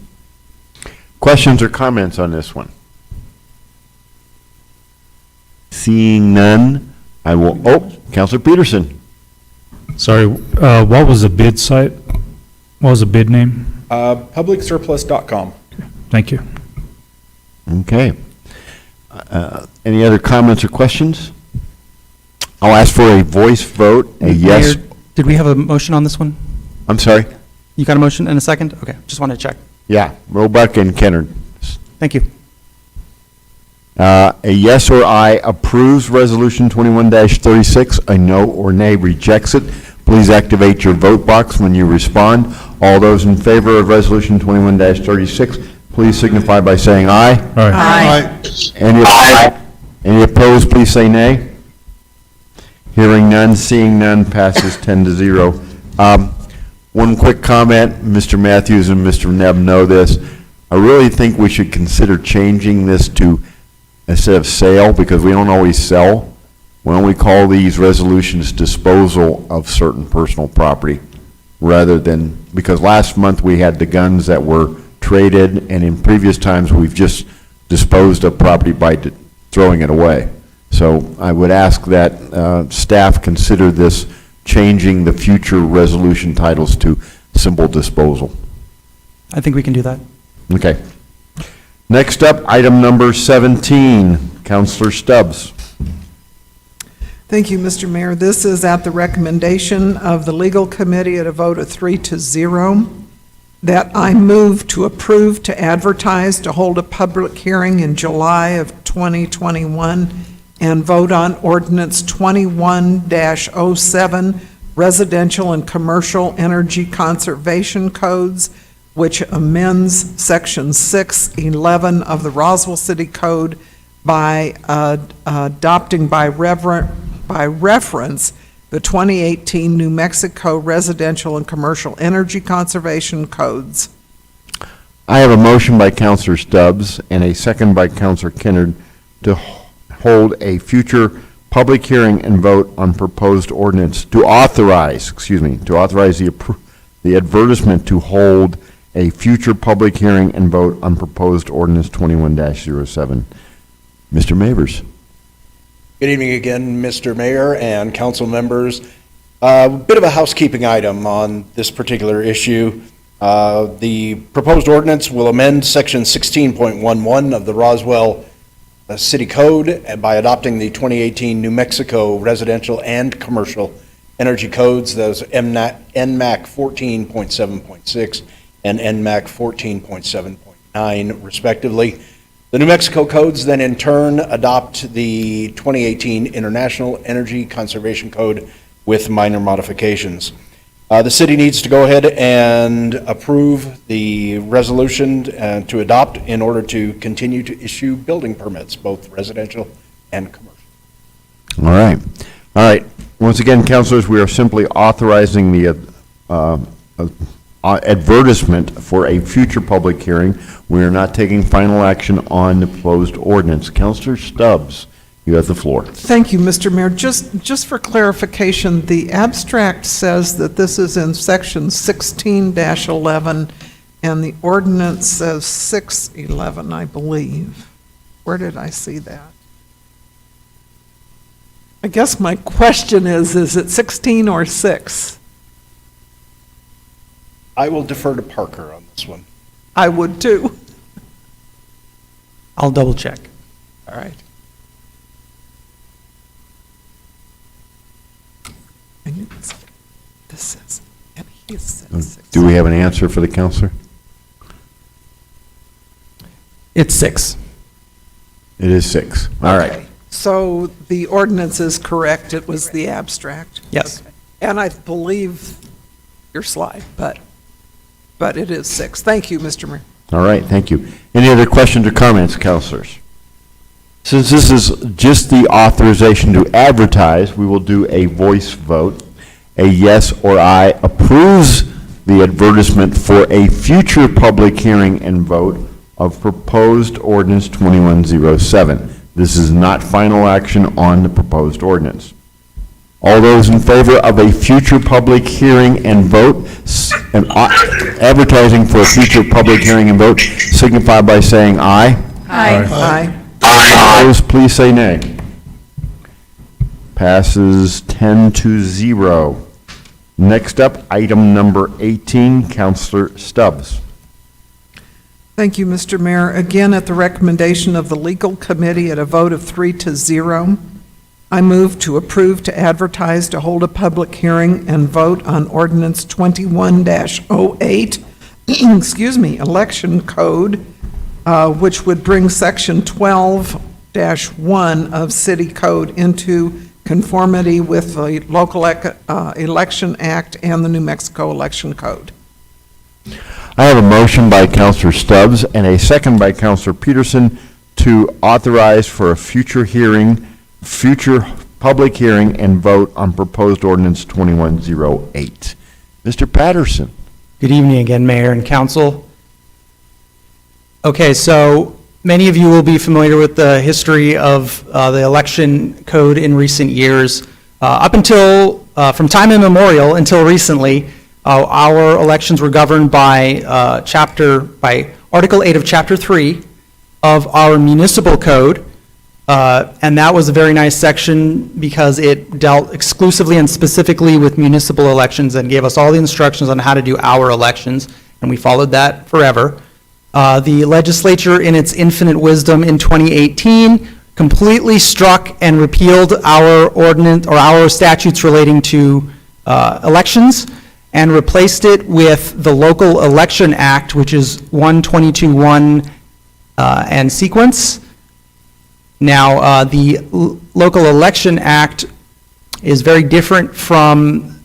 Questions or comments on this one? Seeing none, I will, Councilor Peterson. Sorry, what was the bid site? What was the bid name? Publicsurplus.com. Thank you. Okay. Any other comments or questions? I'll ask for a voice vote, a yes. Mayor, did we have a motion on this one? I'm sorry? You got a motion and a second? Okay, just wanted to check. Yeah, Roebuck and Kennard. Thank you. A yes or aye approves Resolution 21-36. A no or nay rejects it. Please activate your vote box when you respond. All those in favor of Resolution 21-36, please signify by saying aye. Aye. Any opposed, please say nay. Hearing none, seeing none, passes 10-0. One quick comment, Mr. Matthews and Mr. Nebb know this. I really think we should consider changing this to, instead of sale, because we don't always sell, why don't we call these resolutions disposal of certain personal property, rather than, because last month we had the guns that were traded, and in previous times we've just disposed of property by throwing it away. So I would ask that staff consider this, changing the future resolution titles to simple disposal. I think we can do that. Okay. Next up, item number 17, Councilor Stubbs. Thank you, Mr. Mayor. This is at the recommendation of the Legal Committee at a vote of 3-0, that I move to approve to advertise to hold a public hearing in July of 2021 and vote on ordinance 21-07, residential and commercial energy conservation codes, which amends section 611 of the Roswell City Code by adopting by reference the 2018 New Mexico residential and commercial energy conservation codes. I have a motion by Councilor Stubbs and a second by Councilor Kennard to hold a future public hearing and vote on proposed ordinance to authorize the advertisement to hold a future public hearing and vote on proposed ordinance 21-07. Mr. Mavers. Good evening again, Mr. Mayor and council members. A bit of a housekeeping item on this particular issue. The proposed ordinance will amend section 16.11 of the Roswell City Code by adopting the 2018 New Mexico residential and commercial energy codes, those NMAC 14.7.6 and NMAC 14.7.9 respectively. The New Mexico codes then in turn adopt the 2018 International Energy Conservation Code with minor modifications. The city needs to go ahead and approve the resolution to adopt in order to continue to issue building permits, both residential and commercial. All right. All right. Once again, councilors, we are simply authorizing the advertisement for a future public hearing. We are not taking final action on the proposed ordinance. Councilor Stubbs, you have the floor. Thank you, Mr. Mayor. Just for clarification, the abstract says that this is in section 16-11, and the ordinance says 611, I believe. Where did I see that? I guess my question is it 16 or 6? I will defer to Parker on this one. I would too. I'll double check. All right. This says, and he says 6. Do we have an answer for the councilor? It's 6. It is 6. All right. Okay. So the ordinance is correct, it was the abstract? Yes. And I believe your slide, but it is 6. Thank you, Mr. Mayor. All right, thank you. Any other questions or comments, councilors? Since this is just the authorization to advertise, we will do a voice vote. A yes or aye approves the advertisement for a future public hearing and vote of proposed ordinance 2107. This is not final action on the proposed ordinance. All those in favor of a future public hearing and vote, and advertising for a future public hearing and vote, signify by saying aye. Aye. Opposed, please say nay. Passes 10-0. Next up, item number 18, Councilor Stubbs. Thank you, Mr. Mayor. Again, at the recommendation of the legal committee at a vote of 3-0, I move to approve to advertise to hold a public hearing and vote on ordinance 21-08, excuse me, election code, which would bring section 12-1 of city code into conformity with the local election act and the New Mexico election code. I have a motion by Councilor Stubbs and a second by Councilor Peterson to authorize for a future public hearing and vote on proposed ordinance 2108. Mr. Patterson. Good evening again, Mayor and Council. Okay, so many of you will be familiar with the history of the election code in recent years. Up until, from time immemorial until recently, our elections were governed by Article 8 of Chapter 3 of our municipal code, and that was a very nice section because it dealt exclusively and specifically with municipal elections and gave us all the instructions on how to do our elections, and we followed that forever. The legislature, in its infinite wisdom in 2018, completely struck and repealed our ordinance or our statutes relating to elections, and replaced it with the Local Election Act, which is 122.1 and sequence. Now, the Local Election Act is very different from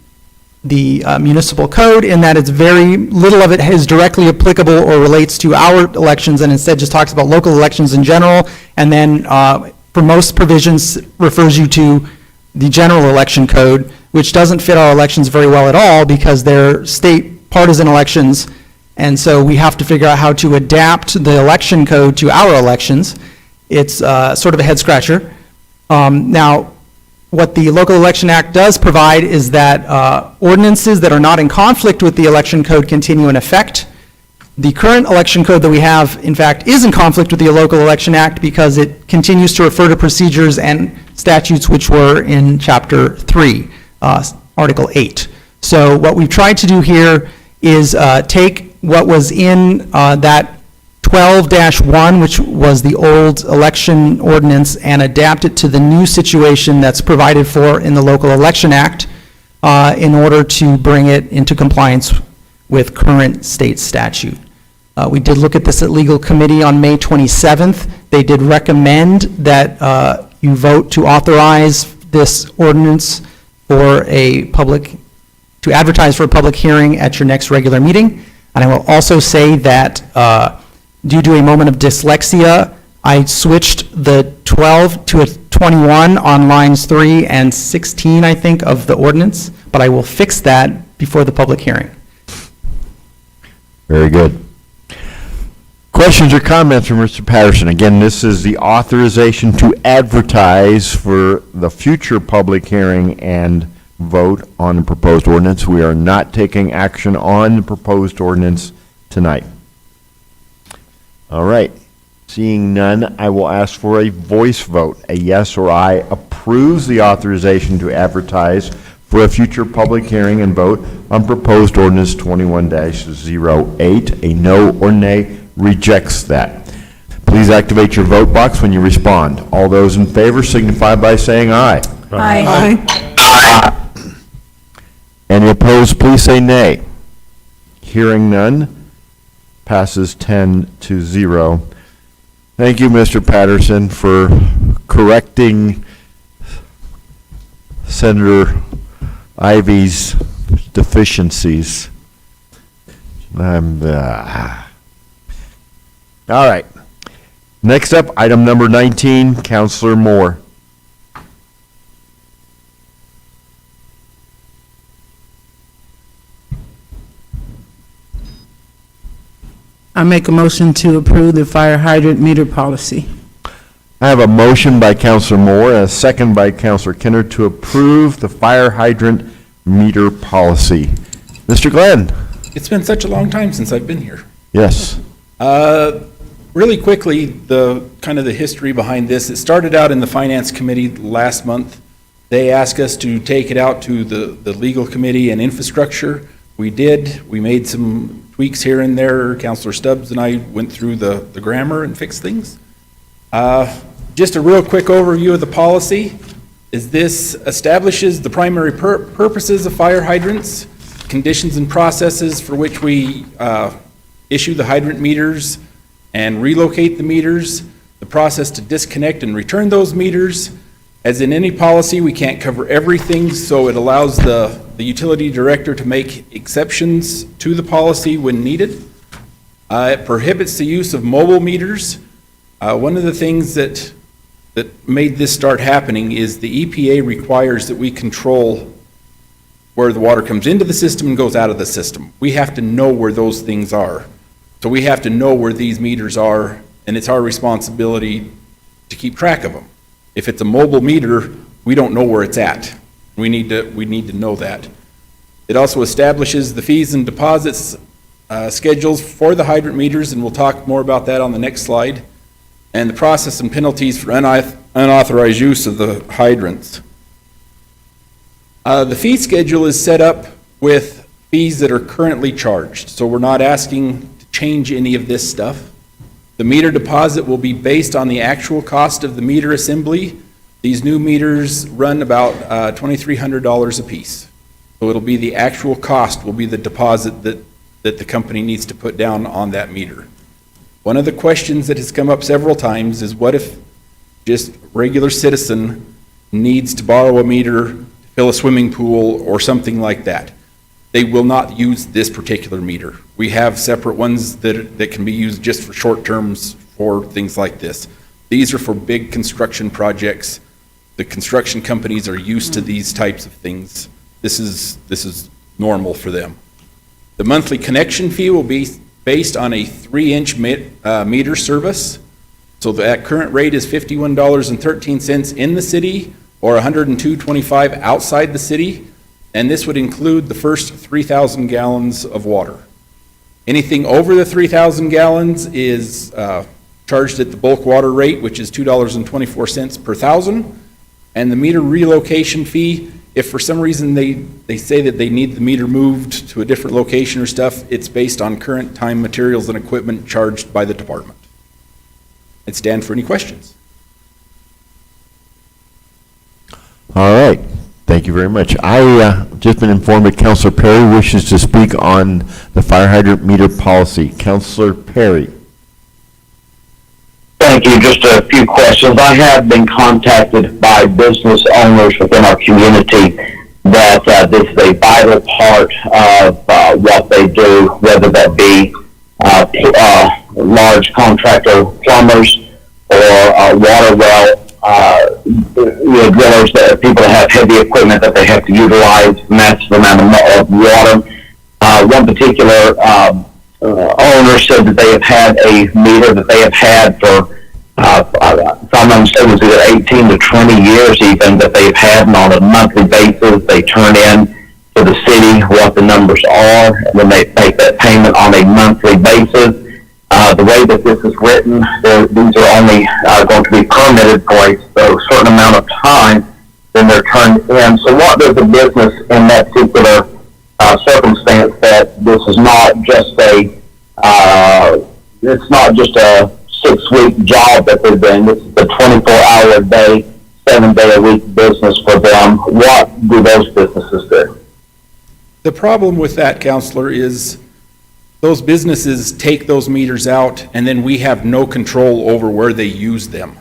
the municipal code in that it's very little of it is directly applicable or relates to our elections, and instead just talks about local elections in general, and then for most provisions refers you to the general election code, which doesn't fit our elections very well at all because they're state partisan elections, and so we have to figure out how to adapt the election code to our elections. It's sort of a head scratcher. Now, what the Local Election Act does provide is that ordinances that are not in conflict with the election code continue in effect. The current election code that we have, in fact, is in conflict with the Local Election Act because it continues to refer to procedures and statutes which were in Chapter 3, Article 8. So what we've tried to do here is take what was in that 12-1, which was the old election ordinance, and adapt it to the new situation that's provided for in the Local Election Act in order to bring it into compliance with current state statute. We did look at this at legal committee on May 27th. They did recommend that you vote to authorize this ordinance for a public to advertise for a public hearing at your next regular meeting. And I will also say that due to a moment of dyslexia, I switched the 12 to a 21 on lines 3 and 16, I think, of the ordinance, but I will fix that before the public hearing. Very good. Questions or comments from Mr. Patterson? Again, this is the authorization to advertise for the future public hearing and vote on the proposed ordinance. We are not taking action on the proposed ordinance tonight. All right. Seeing none, I will ask for a voice vote. A yes or aye approves the authorization to advertise for a future public hearing and vote on proposed ordinance 21-08. A no or nay rejects that. Please activate your vote box when you respond. All those in favor signify by saying aye. Aye. Any opposed, please say nay. Hearing none, passes 10-0. Thank you, Mr. Patterson, for correcting Senator Ivy's deficiencies. All right. Next up, item number 19, Councilor Moore. I make a motion to approve the fire hydrant meter policy. I have a motion by Councilor Moore and a second by Councilor Kenner to approve the fire hydrant meter policy. Mr. Glenn? It's been such a long time since I've been here. Yes. Really quickly, the history behind this, it started out in the Finance Committee last month. They asked us to take it out to the Legal Committee and Infrastructure. We did. We made some tweaks here and there. Councilor Stubbs and I went through the grammar and fixed things. Just a real quick overview of the policy is this establishes the primary purposes of fire hydrants, conditions and processes for which we issue the hydrant meters and relocate the meters, the process to disconnect and return those meters. As in any policy, we can't cover everything, so it allows the utility director to make exceptions to the policy when needed. It prohibits the use of mobile meters. One of the things that made this start happening is the EPA requires that we control where the water comes into the system and goes out of the system. We have to know where those things are. So we have to know where these meters are, and it's our responsibility to keep track of them. If it's a mobile meter, we don't know where it's at. We need to know that. It also establishes the fees and deposits schedules for the hydrant meters, and we'll talk more about that on the next slide, and the process and penalties for unauthorized use of the hydrants. The fee schedule is set up with fees that are currently charged, so we're not asking to change any of this stuff. The meter deposit will be based on the actual cost of the meter assembly. These new meters run about $2,300 a piece. So it'll be the actual cost will be the deposit that the company needs to put down on that meter. One of the questions that has come up several times is what if just regular citizen needs to borrow a meter to fill a swimming pool or something like that? They will not use this particular meter. We have separate ones that can be used just for short terms for things like this. These are for big construction projects. The construction companies are used to these types of things. This is normal for them. The monthly connection fee will be based on a 3-inch meter service. So that current rate is $51.13 in the city or $102.25 outside the city. And this would include the first 3,000 gallons of water. Anything over the 3,000 gallons is charged at the bulk water rate, which is $2.24 per thousand. And the meter relocation fee, if for some reason they say that they need the meter moved to a different location or stuff, it's based on current time, materials, and equipment charged by the department. I'd stand for any questions. All right. Thank you very much. I just been informed that Councilor Perry wishes to speak on the fire hydrant meter policy. Councilor Perry. Thank you. Just a few questions. I have been contacted by business owners within our community that this is a vital vital part of what they do, whether that be large contractor plumbers or water well drillers, that people that have heavy equipment that they have to utilize massive amount of water. One particular owner said that they have had a meter that they have had for, if I'm not mistaken, it was either 18 to 20 years even, that they've had, and on a monthly basis they turn in to the city what the numbers are, and then they make that payment on a monthly basis. The way that this is written, these are only going to be permitted for a certain amount of time, then they're turned in. So what does a business in that particular circumstance, that this is not just it's not just a 6-week job that they're doing, this is a 24-hour a day, 7-day-a-week business for them. What do those businesses do? The problem with that, Counselor, is those businesses take those meters out, and then we have no control over where they use them,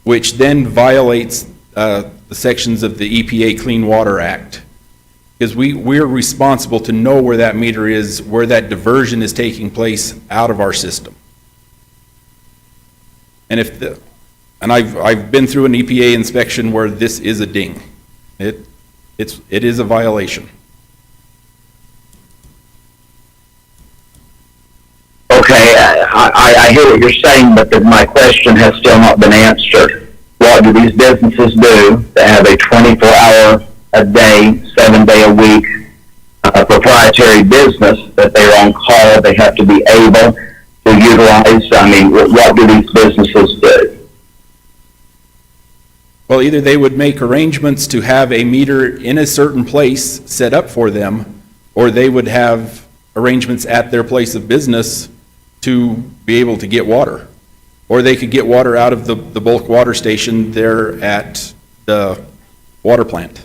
which then violates the sections of the EPA Clean Water Act. Because we're responsible to know where that meter is, where that diversion is taking place out of our system. And I've been through an EPA inspection where this is a ding. It is a violation. Okay, I hear what you're saying, but my question has still not been answered. What do these businesses do to have a 24-hour a day, 7-day-a-week proprietary business that they're on call, they have to be able to utilize? I mean, what do these businesses do? Well, either they would make arrangements to have a meter in a certain place set up for them, or they would have arrangements at their place of business to be able to get water. Or they could get water out of the bulk water station there at the water plant.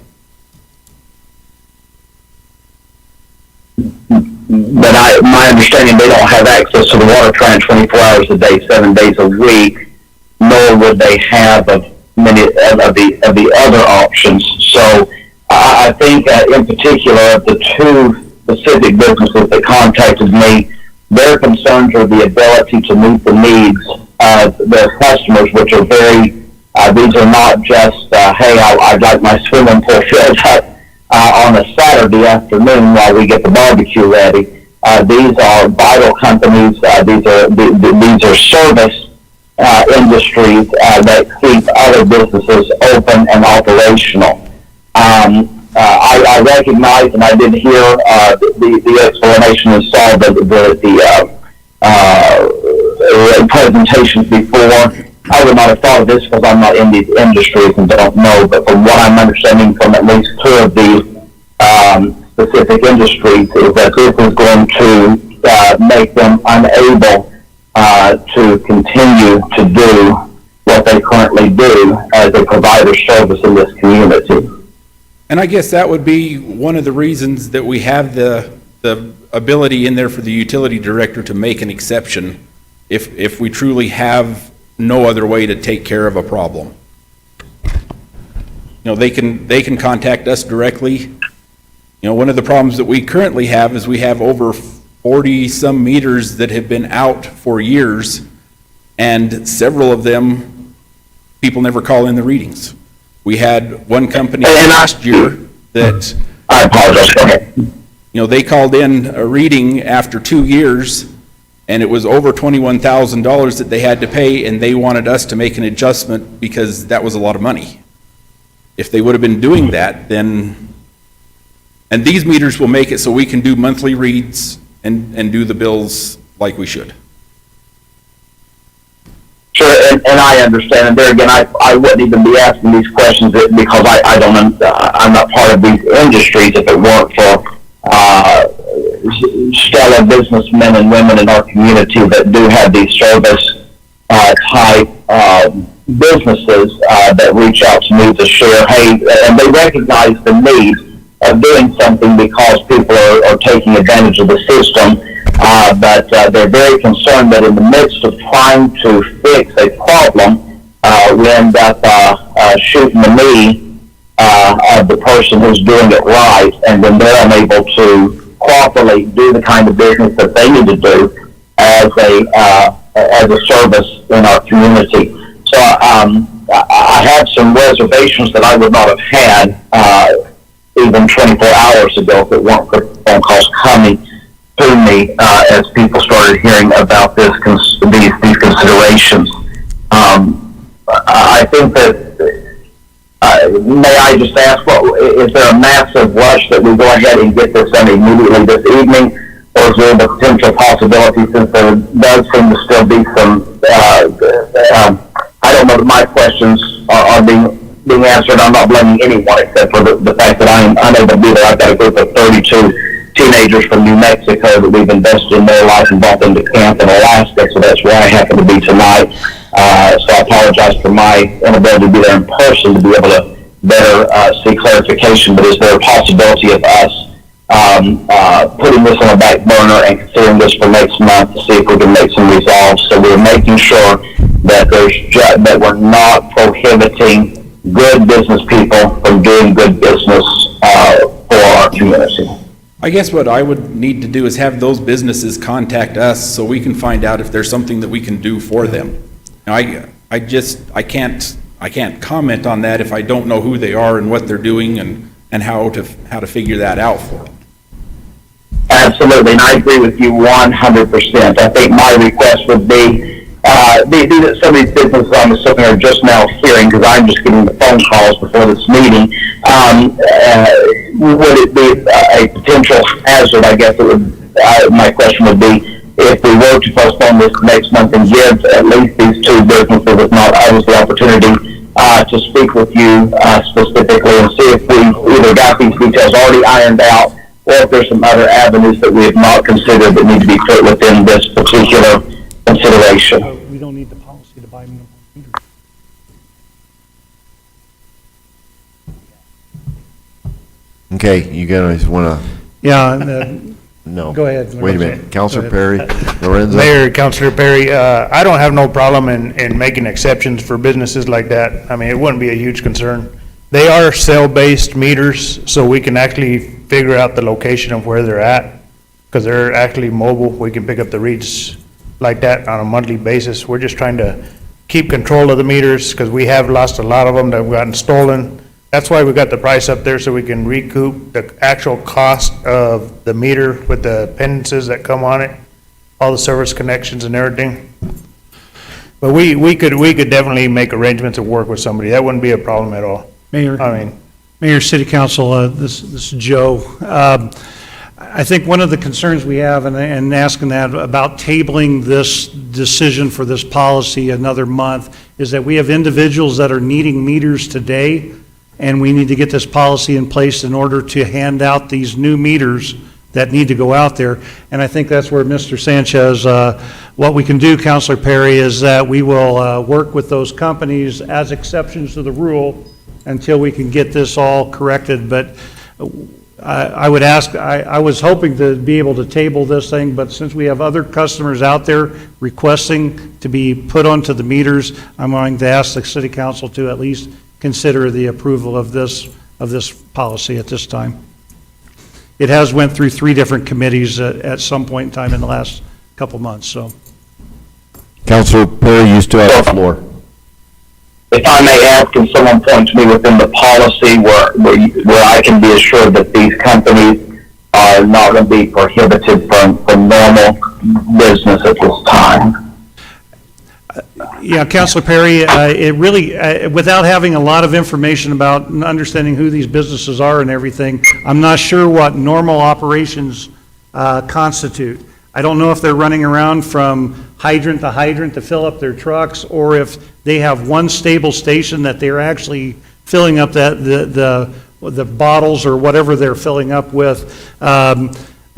But my understanding, they don't have access to the water plant 24 hours a day, 7 days a week, nor would they have of many of the other options. So I think in particular, the two specific businesses that contacted me, their concerns are the ability to meet the needs of their customers, which are very, these are not just, hey, I'd like my swimming pool filled up on a Saturday afternoon while we get the barbecue ready. These are vital companies. These are service industries that keep other businesses open and operational. I recognize, and I did hear the explanation and saw the presentations before. I would not have thought of this because I'm not in these industries and don't know, but from what I'm understanding from at least two of these specific industries is that this is going to make them unable to continue to do what they currently do as a provider service in this community. And I guess that would be one of the reasons that we have the ability in there for the utility director to make an exception if we truly have no other way to take care of a problem. You know, they can contact us directly. You know, one of the problems that we currently have is we have over 40-some meters that have been out for years, and several of them, people never call in the readings. We had one company last year that, I apologize, go ahead. You know, they called in a reading after 2 years, and it was over $21,000 that they had to pay, and they wanted us to make an adjustment because that was a lot of money. If they would have been doing that, then, and these meters will make it so we can do monthly reads and do the bills like we should. Sure, and I understand. And there again, I wouldn't even be asking these questions because I'm not part of these industries if it weren't for stellar businessmen and women in our community that do have these service type businesses that reach out to me to share, hey, and they recognize the need of doing something because people are taking advantage of the system. But they're very concerned that in the midst of trying to fix a problem, we end up shooting the knee of the person who's doing it right, and when they're unable to properly do the kind of business that they need to do as a service in our community. So I had some reservations that I would not have had even 24 hours ago if it weren't for phone calls coming to me as people started hearing about these considerations. I think that may I just ask, is there a massive rush that we go ahead and get this done immediately this evening, or is there the potential possibility, since there does seem to still be some, I don't know that my questions are being answered. I'm not blaming anyone except for the fact that I am unable to be there. I've got a group of 32 teenagers from New Mexico that we've invested in their life and brought them to camp in Alaska, so that's where I happen to be tonight. So I apologize for my inability to be there in person to be able to better see clarification, but is there a possibility of us putting this on a back burner and considering this for next month to see if we can make some resolve, so we're making sure that that we're not prohibiting good business people from doing good business for our community. I guess what I would need to do is have those businesses contact us so we can find out if there's something that we can do for them. Now, I can't comment on that if I don't know who they are and what they're doing and how to figure that out for them. Absolutely, and I agree with you 100%. I think my request would be that some of these businesses I'm assuming are just now hearing, because I'm just getting the phone calls before this meeting. Would it be a potential hazard? I guess it would. My question would be, if we were to postpone this next month and give at least these two businesses, if not others, the opportunity to speak with you specifically and see if we either got these details already ironed out, or if there's some other avenues that we have not considered that need to be put within this particular consideration. We don't need the policy to buy them. Okay, you guys want to? Yeah. No. Go ahead. Wait a minute. Counselor Perry, Lorenzo? Mayor, Counselor Perry, I don't have no problem in making exceptions for businesses like that. I mean, it wouldn't be a huge concern. They are cell-based meters, so we can actually figure out the location of where they're at, because they're actually mobile. We can pick up the reads like that on a monthly basis. We're just trying to keep control of the meters, because we have lost a lot of them that have gotten stolen. That's why we got the price up there, so we can recoup the actual cost of the meter with the penances that come on it, all the service connections and everything. But we could definitely make arrangements to work with somebody. That wouldn't be a problem at all. Mayor, City Council, this is Joe. I think one of the concerns we have, and asking that about tabling this decision for this policy another month, is that we have individuals that are needing meters today, and we need to get this policy in place in order to hand out these new meters that need to go out there. And I think that's where Mr. Sanchez, what we can do, Councilor Perry, is that we will work with those companies as exceptions to the rule until we can get this all corrected. But I would ask, I was hoping to be able to table this thing, but since we have other customers out there requesting to be put onto the meters, I'm going to ask the City Council to at least consider the approval of this policy at this time. It has went through 3 different committees at some point in time in the last couple months, so. Councilor Perry, you still have the floor. If I may ask, can someone point to me within the policy where I can be assured that these companies are not going to be prohibited from normal business at this time? Yeah, Councilor Perry, it really, without having a lot of information about understanding who these businesses are and everything, I'm not sure what normal operations constitute. I don't know if they're running around from hydrant to fill up their trucks, or if they have one stable station that they're actually filling up the bottles or whatever they're filling up with.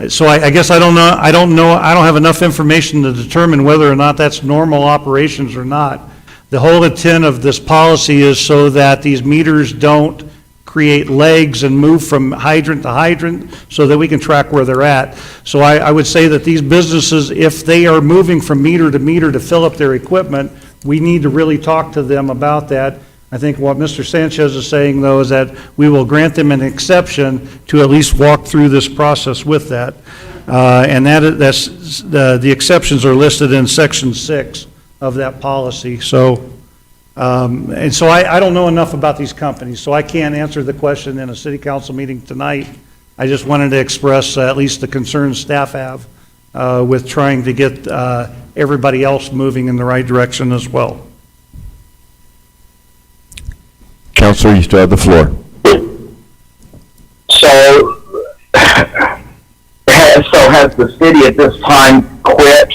So I guess I don't know. I don't have enough information to determine whether or not that's normal operations or not. The whole intent of this policy is so that these meters don't create legs and move from hydrant to hydrant, so that we can track where they're at. So I would say that these businesses, if they are moving from meter to fill up their equipment, we need to really talk to them about that. I think what Mr. Sanchez is saying, though, is that we will grant them an exception to at least walk through this process with that. And the exceptions are listed in Section 6 of that policy. So, and so I don't know enough about these companies, so I can't answer the question in a city council meeting tonight. I just wanted to express at least the concerns staff have with trying to get everybody else moving in the right direction as well. Counselor, you still have the floor. So, has the city at this time quit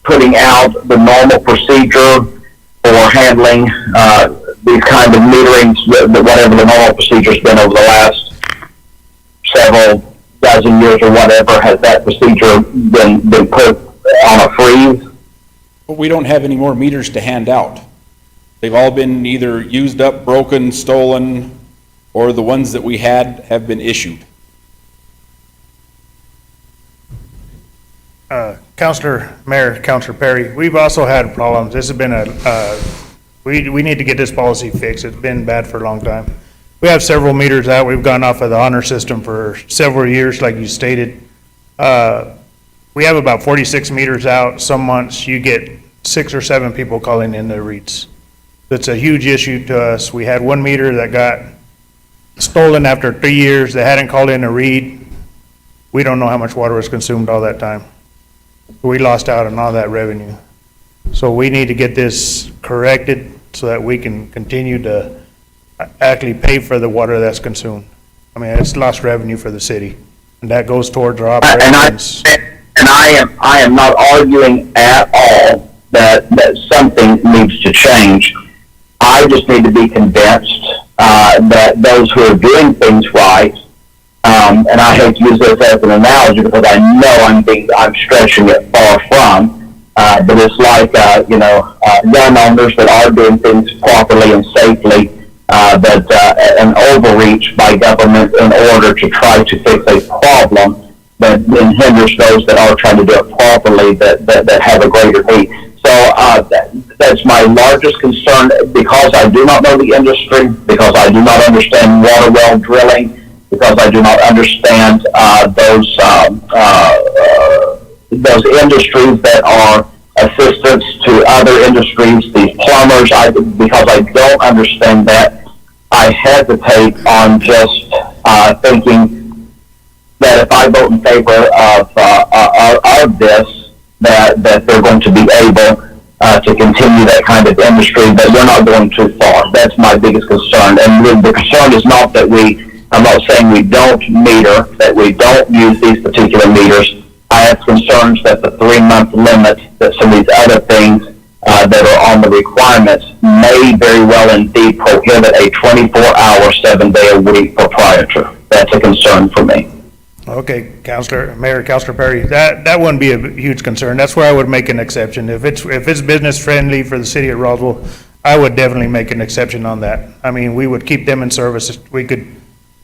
putting out the normal procedure for handling these kind of meterings, whatever the normal procedure's been over the last several dozen years or whatever? Has that procedure been put on a freeze? But we don't have any more meters to hand out. They've all been either used up, broken, stolen, or the ones that we had have been issued. Mayor, Councilor Perry, we've also had problems. This has been we need to get this policy fixed. It's been bad for a long time. We have several meters out. We've gone off of the honor system for several years, like you stated. We have about 46 meters out. Some months you get 6 or 7 people calling in their reads. It's a huge issue to us. We had one meter that got stolen after 3 years. They hadn't called in a read. We don't know how much water was consumed all that time. We lost out on all that revenue. So we need to get this corrected so that we can continue to actually pay for the water that's consumed. I mean, it's lost revenue for the city, and that goes towards our operations. I am not arguing at all that something needs to change. I just need to be convinced that those who are doing things right, and I hate to use this as an analogy because I know I'm stretching it far from, but it's like gun owners that are doing things properly and safely, but an overreach by government in order to try to fix a problem that then hinders those that are trying to do it properly that have a greater need. So that's my largest concern, because I do not know the industry, because I do not understand water well drilling, because I do not understand those industries that are assistants to other industries, these plumbers. Because I don't understand that, I hesitate on just thinking that if I vote in favor of this, that they're going to be able to continue that kind of industry, but we're not going too far. That's my biggest concern. And the concern is not that I'm not saying we don't meter, that we don't use these particular meters. I have concerns that the 3-month limit, that some of these other things that are on the requirements may very well indeed prohibit a 24-hour, 7-day-a-week proprietor. That's a concern for me. Okay, Mayor, Councilor Perry, that wouldn't be a huge concern. That's where I would make an exception. If it's business friendly for the city of Roswell, I would definitely make an exception on that. I mean, we would keep them in service. We could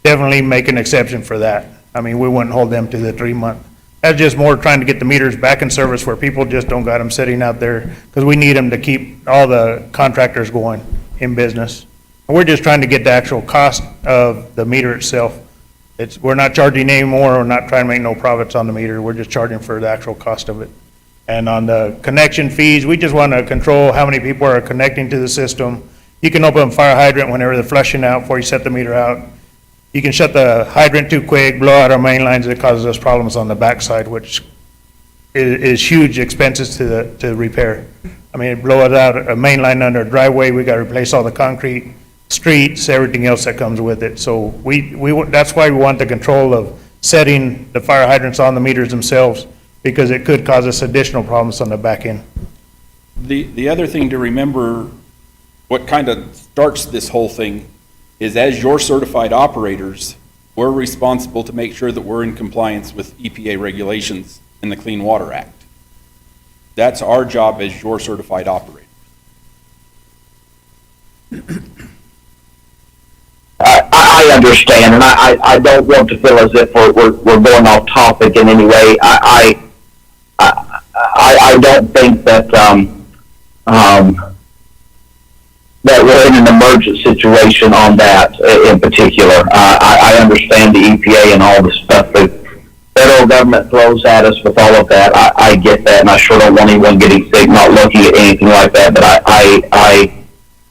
definitely make an exception for that. I mean, we wouldn't hold them to the 3-month. That's just more trying to get the meters back in service where people just don't got them sitting out there, because we need them to keep all the contractors going in business. And we're just trying to get the actual cost of the meter itself. We're not charging anymore. We're not trying to make no profits on the meter. We're just charging for the actual cost of it. And on the connection fees, we just want to control how many people are connecting to the system. You can open a fire hydrant whenever they're flushing out before you set the meter out. You can shut the hydrant too quick, blow out our main lines. It causes us problems on the backside, which is huge expenses to repair. I mean, blow it out a main line under a driveway. We got to replace all the concrete, streets, everything else that comes with it. So that's why we want the control of setting the fire hydrants on the meters themselves, because it could cause us additional problems on the back end. The other thing to remember, what kind of starts this whole thing, is as your certified operators, we're responsible to make sure that we're in compliance with EPA regulations and the Clean Water Act. That's our job as your certified operator. I understand, and I don't want to feel as if we're going off topic in any way. I don't think that that we're in an emergent situation on that in particular. I understand the EPA and all the stuff that federal government throws at us with all of that. I get that, and I sure don't want anyone getting sick, not looking at anything like that. But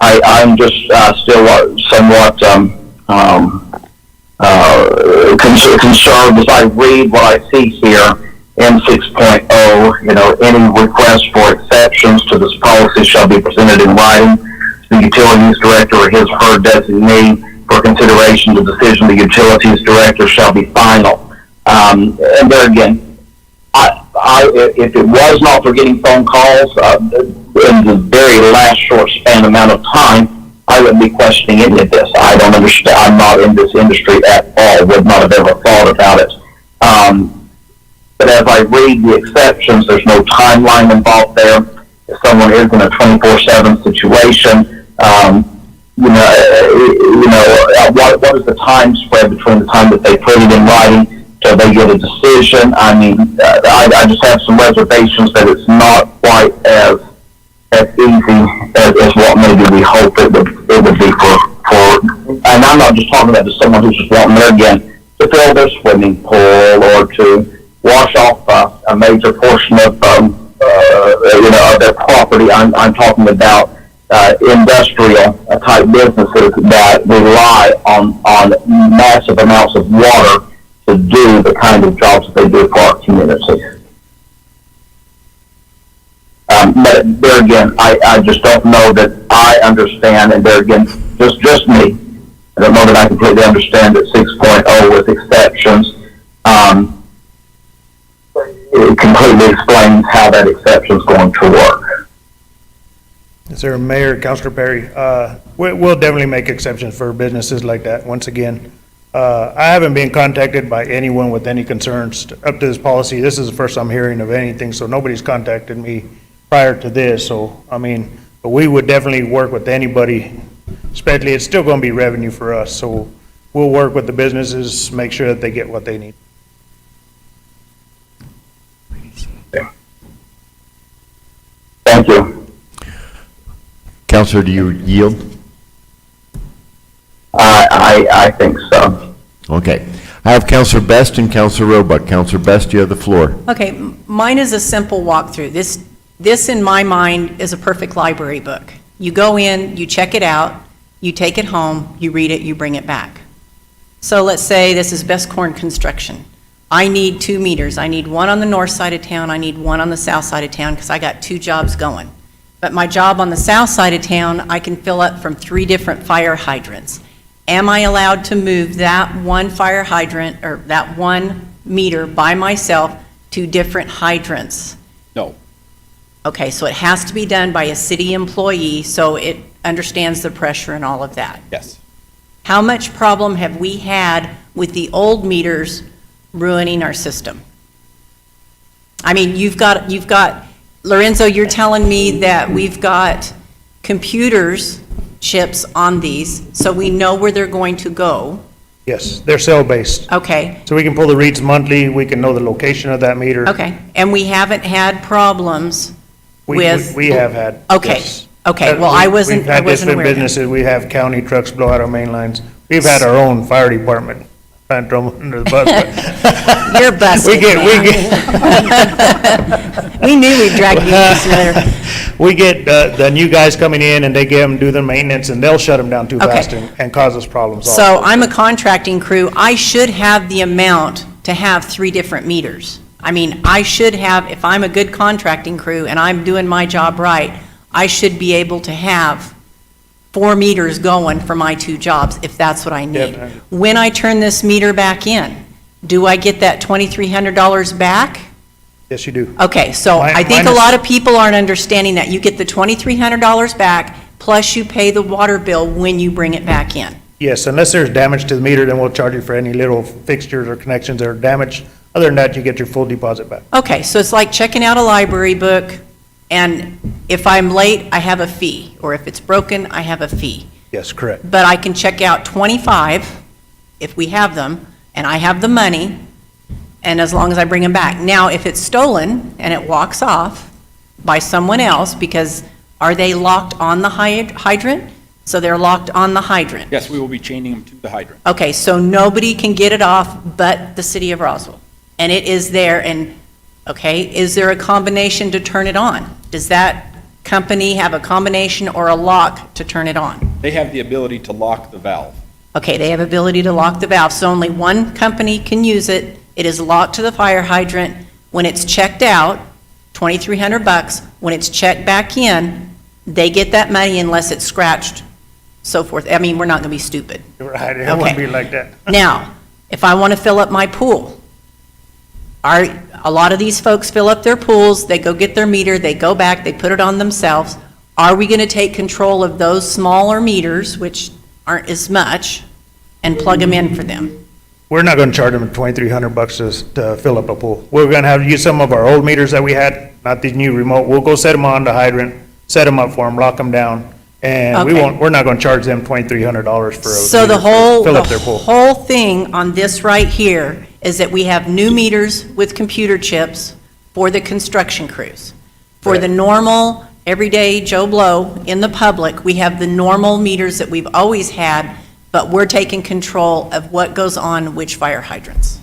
I'm just still somewhat concerned as I read what I see here in 6.0. You know, any request for exceptions to this policy shall be presented in writing to the utilities director or his or her designee for consideration. The decision of the utilities director shall be final. And there again, if it was not for getting phone calls in the very last short span amount of time, I wouldn't be questioning any of this. I don't understand. I'm not in this industry at all. Would not have ever thought about it. But as I read the exceptions, there's no timeline involved there. If someone is in a 24/7 situation, what is the time spread between the time that they put it in writing till they get a decision? I mean, I just have some reservations that it's not quite as easy as what maybe we hope it would be for, and I'm not just talking about just someone who's just wanting there again to fill their swimming pool or to wash off a major portion of of their property. I'm talking about industrial type businesses that rely on massive amounts of water to do the kind of jobs that they do for our community. But there again, I just don't know that I understand, and there again, just me, I don't know that I completely understand that 6.0 with exceptions, it completely explains how that exception is going to work. Yes, sir, Mayor, Councilor Perry, we'll definitely make exceptions for businesses like that. Once again, I haven't been contacted by anyone with any concerns up to this policy. This is the first I'm hearing of anything, so nobody's contacted me prior to this. So, I mean, but we would definitely work with anybody, especially it's still going to be revenue for us. So we'll work with the businesses, make sure that they get what they need. Thank you. Counselor, do you yield? I think so. Okay. I have Counselor Best and Counselor Roebuck. Counselor Best, you have the floor. Okay, mine is a simple walkthrough. This in my mind is a perfect library book. You go in, you check it out, you take it home, you read it, you bring it back. So let's say this is Best Corn Construction. I need 2 meters. I need one on the north side of town, I need one on the south side of town because I got 2 jobs going. But my job on the south side of town, I can fill up from 3 different fire hydrants. Am I allowed to move that one fire hydrant or that 1 meter by myself to different hydrants? No. Okay, so it has to be done by a city employee, so it understands the pressure and all of that. Yes. How much problem have we had with the old meters ruining our system? I mean, you've got, Lorenzo, you're telling me that we've got computers, chips on these, so we know where they're going to go. Yes, they're cell-based. Okay. So we can pull the reads monthly, we can know the location of that meter. Okay, and we haven't had problems with... We have had. Okay, yes. okay, well, I wasn't aware of that. We've had different businesses, we have county trucks blow out our main lines. We've had our own fire department, trying to throw them under the bus. You're busted, We knew we'd drag you into there. We get the new guys coming in and they get them, do their maintenance, and they'll shut them down too fast and cause us problems. So I'm a contracting crew. I should have the amount to have 3 different meters. I mean, I should have, if I'm a good contracting crew and I'm doing my job right, I should be able to have 4 meters going for my 2 jobs if that's what I need. Yeah. When I turn this meter back in, do I get that $2,300 back? Yes, you do. Okay, so I think a lot of people aren't understanding that. You get the $2,300 back, plus you pay the water bill when you bring it back in. Yes, unless there's damage to the meter, then we'll charge you for any little fixtures or connections that are damaged. Other than that, you get your full deposit back. Okay, so it's like checking out a library book, and if I'm late, I have a fee, or if it's broken, I have a fee. Yes, correct. But I can check out 25, if we have them, and I have the money, and as long as I bring them back. Now, if it's stolen and it walks off by someone else, because are they locked on the hydrant? So they're locked on the hydrant. Yes, we will be chaining them to the hydrant. Okay, so nobody can get it off but the city of Roswell. And it is there, and, okay, is there a combination to turn it on? Does that company have a combination or a lock to turn it on? They have the ability to lock the valve. Okay, they have ability to lock the valve, so only one company can use it. It is locked to the fire hydrant. When it's checked out, $2,300. When it's checked back in, they get that money unless it's scratched, so forth. I mean, we're not going to be stupid. Right, it wouldn't be like that. Now, if I want to fill up my pool, a lot of these folks fill up their pools, they go get their meter, they go back, they put it on themselves. Are we going to take control of those smaller meters, which aren't as much, and plug them in for them? We're not gonna charge them $2,300 to fill up a pool. We're gonna have to use some of our old meters that we had, not these new remote. We'll go set them on the hydrant, set them up for them, lock them down, and we're not gonna charge them $2,300 for a So the meter to fill up their whole pool. thing on this right here is that we have new meters with computer chips for the construction crews. For the normal, everyday Joe Blow in the public, we have the normal meters that we've always had, but we're taking control of what goes on which fire hydrants.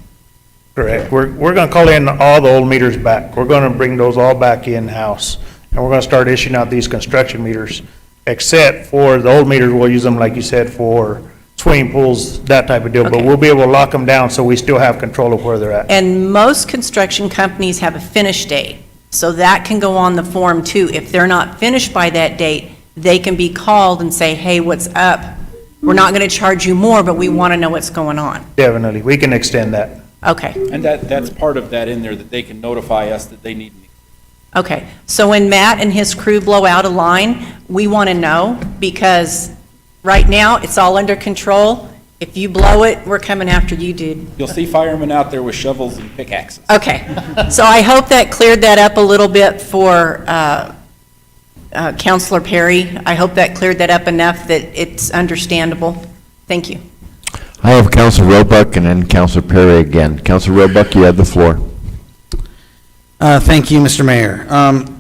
Correct. We're gonna call in all the old meters back. We're gonna bring those all back in-house. And we're gonna start issuing out these construction meters, except for the old meters, we'll use them, like you said, for swimming pools, that type of deal. But we'll be able to lock them down so we still have control of where they're at. And most construction companies have a finish date, so that can go on the form too. If they're not finished by that date, they can be called and say, hey, what's up? We're not going to charge you more, but we want to know what's going on. Definitely, we can extend that. Okay, And that's part of that in there, that they can notify us that they need. okay. So when Matt and his crew blow out a line, we want to know, because right now, it's all under control. If you blow it, we're coming after you, dude. You'll see firemen out there with shovels and pickaxes. Okay, so I hope that cleared that up a little bit for Counselor Perry. I hope that cleared that up enough that it's understandable. Thank you. I have Council Roebuck and then Council Perry again. Council Roebuck, you have the floor. Thank you, Mr. Mayor.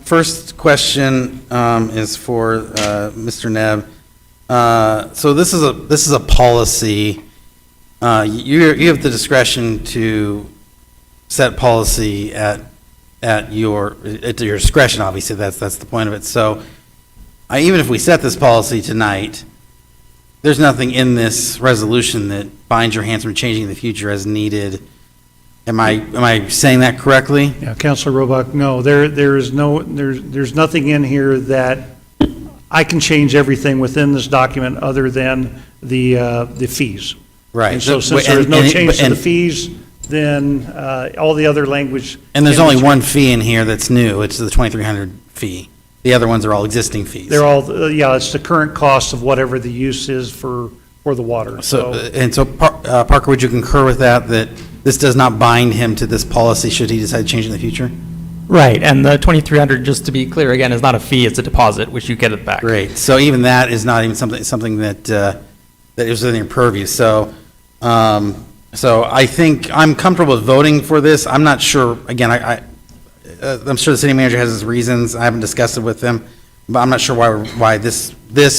First question is for Mr. Nebb. So this is a policy. You have the discretion to set policy at your discretion, obviously, that's the point of it. So even if we set this policy tonight, there's nothing in this resolution that binds your hands from changing in the future as needed. Am I saying that correctly? Yeah, Councilor Roebuck, no, there's nothing in here that I can change everything within this document other than the fees. Right. And so since there's no change to the fees, then all the other language. And there's can be only one changed. fee in here that's new. It's the 2,300 fee. The other ones are all existing fees. They're all, yeah, it's the current cost of whatever the use is for the water. So Parker, would you concur with that this does not bind him to this policy should he decide to change in the future? Right, and the 2,300, just to be clear again, is not a fee, it's a deposit, which you get it back. Great. So even that is not even something that is within your purview. So I think I'm comfortable with voting for this. I'm not sure, again, I'm sure the city manager has his reasons. I haven't discussed it with him, but I'm not sure why this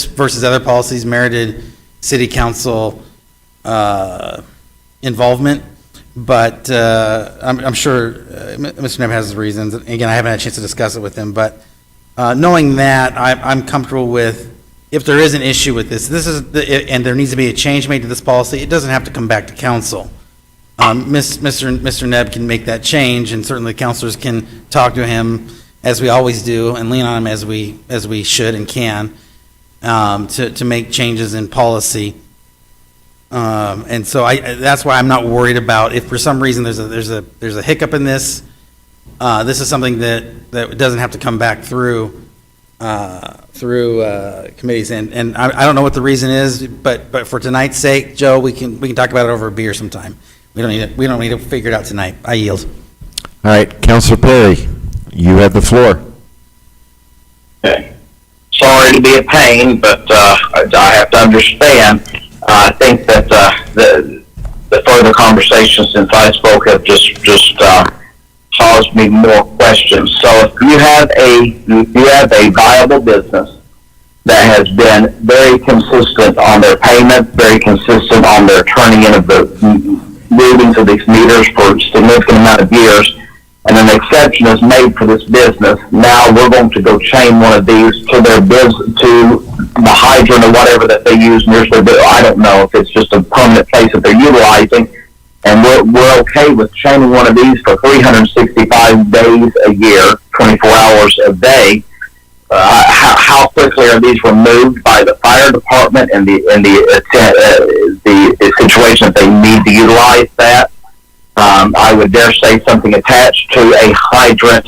versus other policies merited city council involvement. But I'm sure Mr. Nebb has his reasons. Again, I haven't had a chance to discuss it with him, but knowing that, I'm comfortable with, if there is an issue with this, and there needs to be a change made to this policy, it doesn't have to come back to council. Mr. Nebb can make that change, and certainly councilors can talk to him, as we always do, and lean on him as we should and can, to make changes in policy. And so that's why I'm not worried about if for some reason there's a hiccup in this. This is something that doesn't have to come back through committees, and I don't know what the reason is, but for tonight's sake, Joe, we can talk about it over a beer sometime. We don't need to figure it out tonight. I yield. All right, Councilor Perry, you have the floor. Okay. Sorry to be a pain, but I have to understand. I think that the further conversations since I spoke have just caused me more questions. So if you have a viable business that has been very consistent on their payment, very consistent on their turning in of the readings of these meters for a significant amount of years, and an exception is made for this business. Now we're going to go chain one of these to their to the hydrant or whatever that they use near their bill. I don't know if it's just a permanent place that they're utilizing, and we're okay with chaining one of these for 365 days a year, 24 hours a day. How quickly are these removed by the fire department and the situation that they need to utilize that? I would dare say something attached to a hydrant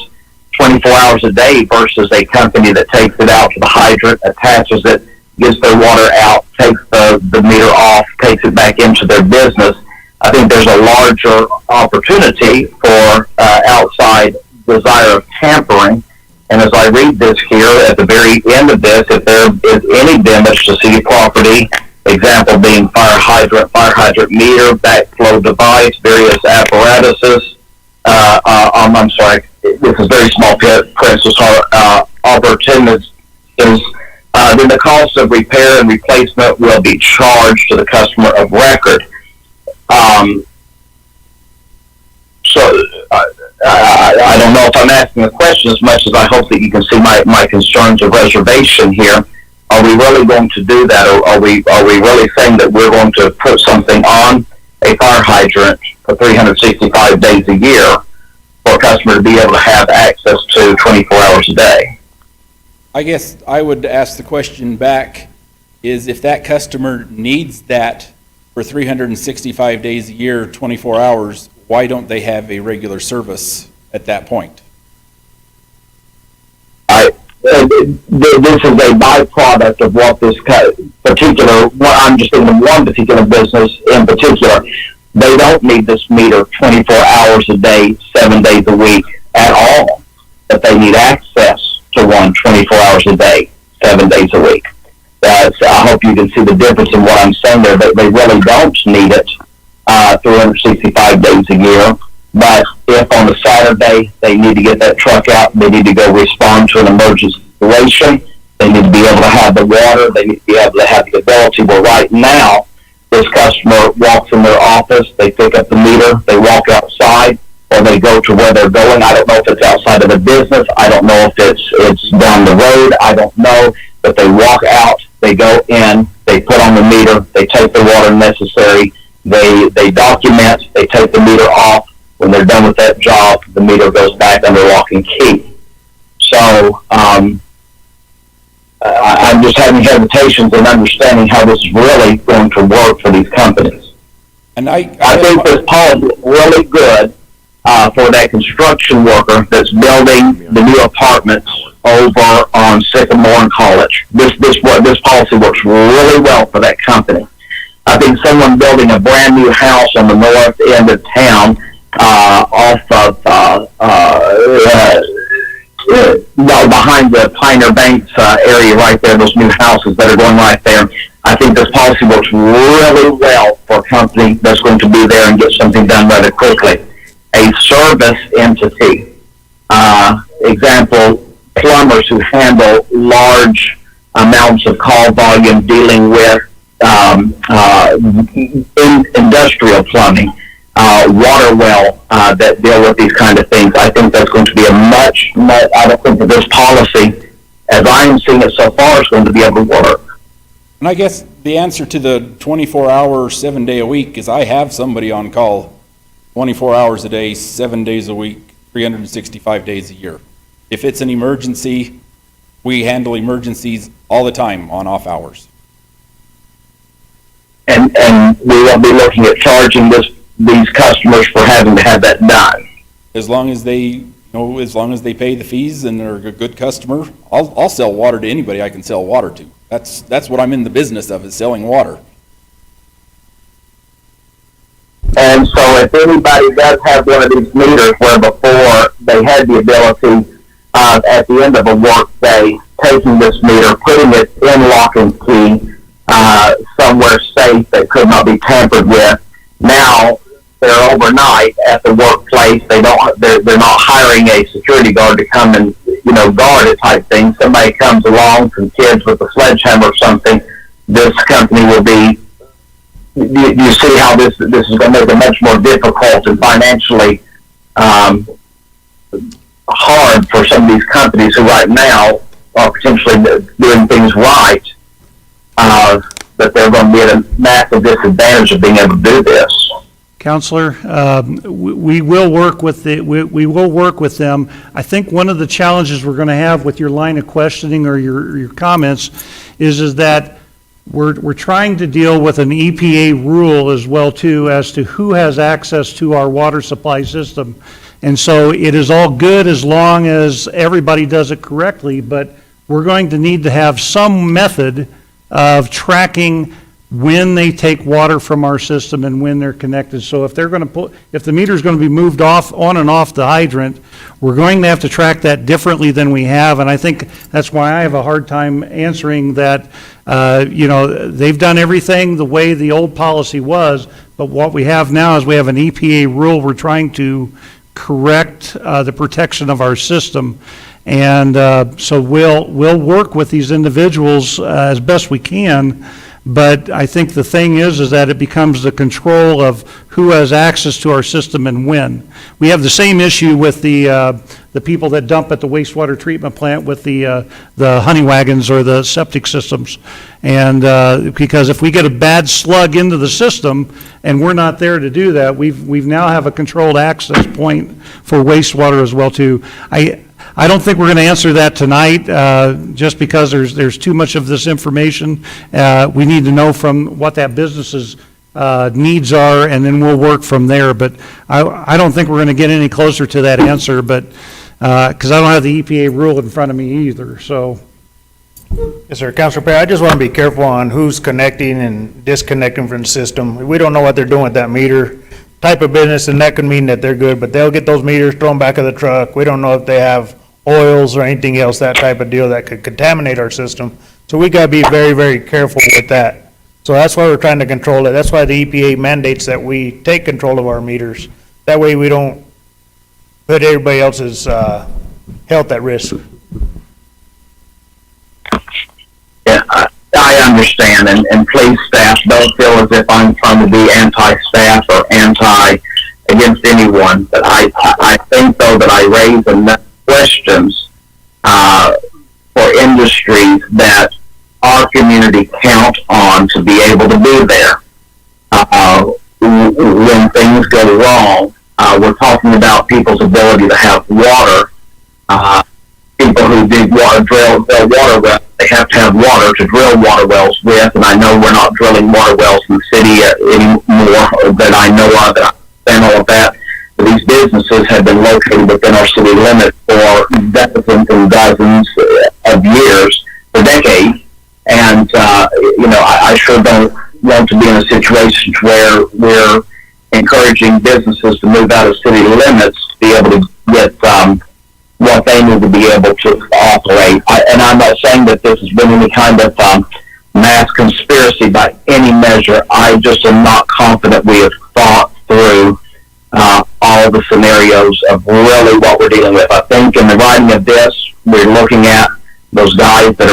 24 hours a day versus a company that takes it out to the hydrant, attaches it, gets their water out, takes the meter off, takes it back into their business. I think there's a larger opportunity for outside desire of tampering. And as I read this here, at the very end of this, if there is any damage to city property, example being fire hydrant meter, backflow device, various apparatuses, I'm sorry, this is very small print, so opportunities, then the cost of repair and replacement will be charged to the customer of record. I don't know if I'm asking a question as much as I hope that you can see my concerns of reservation here. Are we really going to do that, or are we really saying that we're going to put something on a fire hydrant for 365 days a year for a customer to be able to have access to 24 hours a day? I guess I would ask the question back, is if that customer needs that for 365 days a year, 24 hours, why don't they have a regular service at that point? This is a byproduct of what this particular, I'm just thinking of one particular business in particular. They don't need this meter 24 hours a day, 7 days a week at all, but they need access to one 24 hours a day, 7 days a week. I hope you can see the difference in what I'm saying there. They really don't need it 365 days a year. But if on a Saturday they need to get that truck out, they need to go respond to an emergency situation, they need to be able to have the water, they need to be able to have the ability. Well, right now, this customer walks in their office, they pick up the meter, they walk outside, or they go to where they're going. I don't know if it's outside of the business. I don't know if it's down the road. I don't know. But they walk out, they go in, they put on the meter, they take the water necessary, they document, they take the meter off. When they're done with that job, the meter goes back under lock and key. So I'm just having hesitations in understanding how this is really going to work for these companies. And I think this policy is really good for that construction worker that's building the new apartments over on Sycamore and College. This policy works really well for that company. I think someone building a brand new house on the north end of town, off of behind the Pioneer Banks area right there, those new houses that are going right there. I think this policy works really well for a company that's going to be there and get something done rather quickly. A service entity, example, plumbers who handle large amounts of call volume dealing with industrial plumbing, water well that deal with these kind of things. I think that's going to be I don't think that this policy, as I am seeing it so far, is going to be able to work. And I guess the answer to the 24-hour, 7-day a week is I have somebody on call 24 hours a day, 7 days a week, 365 days a year. If it's an emergency, we handle emergencies all the time on off hours. And we will be looking at charging these customers for having to have that done. As long as they, as long as they pay the fees and they're a good customer, I'll sell water to anybody I can sell water to. That's what I'm in the business of, is selling water. And so if anybody does have one of these meters where before they had the ability at the end of a work day, taking this meter, putting it in lock and key, somewhere safe that could not be tampered with, now they're overnight at the workplace. They're not hiring a security guard to come and guard it type thing. Somebody comes along, some kids with a sledgehammer or something, this company will be, you see how this is going to make it much more difficult and financially hard for some of these companies who right now are potentially doing things right, that they're going to be at a massive disadvantage of being able to do this. Counselor, we will work with we will work with them. I think one of the challenges we're going to have with your line of questioning or your comments is that we're trying to deal with an EPA rule as well too as to who has access to our water supply system. And so it is all good as long as everybody does it correctly, but we're going to need to have some method of tracking when they take water from our system and when they're connected. So if they're going to if the meter is going to be moved on and off the hydrant, we're going to have to track that differently than we have. And I think that's why I have a hard time answering that. They've done everything the way the old policy was, but what we have now is we have an EPA rule. We're trying to correct the protection of our system. And so we'll work with these individuals as best we can. But I think the thing is that it becomes the control of who has access to our system and when. We have the same issue with the people that dump at the wastewater treatment plant with the honey wagons or the septic systems. And because if we get a bad slug into the system and we're not there to do that, we've now have a controlled access point for wastewater as well too. I don't think we're going to answer that tonight, just because there's too much of this information. We need to know from what that business's needs are, and then we'll work from there. But I don't think we're going to get any closer to that answer, but because I don't have the EPA rule in front of me either. So, Yes, sir. Councilor Perry, I just want to be careful on who's connecting and disconnecting from the system. We don't know what they're doing with that meter type of business, and that could mean that they're good, but they'll get those meters thrown back of the truck. We don't know if they have oils or anything else, that type of deal that could contaminate our system. So we got to be very, very careful with that. So that's why we're trying to control it. That's why the EPA mandates that we take control of our meters. That way we don't put everybody else's health at risk. Yeah, I understand, and please, staff, don't feel as if I'm trying to be anti-staff or against anyone, but I think, though, that I raise enough questions for industries that our community count on to be able to be there when things go wrong. We're talking about people's ability to have water. People who dig water, drill water wells, they have to have water to drill water wells with, and I know we're not drilling water wells in the city anymore that I know of, and I understand all of that. But these businesses have been located within our city limits for dozens and dozens of years, for decades, and I sure don't want to be in a situation where we're encouraging businesses to move out of city limits to be able to get what they need to be able to operate. And I'm not saying that this has been any kind of mass conspiracy by any measure. I just am not confident we have thought through all the scenarios of really what we're dealing with. I think in the writing of this, we're looking at those guys that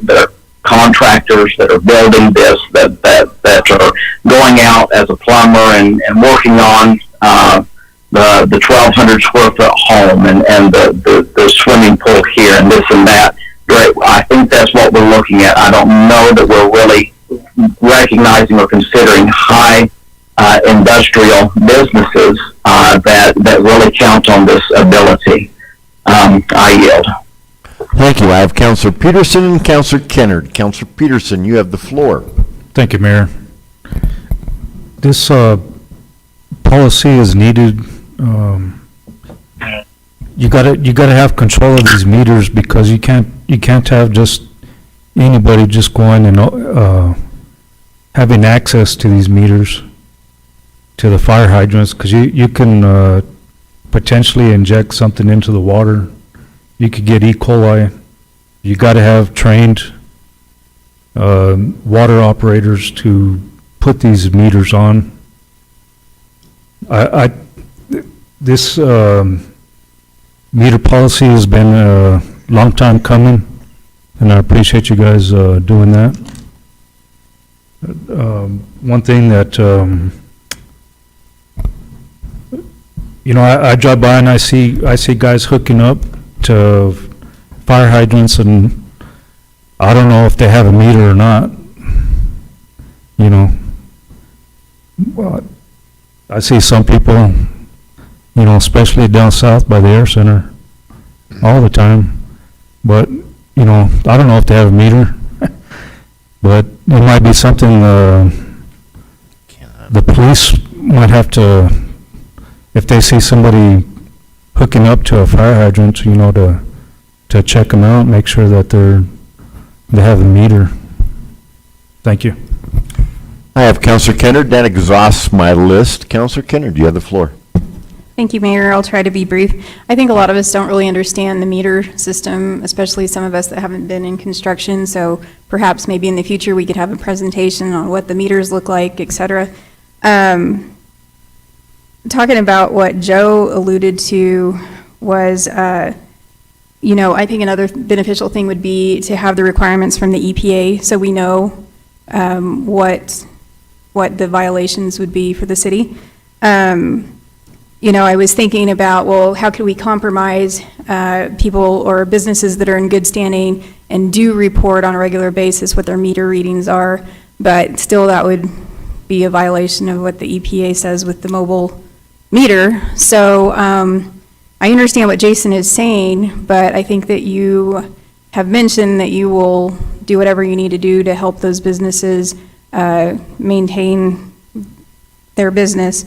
are contractors that are building this, that are going out as a plumber and working on the 1,200 square foot home and the swimming pool here and this and that. Great. I think that's what we're looking at. I don't know that we're really recognizing or considering high industrial businesses that really count on this ability. I yield. Thank you. I have Councilor Peterson and Councilor Kennard. Councilor Peterson, you have the floor. Thank you, Mayor. This policy is needed. You gotta have control of these meters, because you can't have just anybody just going and having access to these meters, to the fire hydrants, because you can potentially inject something into the water. You could get E. coli. You got to have trained water operators to put these meters on. This meter policy has been long time coming, and I appreciate you guys doing that. One thing that, I drive by and I see guys hooking up to fire hydrants, and I don't know if they have a meter or not, But I see some people, especially down south by the air center, all the time. But, I don't know if they have a meter, but it might be something the police might have to, if they see somebody hooking up to a fire hydrant, to check them out, make sure that they have a meter. Thank you. I have Counselor Kennard. That exhausts my list. Counselor Kennard, you have the floor. Thank you, Mayor. I'll try to be brief. I think a lot of us don't really understand the meter system, especially some of us that haven't been in construction, so perhaps maybe in the future we could have a presentation on what the meters look like, et cetera. Talking about what Joe alluded to was, I think another beneficial thing would be to have the requirements from the EPA so we know what the violations would be for the city. I was thinking about, well, how could we compromise people or businesses that are in good standing and do report on a regular basis what their meter readings are, but still that would be a violation of what the EPA says with the mobile meter. So I understand what Jason is saying, but I think that you have mentioned that you will do whatever you need to do to help those businesses maintain their business.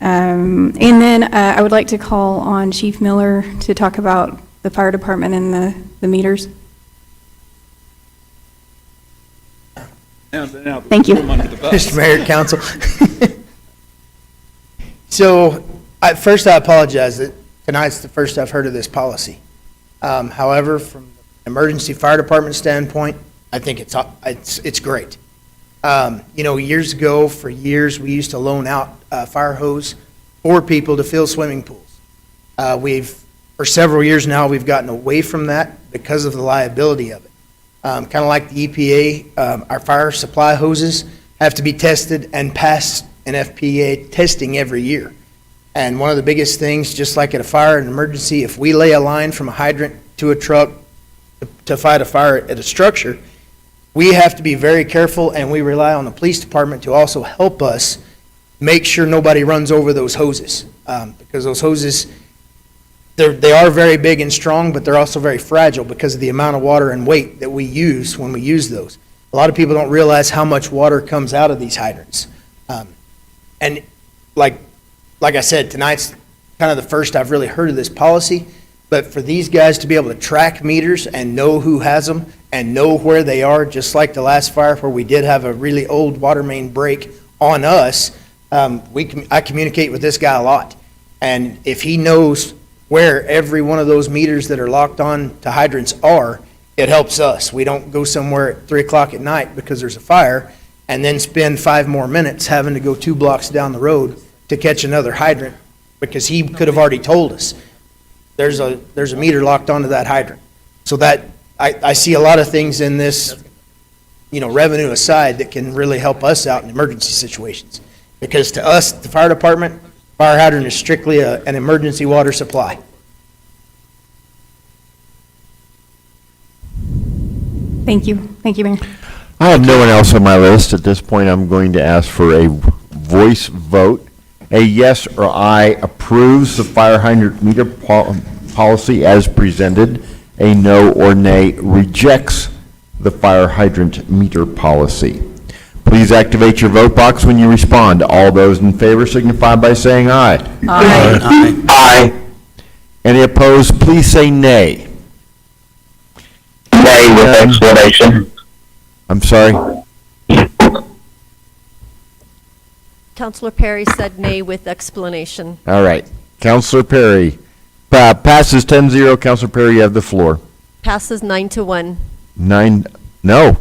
And then I would like to call on Chief Miller to talk about the fire department and the meters. Thank you. Mr. Mayor, Council. So, first I apologize that tonight's the first I've heard of this policy. However, from the emergency fire department standpoint, I think it's great. Years ago, for years, we used to loan out fire hose for people to fill swimming pools. For several years now, we've gotten away from that because of the liability of it. Kind of like the EPA, our fire supply hoses have to be tested and pass an FPA testing every year. And one of the biggest things, just like at a fire and emergency, if we lay a line from a hydrant to a truck to fight a fire at a structure, we have to be very careful, and we rely on the police department to also help us make sure nobody runs over those hoses. Because those hoses, they are very big and strong, but they're also very fragile because of the amount of water and weight that we use when we use those. A lot of people don't realize how much water comes out of these hydrants. And like I said, tonight's kind of the first I've really heard of this policy, but for these guys to be able to track meters and know who has them and know where they are, just like the last fire where we did have a really old water main break on us, I communicate with this guy a lot. And if he knows where every one of those meters that are locked on to hydrants are, it helps us. We don't go somewhere at 3 o'clock at night because there's a fire and then spend 5 more minutes having to go 2 blocks down the road to catch another hydrant because he could have already told us there's a meter locked onto that hydrant. So that I see a lot of things in this, revenue aside, that can really help us out in emergency situations. Because to us, the fire department, fire hydrant is strictly an emergency water supply. Thank you. Thank you, Mayor. I have no one else on my list. At this point, I'm going to ask for a voice vote. A yes or I approves the fire hydrant meter policy as presented. A no or nay rejects the fire hydrant meter policy. Please activate your vote box when you respond. All those in favor signify by saying aye. Aye. Aye. Aye. Any opposed, please say nay. Nay with explanation. I'm sorry? Councilor Perry said nay with explanation. All right. Counselor Perry. Passes 10-0. Counselor Perry, you have the floor. Passes 9-1. 9, no.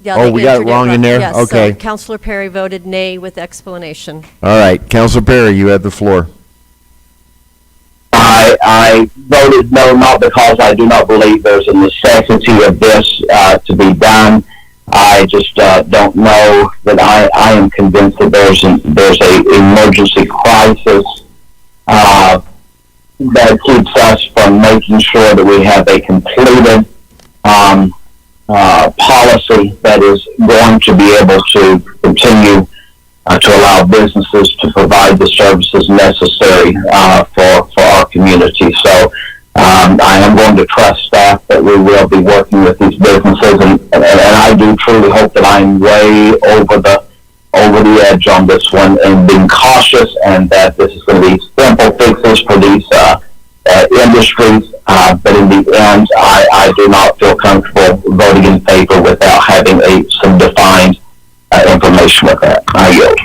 Yeah, Oh, they we got it entered wrong in there? Yes, Okay. so Councilor Perry voted nay with explanation. All right. Counselor Perry, you have the floor. Aye. I voted no, not because I do not believe there's a necessity of this to be done. I just don't know that I am convinced that there's a emergency crisis that keeps us from making sure that we have a completed policy that is going to be able to continue to allow businesses to provide the services necessary for our community. So I am going to trust staff that we will be working with these businesses, and I do truly hope that I'm way over the edge on this one and being cautious, and that this is going to be simple fixes for these industries. But in the end, I do not feel comfortable voting in favor without having some defined information with that. I yield.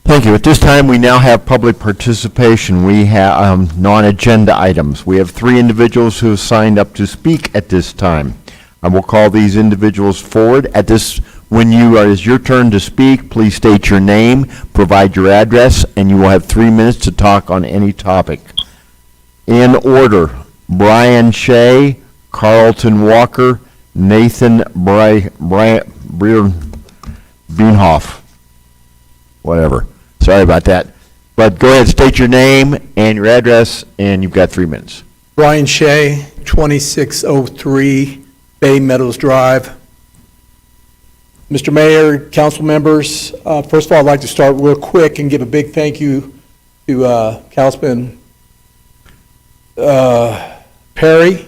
Thank you. At this time, we now have public participation. We have non-agenda items. We have 3 individuals who have signed up to speak at this time. I will call these individuals forward. When it's your turn to speak, please state your name, provide your address, and you will have 3 minutes to talk on any topic. In order: Brian Shea, Carlton Walker, Nathan Bienhoff. Whatever. Sorry about that. But go ahead, state your name and your address, and you've got 3 minutes. Brian Shea, 2603 Bay Meadows Drive. Mr. Mayor, council members, first of all, I'd like to start real quick and give a big thank you to Councilman Perry.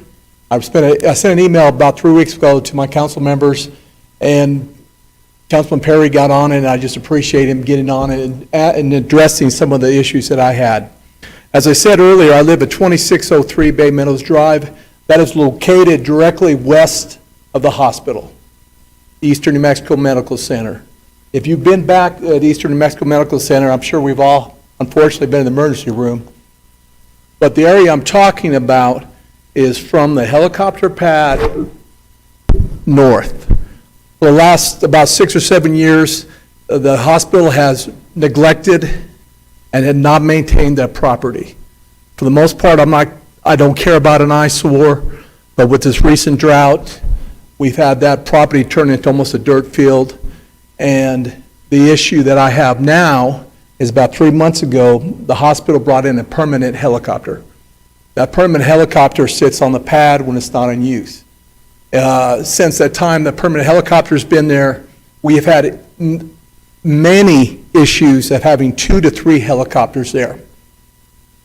I sent an email about 3 weeks ago to my council members, and Councilman Perry got on it, and I just appreciate him getting on it and addressing some of the issues that I had. As I said earlier, I live at 2603 Bay Meadows Drive. That is located directly west of the hospital, Eastern New Mexico Medical Center. If you've been back at Eastern New Mexico Medical Center, I'm sure we've all unfortunately been in the emergency room. But the area I'm talking about is from the helicopter pad north. For the last about 6 or 7 years, the hospital has neglected and had not maintained that property. For the most part, I don't care about an eyesore, but with this recent drought, we've had that property turn into almost a dirt field. And the issue that I have now is about 3 months ago, the hospital brought in a permanent helicopter. That permanent helicopter sits on the pad when it's not in use. Since that time, the permanent helicopter's been there. We have had many issues of having 2 to 3 helicopters there.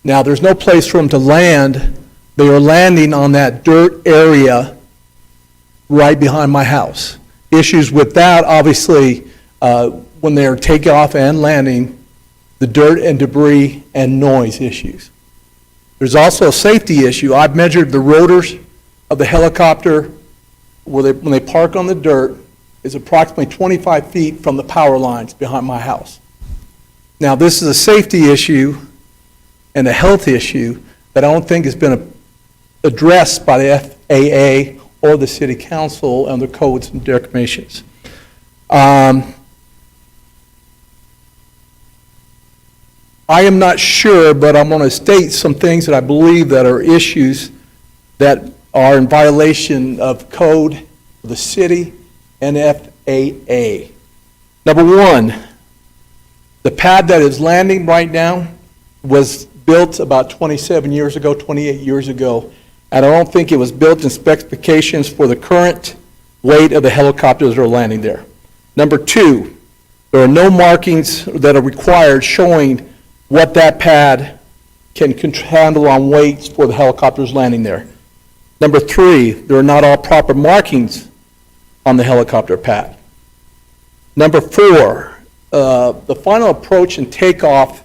Now, there's no place for them to land. They are landing on that dirt area right behind my house. Issues with that, obviously, when they're taking off and landing, the dirt and debris and noise issues. There's also a safety issue. I've measured the rotors of the helicopter when they park on the dirt is approximately 25 feet from the power lines behind my house. Now, this is a safety issue and a health issue that I don't think has been addressed by the FAA or the City Council and their codes and declarations. I am not sure, but I'm going to state some things that I believe that are issues that are in violation of code of the city and FAA. Number one, the pad that is landing right now was built about 27 years ago, 28 years ago, and I don't think it was built in specifications for the current weight of the helicopters that are landing there. Number two, there are no markings that are required showing what that pad can handle on weights for the helicopters landing there. Number three, there are not all proper markings on the helicopter pad. Number four, the final approach and takeoff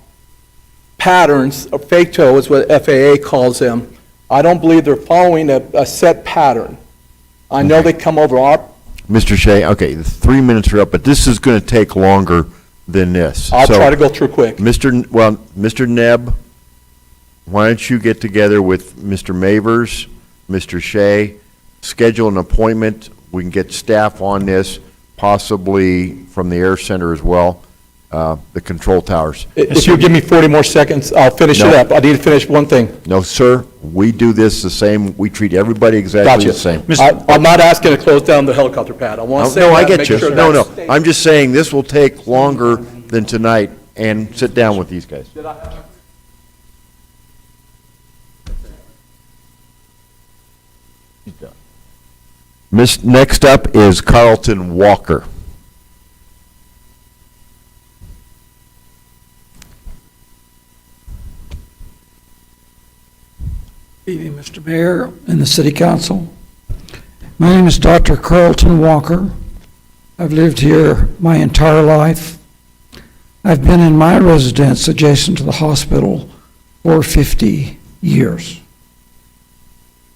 patterns, or FATO is what FAA calls them, I don't believe they're following a set pattern. I know they come over our... Mr. Shea, okay, the 3 minutes are up, but this is going to take longer than this. I'll try to go through quick. Mr. Nebb, why don't you get together with Mr. Mavers, Mr. Shea, schedule an appointment. We can get staff on this, possibly from the Air Center as well, the control towers. If you give me 40 more seconds, I'll finish it No. up. I need to finish one thing. No, sir, we do this the same, we treat everybody exactly Gotcha. the same. I'm not asking to close down the helicopter pad. I want to say No, I that, get make you. sure No, that's- no, I'm just saying this will take longer than tonight, and sit down with these guys. Next up is Carlton Walker. Good evening, Mr. Mayor and the City Council. My name is Dr. Carlton Walker. I've lived here my entire life. I've been in my residence adjacent to the hospital for 50 years.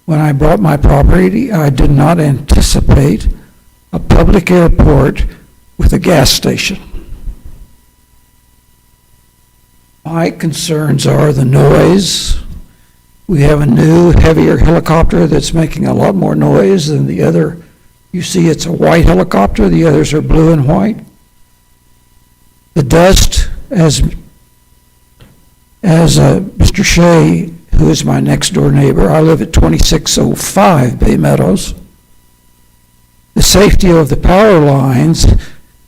When I bought my property, I did not anticipate a public airport with a gas station. My concerns are the noise. We have a new, heavier helicopter that's making a lot more noise than the other. You see, it's a white helicopter, the others are blue and white. The dust, as Mr. Shea, who is my next-door neighbor, I live at 2605 Bay Meadows. The safety of the power lines,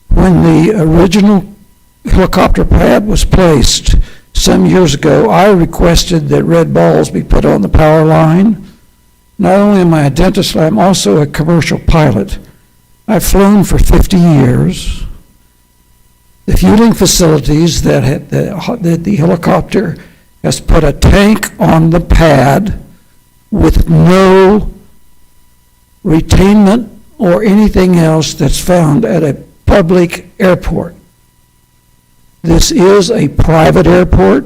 when the original helicopter pad was placed some years ago, I requested that red balls be put on the power line. Not only am I a dentist, I'm also a commercial pilot. I've flown for 50 years. The fueling facilities that the helicopter has put a tank on the pad with no retainment or anything else that's found at a public airport. This is a private airport.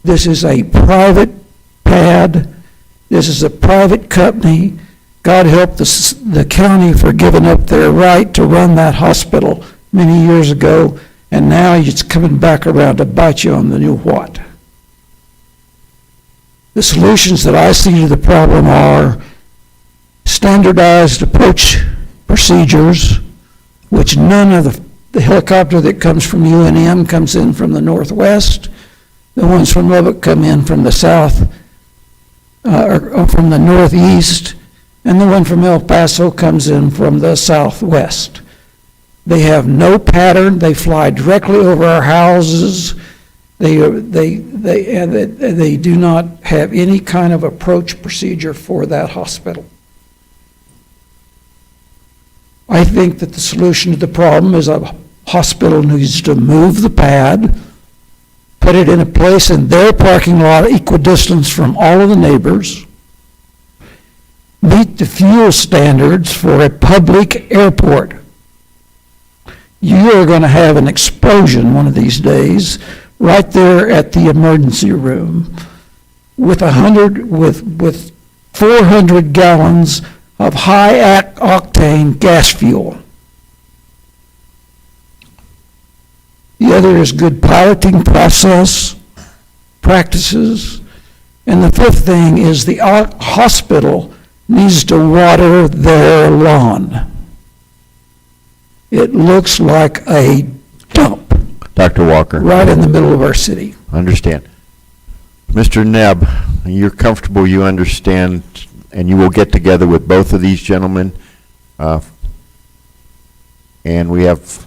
This is a private pad. This is a private company. God help the county for giving up their right to run that hospital many years ago, and now it's coming back around to bite you on the new what. The solutions that I see to the problem are standardized approach procedures, which none of the helicopter that comes from UNM comes in from the northwest. The ones from Lubbock come in from the south, or from the northeast, and the one from El Paso comes in from the southwest. They have no pattern. They fly directly over our houses. They do not have any kind of approach procedure for that hospital. I think that the solution to the problem is a hospital needs to move the pad, put it in a place in their parking lot equidistance from all of the neighbors, meet the fuel standards for a public airport. You are going to have an explosion one of these days right there at the emergency room with 400 gallons of high octane gas fuel. The other is good piloting process, practices. And the fifth thing is the hospital needs to water their lawn. It looks like a dump Dr. Walker. right in the middle of our city. Understand. Mr. Nebb, you're comfortable, you understand, and you will get together with both of these gentlemen. And we have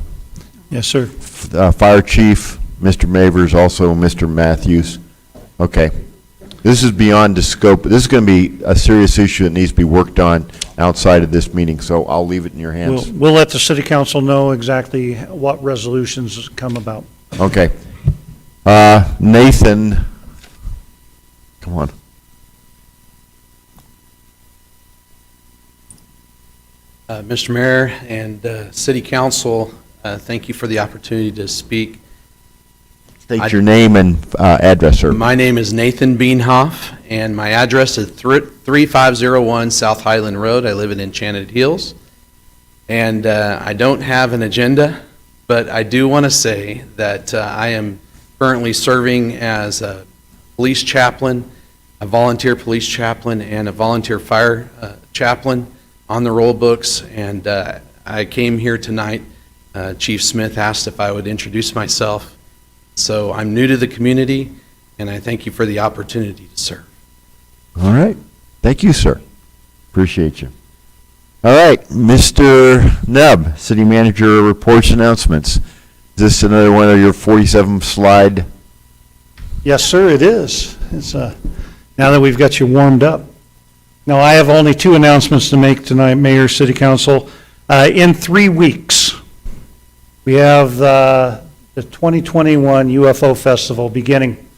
Yes, sir. Fire Chief, Mr. Mavers, also Mr. Matthews. Okay. This is beyond the scope. This is going to be a serious issue that needs to be worked on outside of this meeting, so I'll leave it in your hands. We'll let the city council know exactly what resolutions come about. Okay. Nathan, come on. Mr. Mayor and City Council, thank you for the opportunity to speak. State your name and address, sir. My name is Nathan Beanhoff, and my address is 3501 South Highland Road. I live in Enchanted Hills. And I don't have an agenda, but I do want to say that I am currently serving as a police chaplain, a volunteer police chaplain, and a volunteer fire chaplain on the roll books. And I came here tonight Chief Smith asked if I would introduce myself. So I'm new to the community, and I thank you for the opportunity to serve. All right. Thank you, sir. Appreciate you. All right, Mr. Nebb, City Manager reports announcements. Is this another one of your 47 slide? Yes, sir, it is. It's, now that we've got you warmed up. No, I have only 2 announcements to make tonight, Mayor, City Council. In 3 weeks, we have the 2021 UFO Festival beginning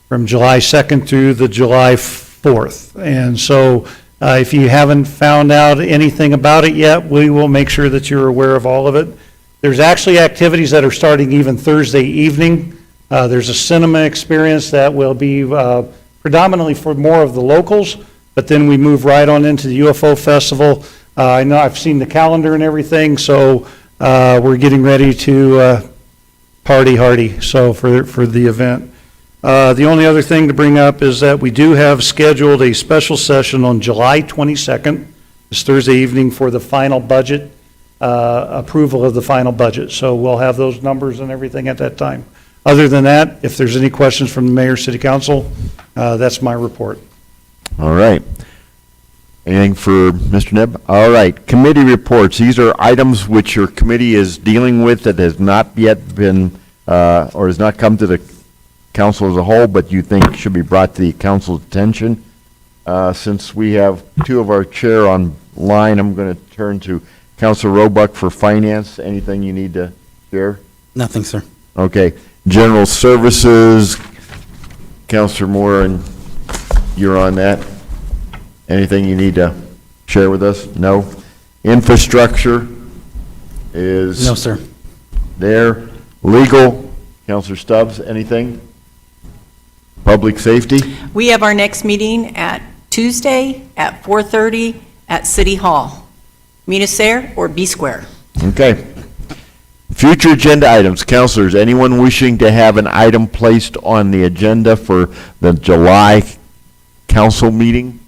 from July 2nd through the July 4th. And so if you haven't found out anything about it yet, we will make sure that you're aware of all of it. There's actually activities that are starting even Thursday evening. There's a cinema experience that will be predominantly for more of the locals, but then we move right on into the UFO Festival. I know I've seen the calendar and everything, so we're getting ready to party hardy, so for the event. The only other thing to bring up is that we do have scheduled a special session on July 22nd, this Thursday evening, for the final budget, approval of the final budget. So we'll have those numbers and everything at that time. Other than that, if there's any questions from the Mayor, City Council, that's my report. All right. Anything for Mr. Nebb? All right, committee reports. These are items which your committee is dealing with that has not yet been, or has not come to the council as a whole, but you think should be brought to the council's attention. Since we have 2 of our chair online, I'm going to turn to Councilor Roebuck for finance. Anything you need to share? Nothing, sir. Okay. General services, Councilor Moore, and you're on that. Anything you need to share with us? No? Infrastructure is? No, sir. There. Legal, Councilor Stubbs, anything? Public safety? We have our next meeting at Tuesday at 4:30 at City Hall. Meet us there or be square. Okay. Future agenda items. Councilors, anyone wishing to have an item placed on the agenda for the July council meeting?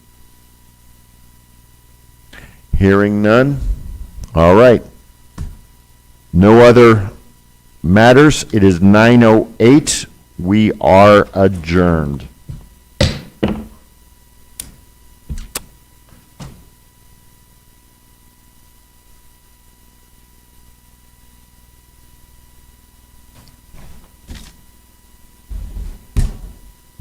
Hearing none. All right. No other matters. It is 9:08. We are adjourned.